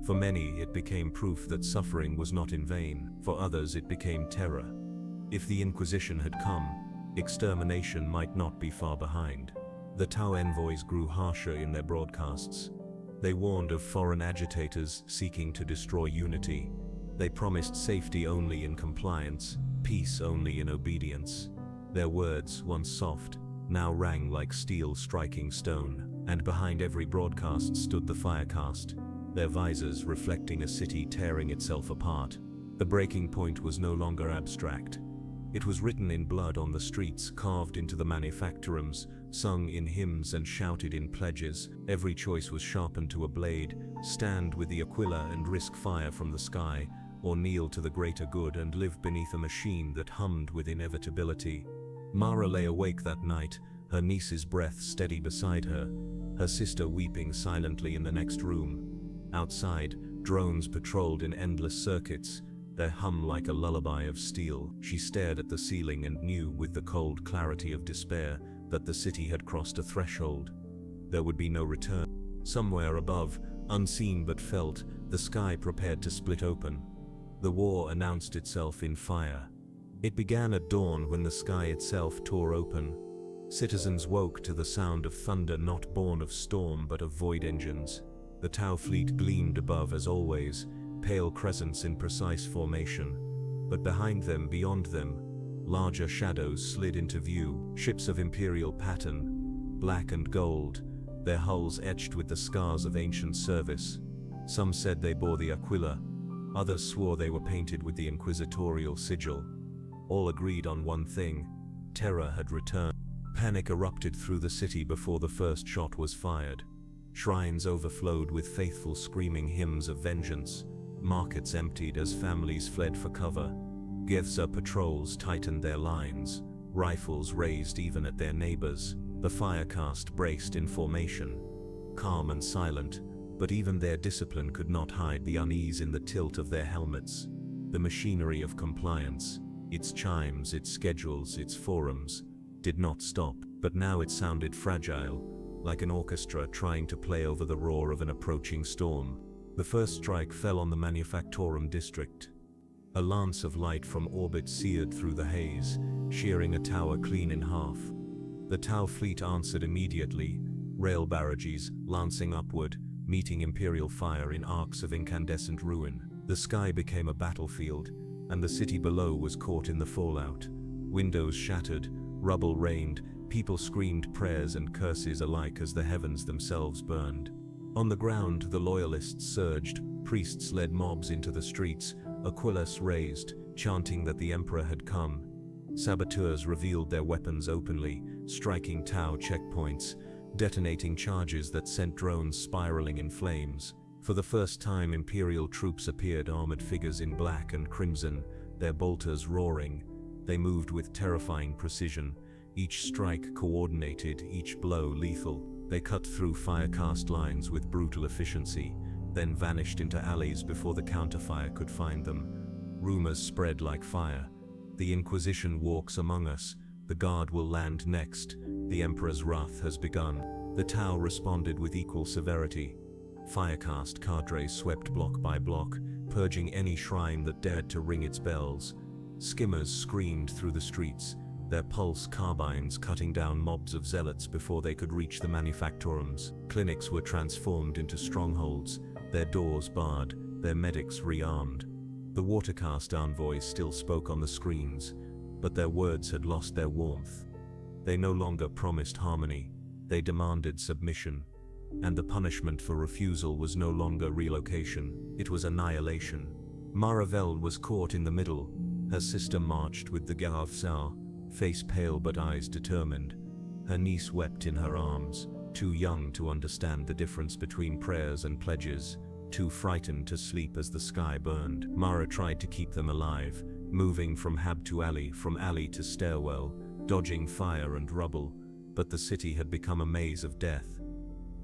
For many, it became proof that suffering was not in vain. For others, it became terror. If the Inquisition had come, extermination might not be far behind. The Tau envoys grew harsher in their broadcasts. They warned of foreign agitators seeking to destroy unity. They promised safety only in compliance, peace only in obedience. Their words, once soft, now rang like steel striking stone, and behind every broadcast stood the firecast, their visors reflecting a city tearing itself apart. The breaking point was no longer abstract. It was written in blood on the streets, carved into the manufactorums, sung in hymns and shouted in pledges. Every choice was sharpened to a blade: stand with the Aquila and risk fire from the sky, or kneel to the greater good and live beneath a machine that hummed with inevitability. Mara lay awake that night, her niece's breath steady beside her, her sister weeping silently in the next room. Outside, drones patrolled in endless circuits, their hum like a lullaby of steel. She stared at the ceiling and knew with the cold clarity of despair that the city had crossed a threshold. There would be no return. Somewhere above, unseen but felt, the sky prepared to split open. The war announced itself in fire. It began at dawn when the sky itself tore open. Citizens woke to the sound of thunder not born of storm but of void engines. The Tau fleet gleamed above as always, pale crescents in precise formation. But behind them, beyond them, Larger shadows slid into view, ships of imperial pattern, black and gold, their hulls etched with the scars of ancient service. Some said they bore the Aquila, others swore they were painted with the Inquisitorial sigil. All agreed on one thing: terror had returned. Panic erupted through the city before the first shot was fired. Shrines overflowed with faithful screaming hymns of vengeance. Markets emptied as families fled for cover. Gevza patrols tightened their lines, rifles raised even at their neighbors. The firecast braced in formation, calm and silent, but even their discipline could not hide the unease in the tilt of their helmets. The machinery of compliance, its chimes, its schedules, its forums, did not stop, but now it sounded fragile, like an orchestra trying to play over the roar of an approaching storm. The first strike fell on the Manufactorum district. A lance of light from orbit seared through the haze, shearing a tower clean in half. The Tau fleet answered immediately, rail barrages lancing upward, meeting Imperial fire in arcs of incandescent ruin. The sky became a battlefield, and the city below was caught in the fallout. Windows shattered, rubble rained, people screamed prayers and curses alike as the heavens themselves burned. On the ground, the loyalists surged, priests led mobs into the streets, aquilas raised, chanting that the Emperor had come. Saboteurs revealed their weapons openly, striking Tau checkpoints, detonating charges that sent drones spiraling in flames. For the first time, Imperial troops appeared, armored figures in black and crimson, their bolters roaring. They moved with terrifying precision, each strike coordinated, each blow lethal. They cut through firecast lines with brutal efficiency, then vanished into alleys before the counterfire could find them. Rumors spread like fire. The Inquisition walks among us. The Guard will land next. The Emperor's wrath has begun. The Tau responded with equal severity. Firecast cadres swept block by block, purging any shrine that dared to ring its bells. Skimmers screamed through the streets, their pulse carbines cutting down mobs of zealots before they could reach the manufactorums. Clinics were transformed into strongholds, their doors barred, their medics rearmed. The watercast envoys still spoke on the screens, but their words had lost their warmth. They no longer promised harmony, they demanded submission. And the punishment for refusal was no longer relocation, it was annihilation. Maravel was caught in the middle. Her sister marched with the Gavsar, face pale but eyes determined. Her niece wept in her arms, too young to understand the difference between prayers and pledges, too frightened to sleep as the sky burned. Mara tried to keep them alive, moving from hab to alley, from alley to stairwell, dodging fire and rubble, but the city had become a maze of death.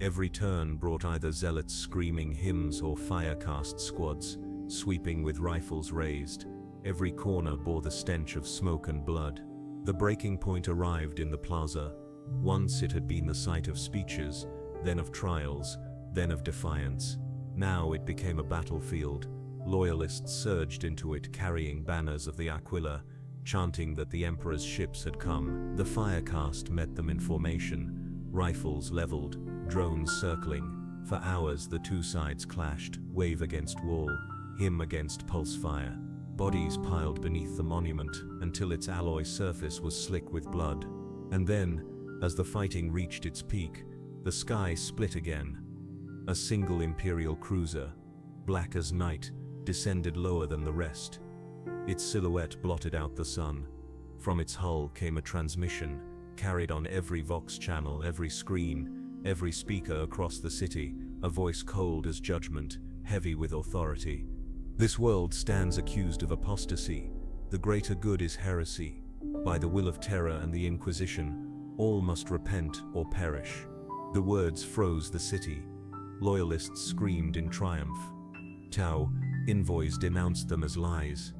Every turn brought either zealots screaming hymns or firecast squads, sweeping with rifles raised. Every corner bore the stench of smoke and blood. The breaking point arrived in the plaza. Once it had been the site of speeches, then of trials, then of defiance. Now it became a battlefield. Loyalists surged into it carrying banners of the Aquila, chanting that the Emperor's ships had come. The firecast met them in formation, rifles leveled, drones circling. For hours the two sides clashed, wave against wall, hymn against pulse fire. Bodies piled beneath the monument until its alloy surface was slick with blood. And then, as the fighting reached its peak, the sky split again. A single Imperial cruiser, black as night, descended lower than the rest. Its silhouette blotted out the sun. From its hull came a transmission, carried on every Vox channel, every screen, every speaker across the city, a voice cold as judgment, heavy with authority. This world stands accused of apostasy. The greater good is heresy. By the will of terror and the Inquisition, all must repent or perish. The words froze the city. Loyalists screamed in triumph. Tau, envoys denounced them as lies.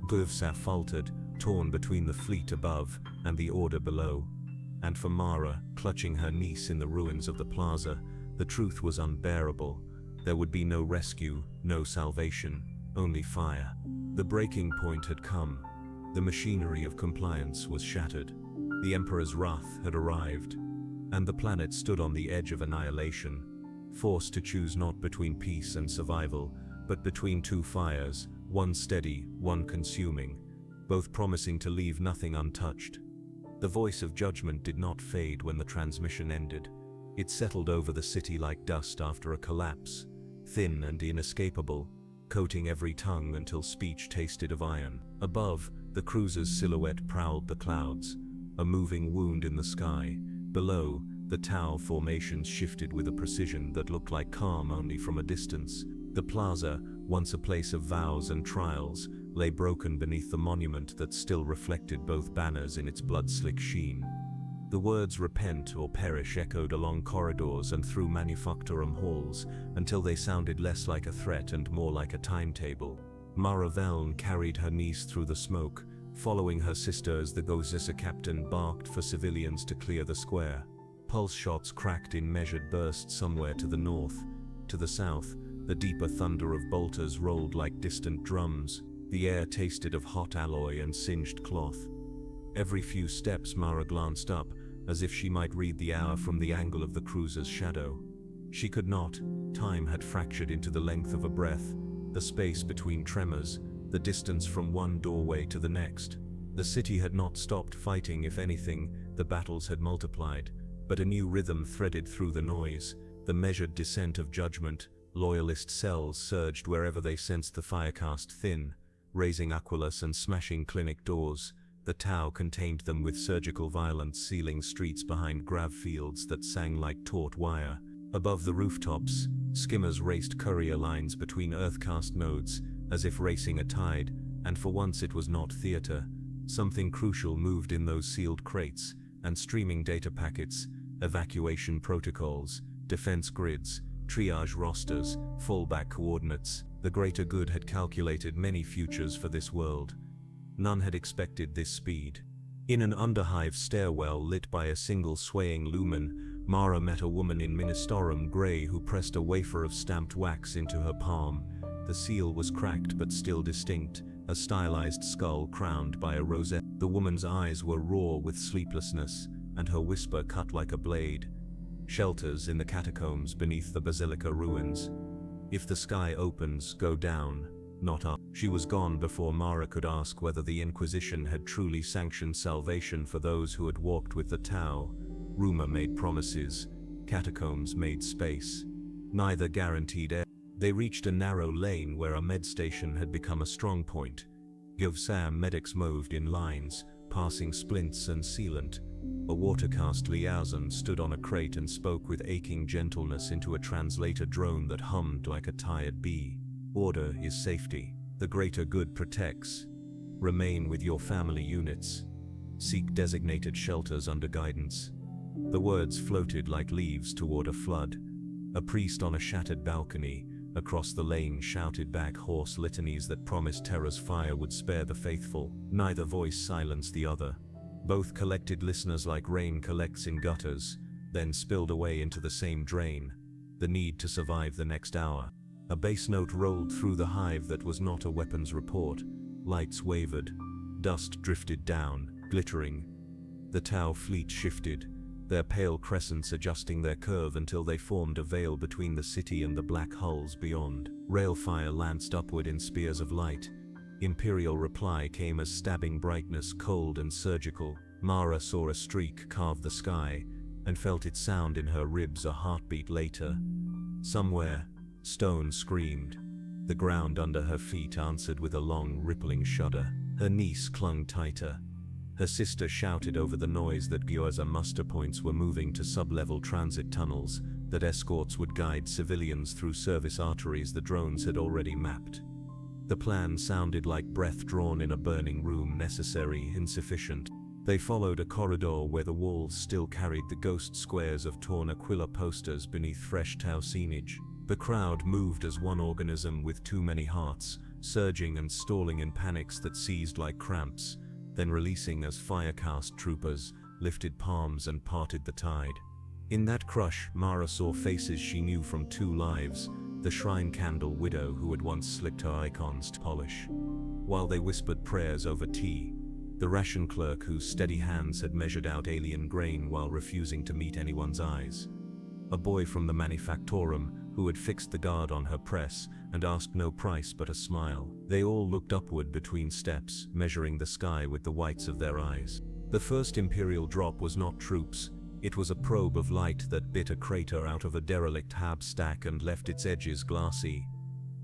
Guvsa faltered, torn between the fleet above and the order below. And for Mara, clutching her niece in the ruins of the plaza, the truth was unbearable. There would be no rescue, no salvation, only fire. The breaking point had come. The machinery of compliance was shattered. The Emperor's wrath had arrived, and the planet stood on the edge of annihilation, forced to choose not between peace and survival, but between two fires, one steady, one consuming. both promising to leave nothing untouched. The voice of judgment did not fade when the transmission ended. It settled over the city like dust after a collapse, thin and inescapable, coating every tongue until speech tasted of iron. Above, the cruiser's silhouette prowled the clouds, a moving wound in the sky. Below, the Tau formations shifted with a precision that looked like calm only from a distance. The plaza, once a place of vows and trials, lay broken beneath the monument that still reflected both banners in its blood-slick sheen. The words "repent or perish" echoed along corridors and through manufactorum halls, until they sounded less like a threat and more like a timetable. Mara Veln carried her niece through the smoke, following her sister as the Gozissa captain barked for civilians to clear the square. Pulse shots cracked in measured bursts somewhere to the north. To the south, the deeper thunder of bolters rolled like distant drums. The air tasted of hot alloy and singed cloth. Every few steps Mara glanced up, as if she might read the hour from the angle of the cruiser's shadow. She could not. Time had fractured into the length of a breath, the space between tremors, the distance from one doorway to the next. The city had not stopped fighting. If anything, the battles had multiplied, but a new rhythm threaded through the noise, the measured descent of judgment. Loyalist cells surged wherever they sensed the fire cast thin, raising Aquilus and smashing clinic doors. The Tau contained them with surgical violence, sealing streets behind grav fields that sang like taut wire. Above the rooftops, skimmers raced courier lines between Earthcast nodes, as if racing a tide, and for once it was not theater. Something crucial moved in those sealed crates, and streaming data packets, evacuation protocols, defense grids, triage rosters, fallback coordinates. The greater good had calculated many futures for this world. None had expected this speed. In an underhive stairwell lit by a single swaying lumen, Mara met a woman in Ministorum Grey who pressed a wafer of stamped wax into her palm. The seal was cracked but still distinct, a stylized skull crowned by a rosette. The woman's eyes were raw with sleeplessness, and her whisper cut like a blade. Shelters in the catacombs beneath the basilica ruins. If the sky opens, go down, not up. She was gone before Mara could ask whether the Inquisition had truly sanctioned salvation for those who had walked with the Tau. Rumor made promises, catacombs made space. Neither guaranteed air. They reached a narrow lane where a med station had become a strong point. Govsam medics moved in lines, passing splints and sealant. A watercast liaison stood on a crate and spoke with aching gentleness into a translator drone that hummed like a tired bee. Order is safety. The greater good protects. Remain with your family units. Seek designated shelters under guidance. The words floated like leaves toward a flood. A priest on a shattered balcony across the lane shouted back hoarse litanies that promised terror's fire would spare the faithful. Neither voice silenced the other. Both collected listeners like rain collects in gutters, then spilled away into the same drain. The need to survive the next hour. A bass note rolled through the hive that was not a weapons report. Lights wavered. Dust drifted down, glittering. The Tau fleet shifted, their pale crescents adjusting their curve until they formed a veil between the city and the black hulls beyond. Railfire lanced upward in spears of light. Imperial reply came as stabbing brightness, cold and surgical. Mara saw a streak carve the sky, and felt its sound in her ribs a heartbeat later. Somewhere, stone screamed. The ground under her feet answered with a long, rippling shudder. Her niece clung tighter. Her sister shouted over the noise that Gyoza muster points were moving to sub-level transit tunnels, that escorts would guide civilians through service arteries the drones had already mapped. The plan sounded like breath drawn in a burning room, necessary, insufficient. They followed a corridor where the walls still carried the ghost squares of torn Aquila posters beneath fresh Tau scenage. The crowd moved as one organism with too many hearts, surging and stalling in panics that seized like cramps, then releasing as fire-cast troopers lifted palms and parted the tide. In that crush, Mara saw faces she knew from 2 lives, the shrine candle widow who had once slicked her icons to polish. While they whispered prayers over tea, the ration clerk whose steady hands had measured out alien grain while refusing to meet anyone's eyes. A boy from the manufactorum, who had fixed the guard on her press and asked no price but a smile. They all looked upward between steps, measuring the sky with the whites of their eyes. The first Imperial drop was not troops. It was a probe of light that bit a crater out of a derelict hab stack and left its edges glassy.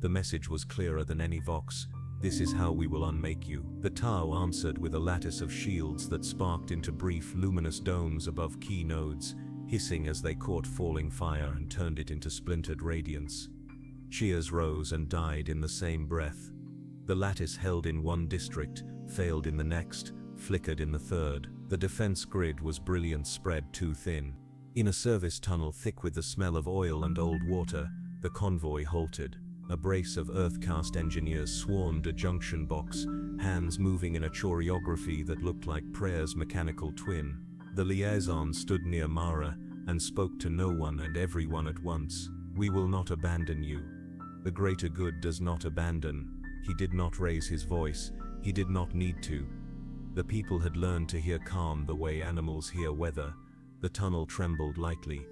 The message was clearer than any vox. "This is how we will unmake you." The Tau answered with a lattice of shields that sparked into brief, luminous domes above key nodes, hissing as they caught falling fire and turned it into splintered radiance. Cheers rose and died in the same breath. The lattice held in one district, failed in the next, flickered in the third. The defense grid was brilliant, spread too thin. In a service tunnel thick with the smell of oil and old water, the convoy halted. A brace of Earth-cast engineers swarmed a junction box, hands moving in a choreography that looked like prayer's mechanical twin. The liaison stood near Mara and spoke to no one and everyone at once. "We will not abandon you. The greater good does not abandon." He did not raise his voice. He did not need to. The people had learned to hear calm the way animals hear weather. The tunnel trembled lightly,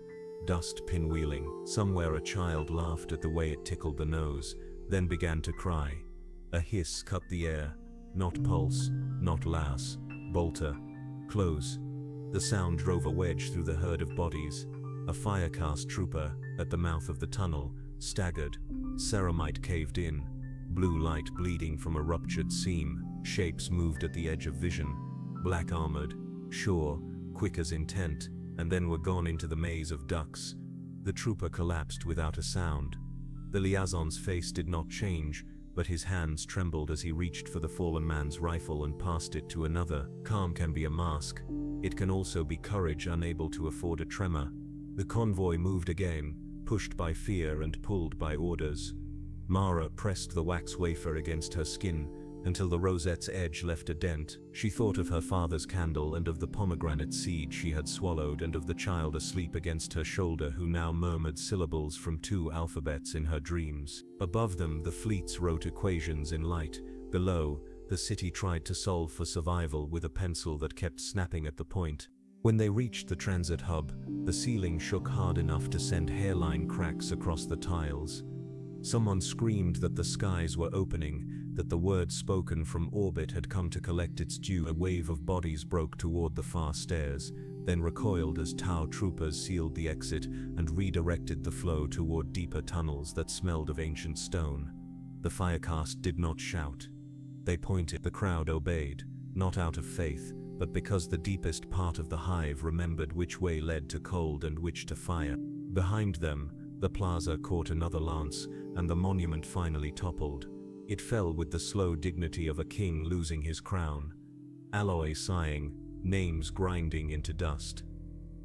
dust pinwheeling. Somewhere a child laughed at the way it tickled the nose, then began to cry. A hiss cut the air. Not pulse, not lass. Bolter. Close. The sound drove a wedge through the herd of bodies. A firecast trooper, at the mouth of the tunnel, staggered. Ceramite caved in. Blue light bleeding from a ruptured seam. Shapes moved at the edge of vision. Black armored, sure, quick as intent, and then were gone into the maze of ducks. The trooper collapsed without a sound. The liaison's face did not change, but his hands trembled as he reached for the fallen man's rifle and passed it to another. Calm can be a mask. It can also be courage unable to afford a tremor. The convoy moved again, pushed by fear and pulled by orders. Mara pressed the wax wafer against her skin until the rosette's edge left a dent. She thought of her father's candle and of the pomegranate seed she had swallowed and of the child asleep against her shoulder who now murmured syllables from 2 alphabets in her dreams. Above them, the fleets wrote equations in light. Below, the city tried to solve for survival with a pencil that kept snapping at the point. When they reached the transit hub, the ceiling shook hard enough to send hairline cracks across the tiles. Someone screamed that the skies were opening, that the word spoken from orbit had come to collect its due. A wave of bodies broke toward the far stairs, then recoiled as Tau troopers sealed the exit and redirected the flow toward deeper tunnels that smelled of ancient stone. The firecast did not shout. They pointed. The crowd obeyed, not out of faith, but because the deepest part of the hive remembered which way led to cold and which to fire. Behind them, the plaza caught another lance, and the monument finally toppled. It fell with the slow dignity of a king losing his crown. Alloy sighing, names grinding into dust.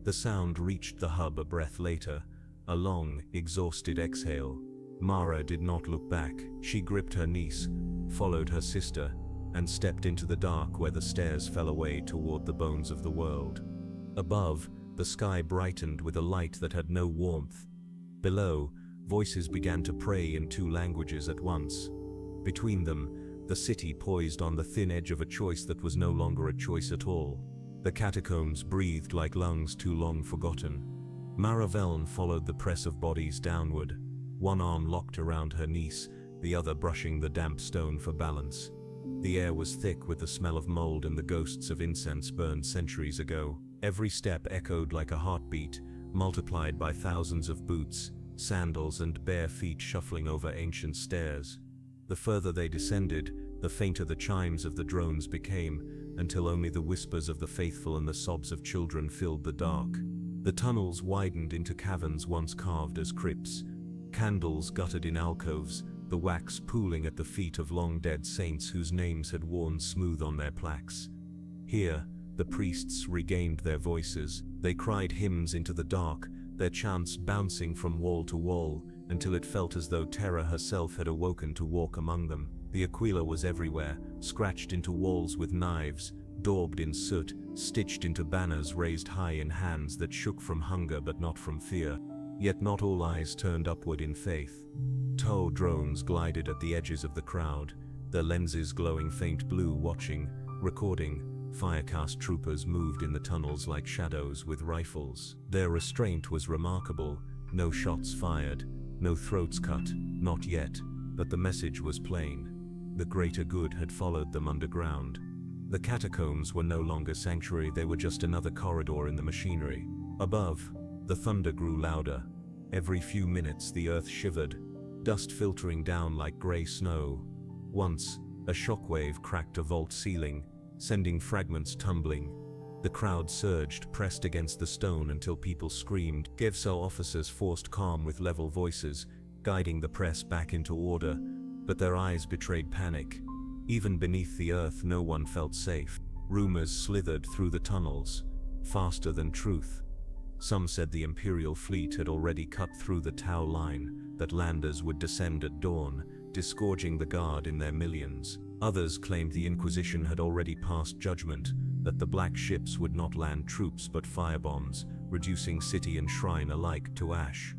The sound reached the hub a breath later, a long, exhausted exhale. Mara did not look back. She gripped her niece, followed her sister, and stepped into the dark where the stairs fell away toward the bones of the world. Above, the sky brightened with a light that had no warmth. Below, voices began to pray in 2 languages at once. Between them, the city poised on the thin edge of a choice that was no longer a choice at all. The catacombs breathed like lungs too long forgotten. Mara Veln followed the press of bodies downward, one arm locked around her niece, the other brushing the damp stone for balance. The air was thick with the smell of mold and the ghosts of incense burned centuries ago. Every step echoed like a heartbeat, multiplied by thousands of boots, sandals and bare feet shuffling over ancient stairs. The further they descended, the fainter the chimes of the drones became, until only the whispers of the faithful and the sobs of children filled the dark. The tunnels widened into caverns once carved as crypts, candles guttered in alcoves, the wax pooling at the feet of long-dead saints whose names had worn smooth on their plaques. Here, the priests regained their voices. They cried hymns into the dark, their chants bouncing from wall to wall, until it felt as though terror herself had awoken to walk among them. The Aquila was everywhere, scratched into walls with knives, daubed in soot, stitched into banners raised high in hands that shook from hunger but not from fear. Yet not all eyes turned upward in faith. Tow drones glided at the edges of the crowd, their lenses glowing faint blue, watching, recording. Firecast troopers moved in the tunnels like shadows with rifles. Their restraint was remarkable, no shots fired, No throats cut, not yet, but the message was plain. The greater good had followed them underground. The catacombs were no longer sanctuary, they were just another corridor in the machinery. Above, the thunder grew louder. Every few minutes the earth shivered, dust filtering down like gray snow. Once, a shockwave cracked a vault ceiling, sending fragments tumbling. The crowd surged, pressed against the stone until people screamed. Gevso officers forced calm with level voices, guiding the press back into order, but their eyes betrayed panic. Even beneath the earth no one felt safe. Rumors slithered through the tunnels, faster than truth. Some said the Imperial fleet had already cut through the Tau line, that landers would descend at dawn, disgorging the guard in their millions. Others claimed the Inquisition had already passed judgment, that the black ships would not land troops but firebombs, reducing city and shrine alike to ash.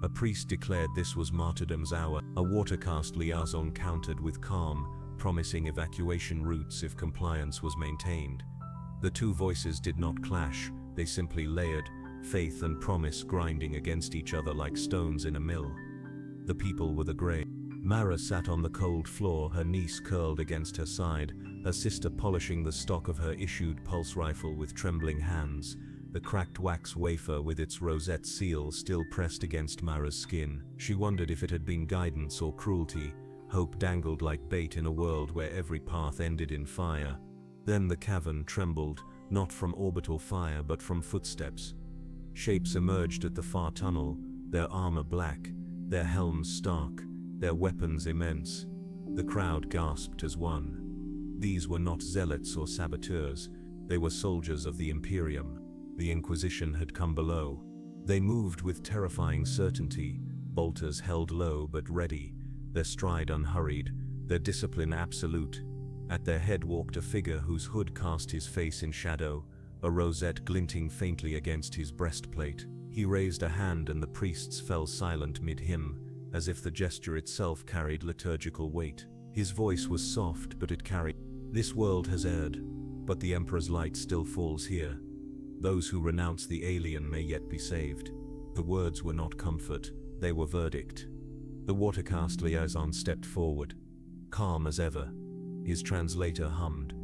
A priest declared this was martyrdom's hour. A watercast liaison countered with calm, promising evacuation routes if compliance was maintained. The two voices did not clash, they simply layered, faith and promise grinding against each other like stones in a mill. The people were the grey. Mara sat on the cold floor, her niece curled against her side, her sister polishing the stock of her issued pulse rifle with trembling hands, the cracked wax wafer with its rosette seal still pressed against Mara's skin. She wondered if it had been guidance or cruelty. Hope dangled like bait in a world where every path ended in fire. Then the cavern trembled, not from orbital fire but from footsteps. Shapes emerged at the far tunnel, their armor black, their helms stark, their weapons immense. The crowd gasped as one. These were not zealots or saboteurs, they were soldiers of the Imperium. The Inquisition had come below. They moved with terrifying certainty, bolters held low but ready, their stride unhurried, their discipline absolute. At their head walked a figure whose hood cast his face in shadow, a rosette glinting faintly against his breastplate. He raised a hand and the priests fell silent mid-hymn, as if the gesture itself carried liturgical weight. His voice was soft, but it carried, "This world has erred, but the Emperor's light still falls here. Those who renounce the alien may yet be saved." The words were not comfort, they were verdict. The watercast liaison stepped forward, calm as ever. His translator hummed,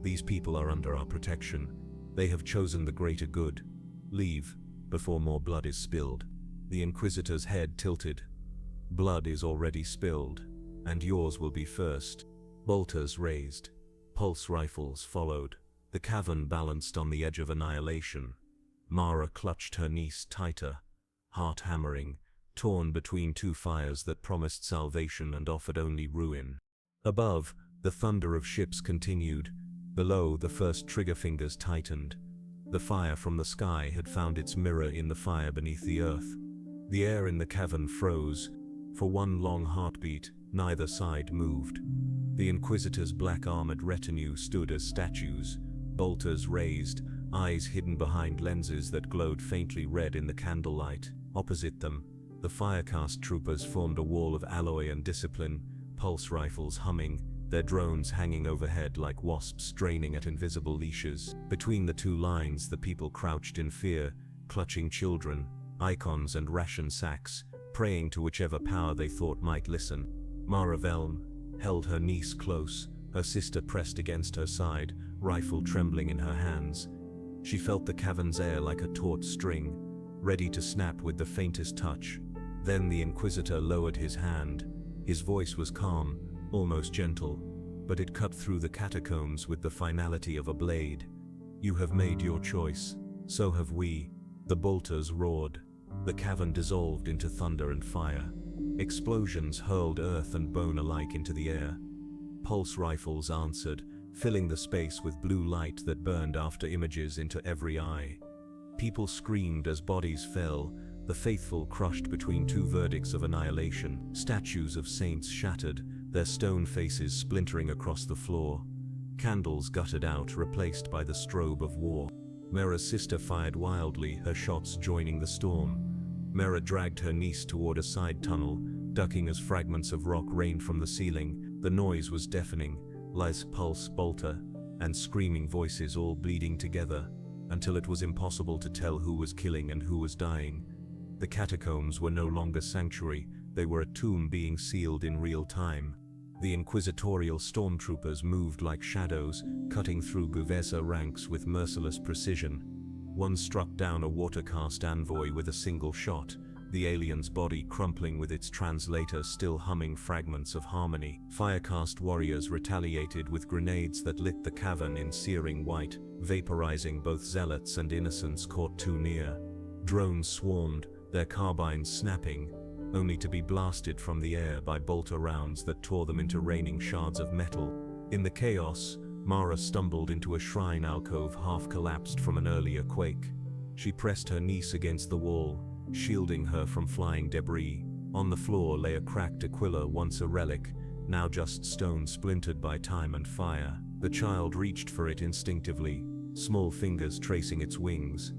"These people are under our protection. They have chosen the greater good. Leave, before more blood is spilled." The Inquisitor's head tilted. "Blood is already spilled, and yours will be first." Bolters raised. Pulse rifles followed. The cavern balanced on the edge of annihilation. Mara clutched her niece tighter, heart hammering, torn between two fires that promised salvation and offered only ruin. Above, the thunder of ships continued. Below, the first trigger fingers tightened. The fire from the sky had found its mirror in the fire beneath the earth. The air in the cavern froze. For one long heartbeat, neither side moved. The Inquisitor's black-armored retinue stood as statues, bolters raised, eyes hidden behind lenses that glowed faintly red in the candlelight. Opposite them, the Firecast troopers formed a wall of alloy and discipline, pulse rifles humming, their drones hanging overhead like wasps straining at invisible leashes. Between the two lines, the people crouched in fear, clutching children, icons and ration sacks, praying to whichever power they thought might listen. Mara Velm held her niece close, her sister pressed against her side, rifle trembling in her hands. She felt the cavern's air like a taut string, ready to snap with the faintest touch. Then the Inquisitor lowered his hand. His voice was calm, almost gentle, but it cut through the catacombs with the finality of a blade. "You have made your choice. So have we." The bolters roared. The cavern dissolved into thunder and fire. Explosions hurled earth and bone alike into the air. Pulse rifles answered, filling the space with blue light that burned after images into every eye. People screamed as bodies fell, the faithful crushed between two verdicts of annihilation. Statues of saints shattered, their stone faces splintering across the floor. Candles gutted out, replaced by the strobe of war. Mera's sister fired wildly, her shots joining the storm. Mera dragged her niece toward a side tunnel, ducking as fragments of rock rained from the ceiling. The noise was deafening, Lice, pulse, bolter, and screaming voices all bleeding together, until it was impossible to tell who was killing and who was dying. The catacombs were no longer sanctuary, they were a tomb being sealed in real time. The Inquisitorial stormtroopers moved like shadows, cutting through Guvesa ranks with merciless precision. One struck down a water-cast envoy with a single shot, the alien's body crumpling with its translator still humming fragments of harmony. Fire-cast warriors retaliated with grenades that lit the cavern in searing white, vaporizing both zealots and innocents caught too near. Drones swarmed, their carbines snapping, only to be blasted from the air by bolter rounds that tore them into raining shards of metal. In the chaos, Mara stumbled into a shrine alcove half-collapsed from an earlier quake. She pressed her niece against the wall, shielding her from flying debris. On the floor lay a cracked Aquila, once a relic, now just stone splintered by time and fire. The child reached for it instinctively, small fingers tracing its wings.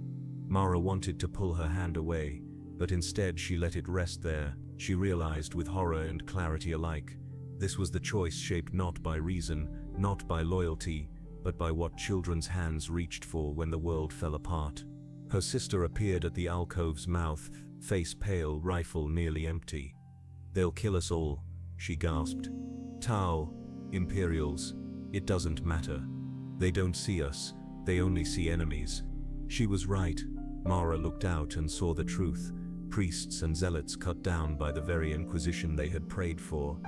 Mara wanted to pull her hand away, but instead she let it rest there. She realized with horror and clarity alike, this was the choice shaped not by reason, not by loyalty, but by what children's hands reached for when the world fell apart. Her sister appeared at the alcove's mouth, face pale, rifle nearly empty. "They'll kill us all," she gasped. "Tau, Imperials, it doesn't matter. They don't see us, they only see enemies." She was right. Mara looked out and saw the truth. Priests and zealots cut down by the very Inquisition they had prayed for.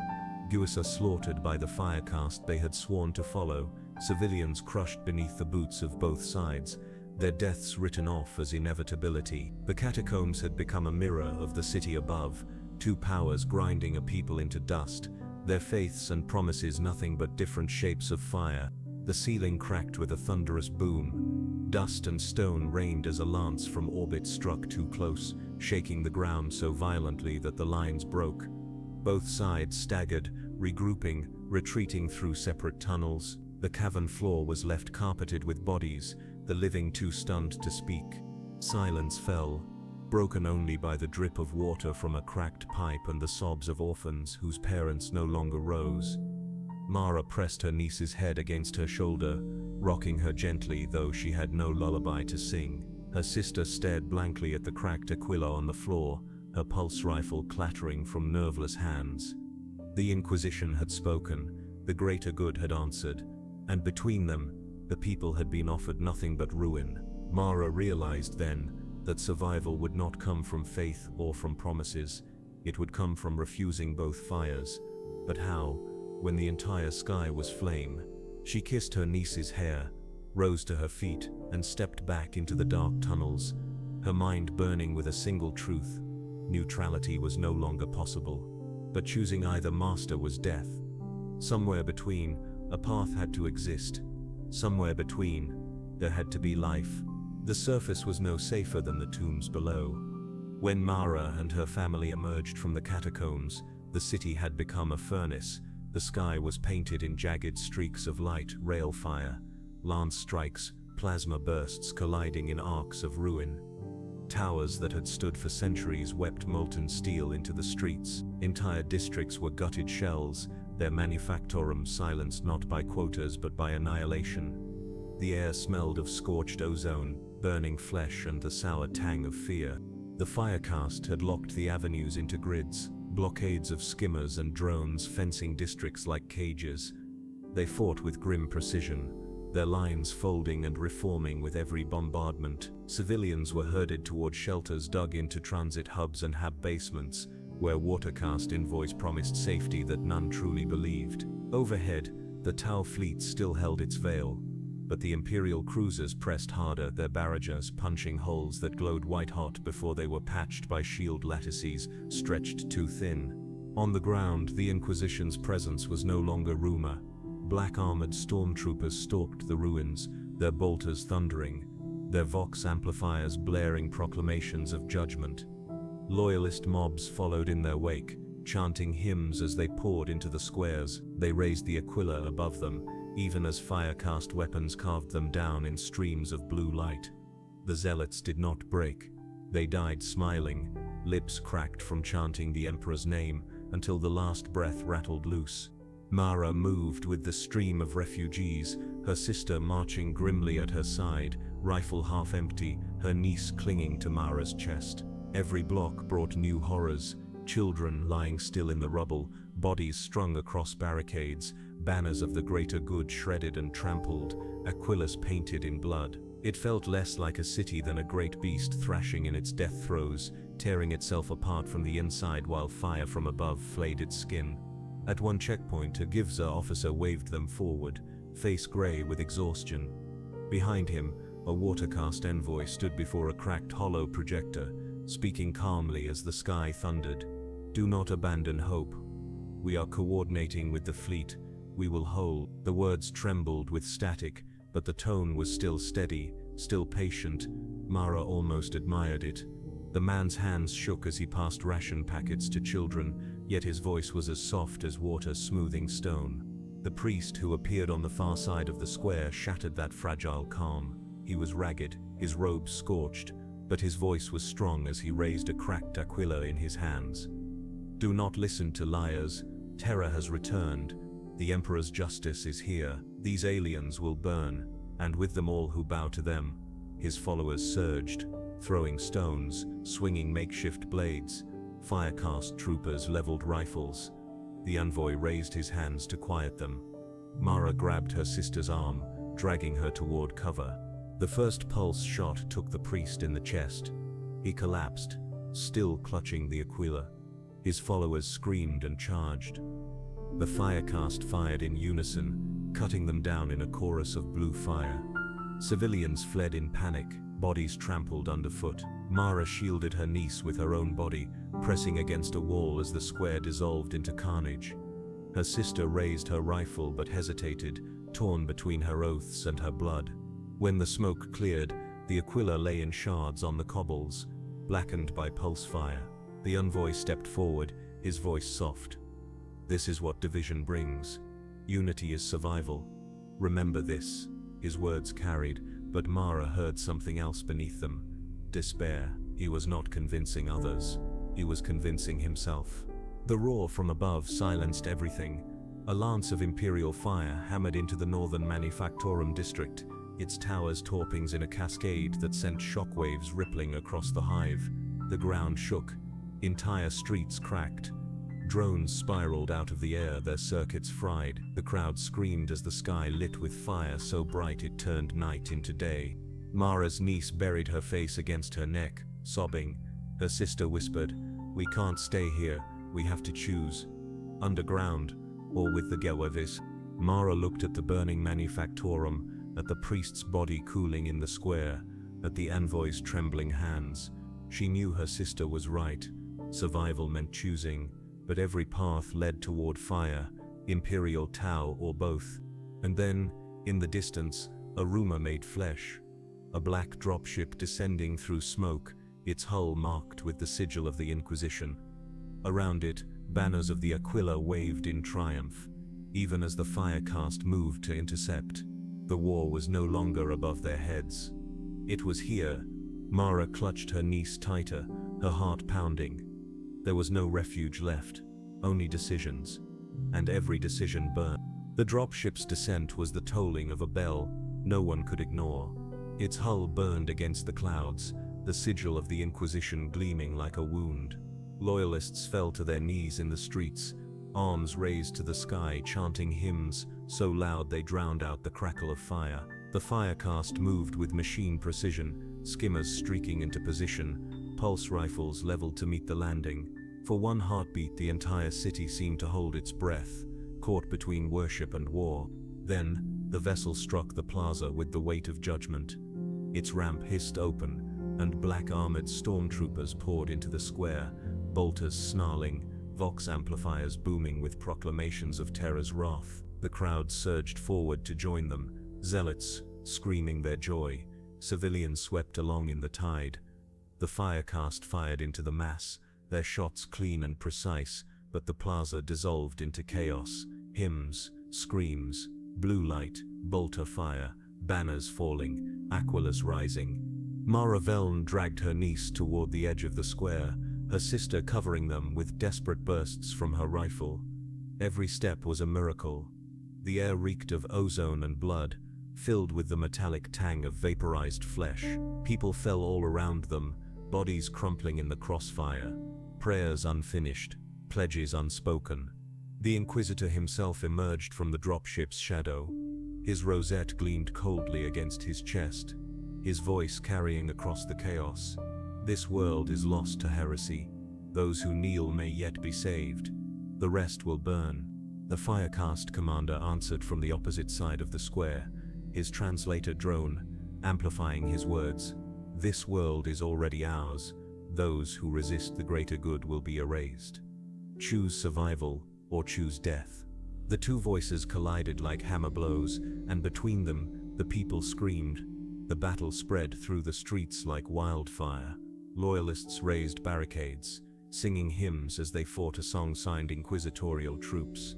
Guisa slaughtered by the fire caste they had sworn to follow. Civilians crushed beneath the boots of both sides, their deaths written off as inevitability. The catacombs had become a mirror of the city above, two powers grinding a people into dust, their faiths and promises nothing but different shapes of fire. The ceiling cracked with a thunderous boom. Dust and stone rained as a lance from orbit struck too close, shaking the ground so violently that the lines broke. Both sides staggered, regrouping, retreating through separate tunnels. The cavern floor was left carpeted with bodies, the living too stunned to speak. Silence fell, broken only by the drip of water from a cracked pipe and the sobs of orphans whose parents no longer rose. Mara pressed her niece's head against her shoulder, rocking her gently though she had no lullaby to sing. Her sister stared blankly at the cracked Aquila on the floor, her pulse rifle clattering from nerveless hands. The Inquisition had spoken, the greater good had answered, and between them, the people had been offered nothing but ruin. Mara realized then that survival would not come from faith or from promises, it would come from refusing both fires. But how, when the entire sky was flame? She kissed her niece's hair, rose to her feet, and stepped back into the dark tunnels, her mind burning with a single truth: neutrality was no longer possible. But choosing either master was death. Somewhere between, a path had to exist. Somewhere between, there had to be life. The surface was no safer than the tombs below. When Mara and her family emerged from the catacombs, the city had become a furnace. The sky was painted in jagged streaks of light, rail fire, lance strikes, plasma bursts colliding in arcs of ruin. Towers that had stood for centuries wept molten steel into the streets. Entire districts were gutted shells, their manufactorum silenced not by quotas but by annihilation. The air smelled of scorched ozone, burning flesh and the sour tang of fear. The firecast had locked the avenues into grids, blockades of skimmers and drones fencing districts like cages. They fought with grim precision, their lines folding and reforming with every bombardment. Civilians were herded toward shelters dug into transit hubs and hab basements, where watercast envoys promised safety that none truly believed. Overhead, the Tau fleet still held its veil, but the Imperial cruisers pressed harder, their barrages punching holes that glowed white-hot before they were patched by shield lattices stretched too thin. On the ground, the Inquisition's presence was no longer rumor. Black-armored stormtroopers stalked the ruins, their bolters thundering, their vox amplifiers blaring proclamations of judgment. Loyalist mobs followed in their wake, chanting hymns as they poured into the squares. They raised the Aquila above them, even as firecast weapons carved them down in streams of blue light. The zealots did not break. They died smiling, lips cracked from chanting the Emperor's name until the last breath rattled loose. Mara moved with the stream of refugees, her sister marching grimly at her side, rifle half empty, her niece clinging to Mara's chest. Every block brought new horrors: children lying still in the rubble, bodies strung across barricades, banners of the greater good shredded and trampled, Aquilas painted in blood. It felt less like a city than a great beast thrashing in its death throes, tearing itself apart from the inside while fire from above flayed its skin. At one checkpoint, a Givza officer waved them forward, face gray with exhaustion. Behind him, a water-cast envoy stood before a cracked hollow projector, speaking calmly as the sky thundered. "Do not abandon hope. We are coordinating with the fleet. We will hold." The words trembled with static, but the tone was still steady, still patient. Mara almost admired it. The man's hands shook as he passed ration packets to children, yet his voice was as soft as water smoothing stone. The priest who appeared on the far side of the square shattered that fragile calm. He was ragged, his robes scorched, but his voice was strong as he raised a cracked aquila in his hands. "Do not listen to liars. Terror has returned. The Emperor's justice is here. These aliens will burn, and with them all who bow to them." His followers surged, throwing stones, swinging makeshift blades. Fire-cast troopers leveled rifles. The envoy raised his hands to quiet them. Mara grabbed her sister's arm, dragging her toward cover. The first pulse shot took the priest in the chest. He collapsed, still clutching the aquila. His followers screamed and charged. The Firecast fired in unison, cutting them down in a chorus of blue fire. Civilians fled in panic, bodies trampled underfoot. Mara shielded her niece with her own body, pressing against a wall as the square dissolved into carnage. Her sister raised her rifle but hesitated, torn between her oaths and her blood. When the smoke cleared, the aquila lay in shards on the cobbles, blackened by pulse fire. The envoy stepped forward, his voice soft. "This is what division brings. Unity is survival. Remember this." His words carried, but Mara heard something else beneath them. Despair. He was not convincing others. He was convincing himself. The roar from above silenced everything. A lance of Imperial fire hammered into the northern Manufactorum district, its towers torpings in a cascade that sent shockwaves rippling across the hive. The ground shook. Entire streets cracked. Drones spiraled out of the air, their circuits fried. The crowd screamed as the sky lit with fire so bright it turned night into day. Mara's niece buried her face against her neck, sobbing. Her sister whispered, "We can't stay here. We have to choose. Underground, or with the Gewavis." Mara looked at the burning Manufactorum, at the priest's body cooling in the square, at the envoy's trembling hands. She knew her sister was right. Survival meant choosing, but every path led toward fire, Imperial Tau or both. And then, in the distance, a rumor made flesh. A black dropship descending through smoke, its hull marked with the sigil of the Inquisition. Around it, banners of the Aquila waved in triumph, even as the Firecast moved to intercept. The war was no longer above their heads. It was here. Mara clutched her niece tighter, her heart pounding. There was no refuge left, only decisions. And every decision burned. The dropship's descent was the tolling of a bell no one could ignore. Its hull burned against the clouds, the sigil of the Inquisition gleaming like a wound. Loyalists fell to their knees in the streets, arms raised to the sky chanting hymns so loud they drowned out the crackle of fire. The Firecast moved with machine precision, skimmers streaking into position, pulse rifles leveled to meet the landing. For one heartbeat the entire city seemed to hold its breath, caught between worship and war. Then, the vessel struck the plaza with the weight of judgment. Its ramp hissed open, and black-armored stormtroopers poured into the square, bolters snarling, vox amplifiers booming with proclamations of terror's wrath. The crowd surged forward to join them, zealots screaming their joy. Civilians swept along in the tide. The Firecast fired into the mass, their shots clean and precise, but the plaza dissolved into chaos. Hymns, screams, blue light, bolter fire, banners falling, aquilas rising. Mara Veln dragged her niece toward the edge of the square, her sister covering them with desperate bursts from her rifle. Every step was a miracle. The air reeked of ozone and blood, filled with the metallic tang of vaporized flesh. People fell all around them, bodies crumpling in the crossfire, prayers unfinished, pledges unspoken. The Inquisitor himself emerged from the dropship's shadow. His rosette gleamed coldly against his chest, his voice carrying across the chaos. This world is lost to heresy. Those who kneel may yet be saved. The rest will burn. The Firecast commander answered from the opposite side of the square, his translator drone, amplifying his words. This world is already ours. Those who resist the greater good will be erased. Choose survival or choose death. The two voices collided like hammer blows, and between them, the people screamed. The battle spread through the streets like wildfire. Loyalists raised barricades, singing hymns as they fought a song signed Inquisitorial troops.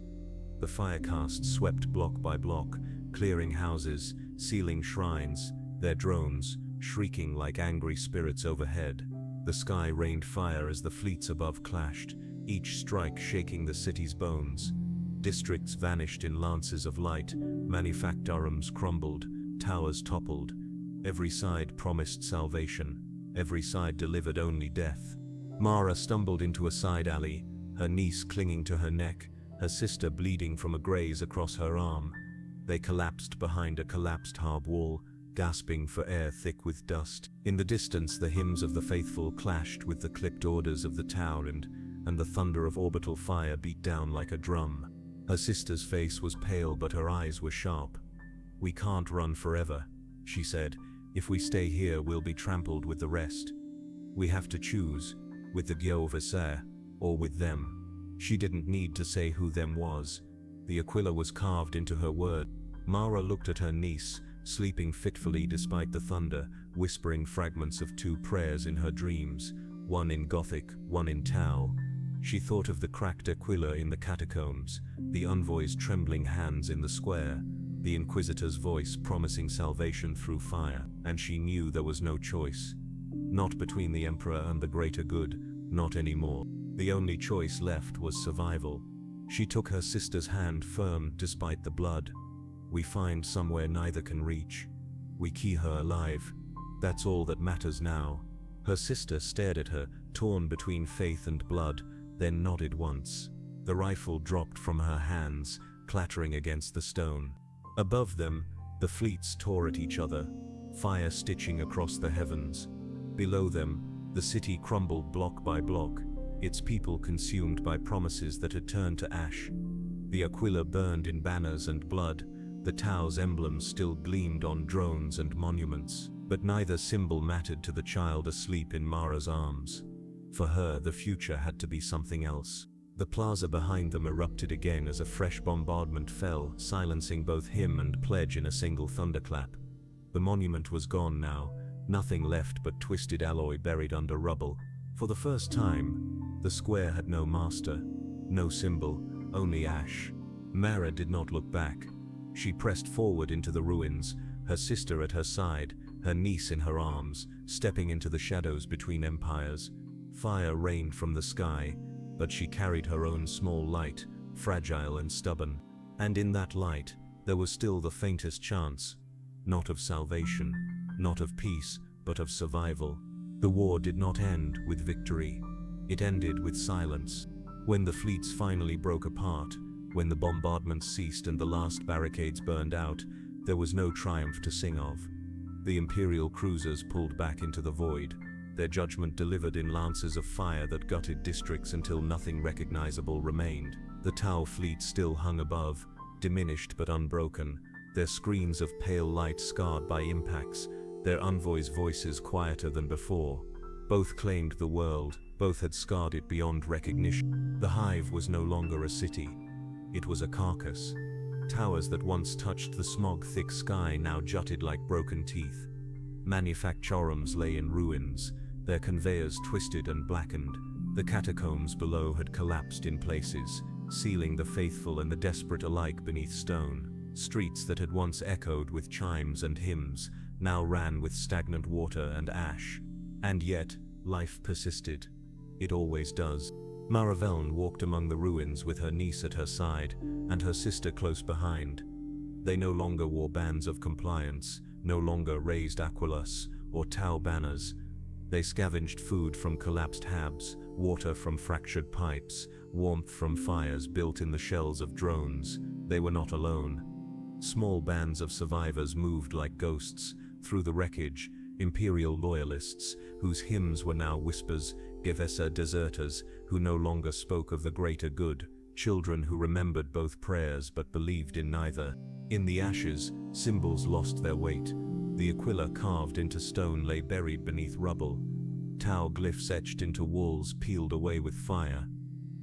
The Firecast swept block by block, clearing houses, sealing shrines, their drones shrieking like angry spirits overhead. The sky rained fire as the fleets above clashed, each strike shaking the city's bones. Districts vanished in lances of light, manufactorums crumbled, towers toppled. Every side promised salvation, every side delivered only death. Mara stumbled into a side alley, her niece clinging to her neck, her sister bleeding from a graze across her arm. They collapsed behind a collapsed harb wall, gasping for air thick with dust. In the distance, the hymns of the faithful clashed with the clipped orders of the tower, and the thunder of orbital fire beat down like a drum. Her sister's face was pale, but her eyes were sharp. "We can't run forever," she said. "If we stay here, we'll be trampled with the rest. We have to choose, with the Gyovaser, or with them." She didn't need to say who them was. The Aquila was carved into her word. Mara looked at her niece, sleeping fitfully despite the thunder, whispering fragments of two prayers in her dreams, one in Gothic, one in Tau. She thought of the cracked Aquila in the catacombs, the envoys' trembling hands in the square, the Inquisitor's voice promising salvation through fire, and she knew there was no choice. Not between the Emperor and the greater good, not anymore. The only choice left was survival. She took her sister's hand firm despite the blood. "We find somewhere neither can reach. We keep her alive. That's all that matters now." Her sister stared at her, torn between faith and blood, then nodded once. The rifle dropped from her hands, clattering against the stone. Above them, the fleets tore at each other, fire stitching across the heavens. Below them, the city crumbled block by block, its people consumed by promises that had turned to ash. The Aquila burned in banners and blood. The Tau's emblems still gleamed on drones and monuments, but neither symbol mattered to the child asleep in Mara's arms. For her, the future had to be something else. The plaza behind them erupted again as a fresh bombardment fell, silencing both him and Pledge in a single thunderclap. The monument was gone now, nothing left but twisted alloy buried under rubble. For the first time, the square had no master, no symbol, only ash. Mara did not look back. She pressed forward into the ruins, her sister at her side, her niece in her arms, stepping into the shadows between empires. Fire rained from the sky, but she carried her own small light, fragile and stubborn. And in that light, there was still the faintest chance. Not of salvation, not of peace, but of survival. The war did not end with victory. It ended with silence. When the fleets finally broke apart, when the bombardments ceased and the last barricades burned out, there was no triumph to sing of. The Imperial cruisers pulled back into the void, their judgment delivered in lances of fire that gutted districts until nothing recognizable remained. The Tau fleet still hung above, diminished but unbroken, their screens of pale light scarred by impacts, their envoys' voices quieter than before. Both claimed the world, both had scarred it beyond recognition. The hive was no longer a city. It was a carcass. Towers that once touched the smog-thick sky now jutted like broken teeth. Manufactorums lay in ruins, their conveyors twisted and blackened. The catacombs below had collapsed in places, sealing the faithful and the desperate alike beneath stone. Streets that had once echoed with chimes and hymns now ran with stagnant water and ash. And yet, life persisted. It always does. Maraveln walked among the ruins with her niece at her side, and her sister close behind. They no longer wore bands of compliance, no longer raised aquilus or Tau banners. They scavenged food from collapsed habs, water from fractured pipes, warmth from fires built in the shells of drones. They were not alone. Small bands of survivors moved like ghosts through the wreckage, Imperial loyalists, whose hymns were now whispers, Gevessa deserters, who no longer spoke of the greater good, children who remembered both prayers but believed in neither. In the ashes, symbols lost their weight. The aquila carved into stone lay buried beneath rubble. Tau glyphs etched into walls peeled away with fire.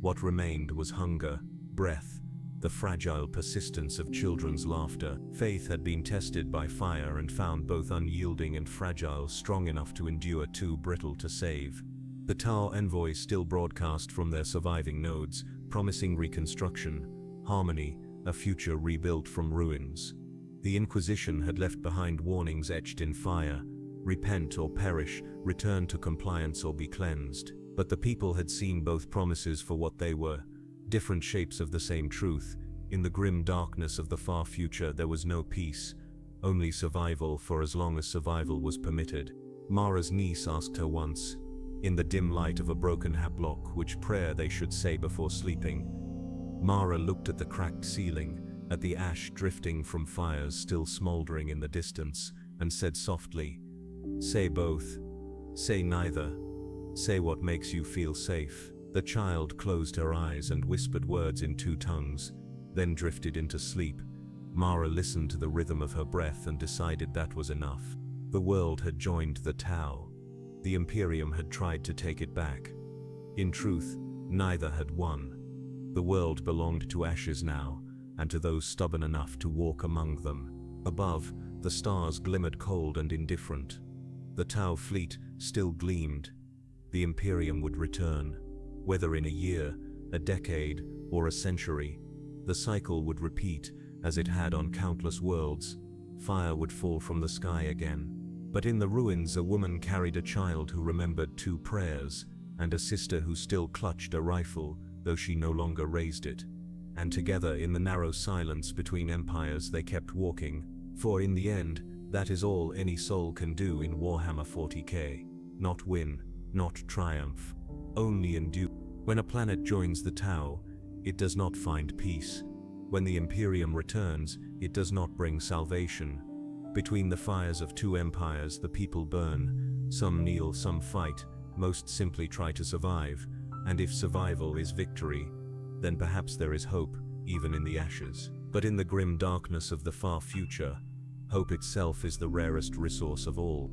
What remained was hunger, breath, the fragile persistence of children's laughter. Faith had been tested by fire and found both unyielding and fragile, strong enough to endure, too brittle to save. The Tau envoys still broadcast from their surviving nodes, promising reconstruction, harmony, a future rebuilt from ruins. The Inquisition had left behind warnings etched in fire: repent or perish, return to compliance or be cleansed. But the people had seen both promises for what they were, different shapes of the same truth. In the grim darkness of the far future there was no peace, only survival for as long as survival was permitted. Mara's niece asked her once, in the dim light of a broken hablock, which prayer they should say before sleeping. Mara looked at the cracked ceiling, at the ash drifting from fires still smoldering in the distance, and said softly, "Say both. Say neither. Say what makes you feel safe." The child closed her eyes and whispered words in two tongues, then drifted into sleep. Mara listened to the rhythm of her breath and decided that was enough. The world had joined the Tau. The Imperium had tried to take it back. In truth, neither had won. The world belonged to ashes now, and to those stubborn enough to walk among them. Above, the stars glimmered cold and indifferent. The Tau fleet still gleamed. The Imperium would return. Whether in a year, a decade, or a century, the cycle would repeat as it had on countless worlds. Fire would fall from the sky again. But in the ruins a woman carried a child who remembered two prayers, and a sister who still clutched a rifle, though she no longer raised it. And together in the narrow silence between empires they kept walking, for in the end, that is all any soul can do in Warhammer 40K. Not win, not triumph, only endure. When a planet joins the Tau, it does not find peace. When the Imperium returns, it does not bring salvation. Between the fires of two empires the people burn. Some kneel, some fight, most simply try to survive. And if survival is victory, then perhaps there is hope, even in the ashes. But in the grim darkness of the far future, hope itself is the rarest resource of all.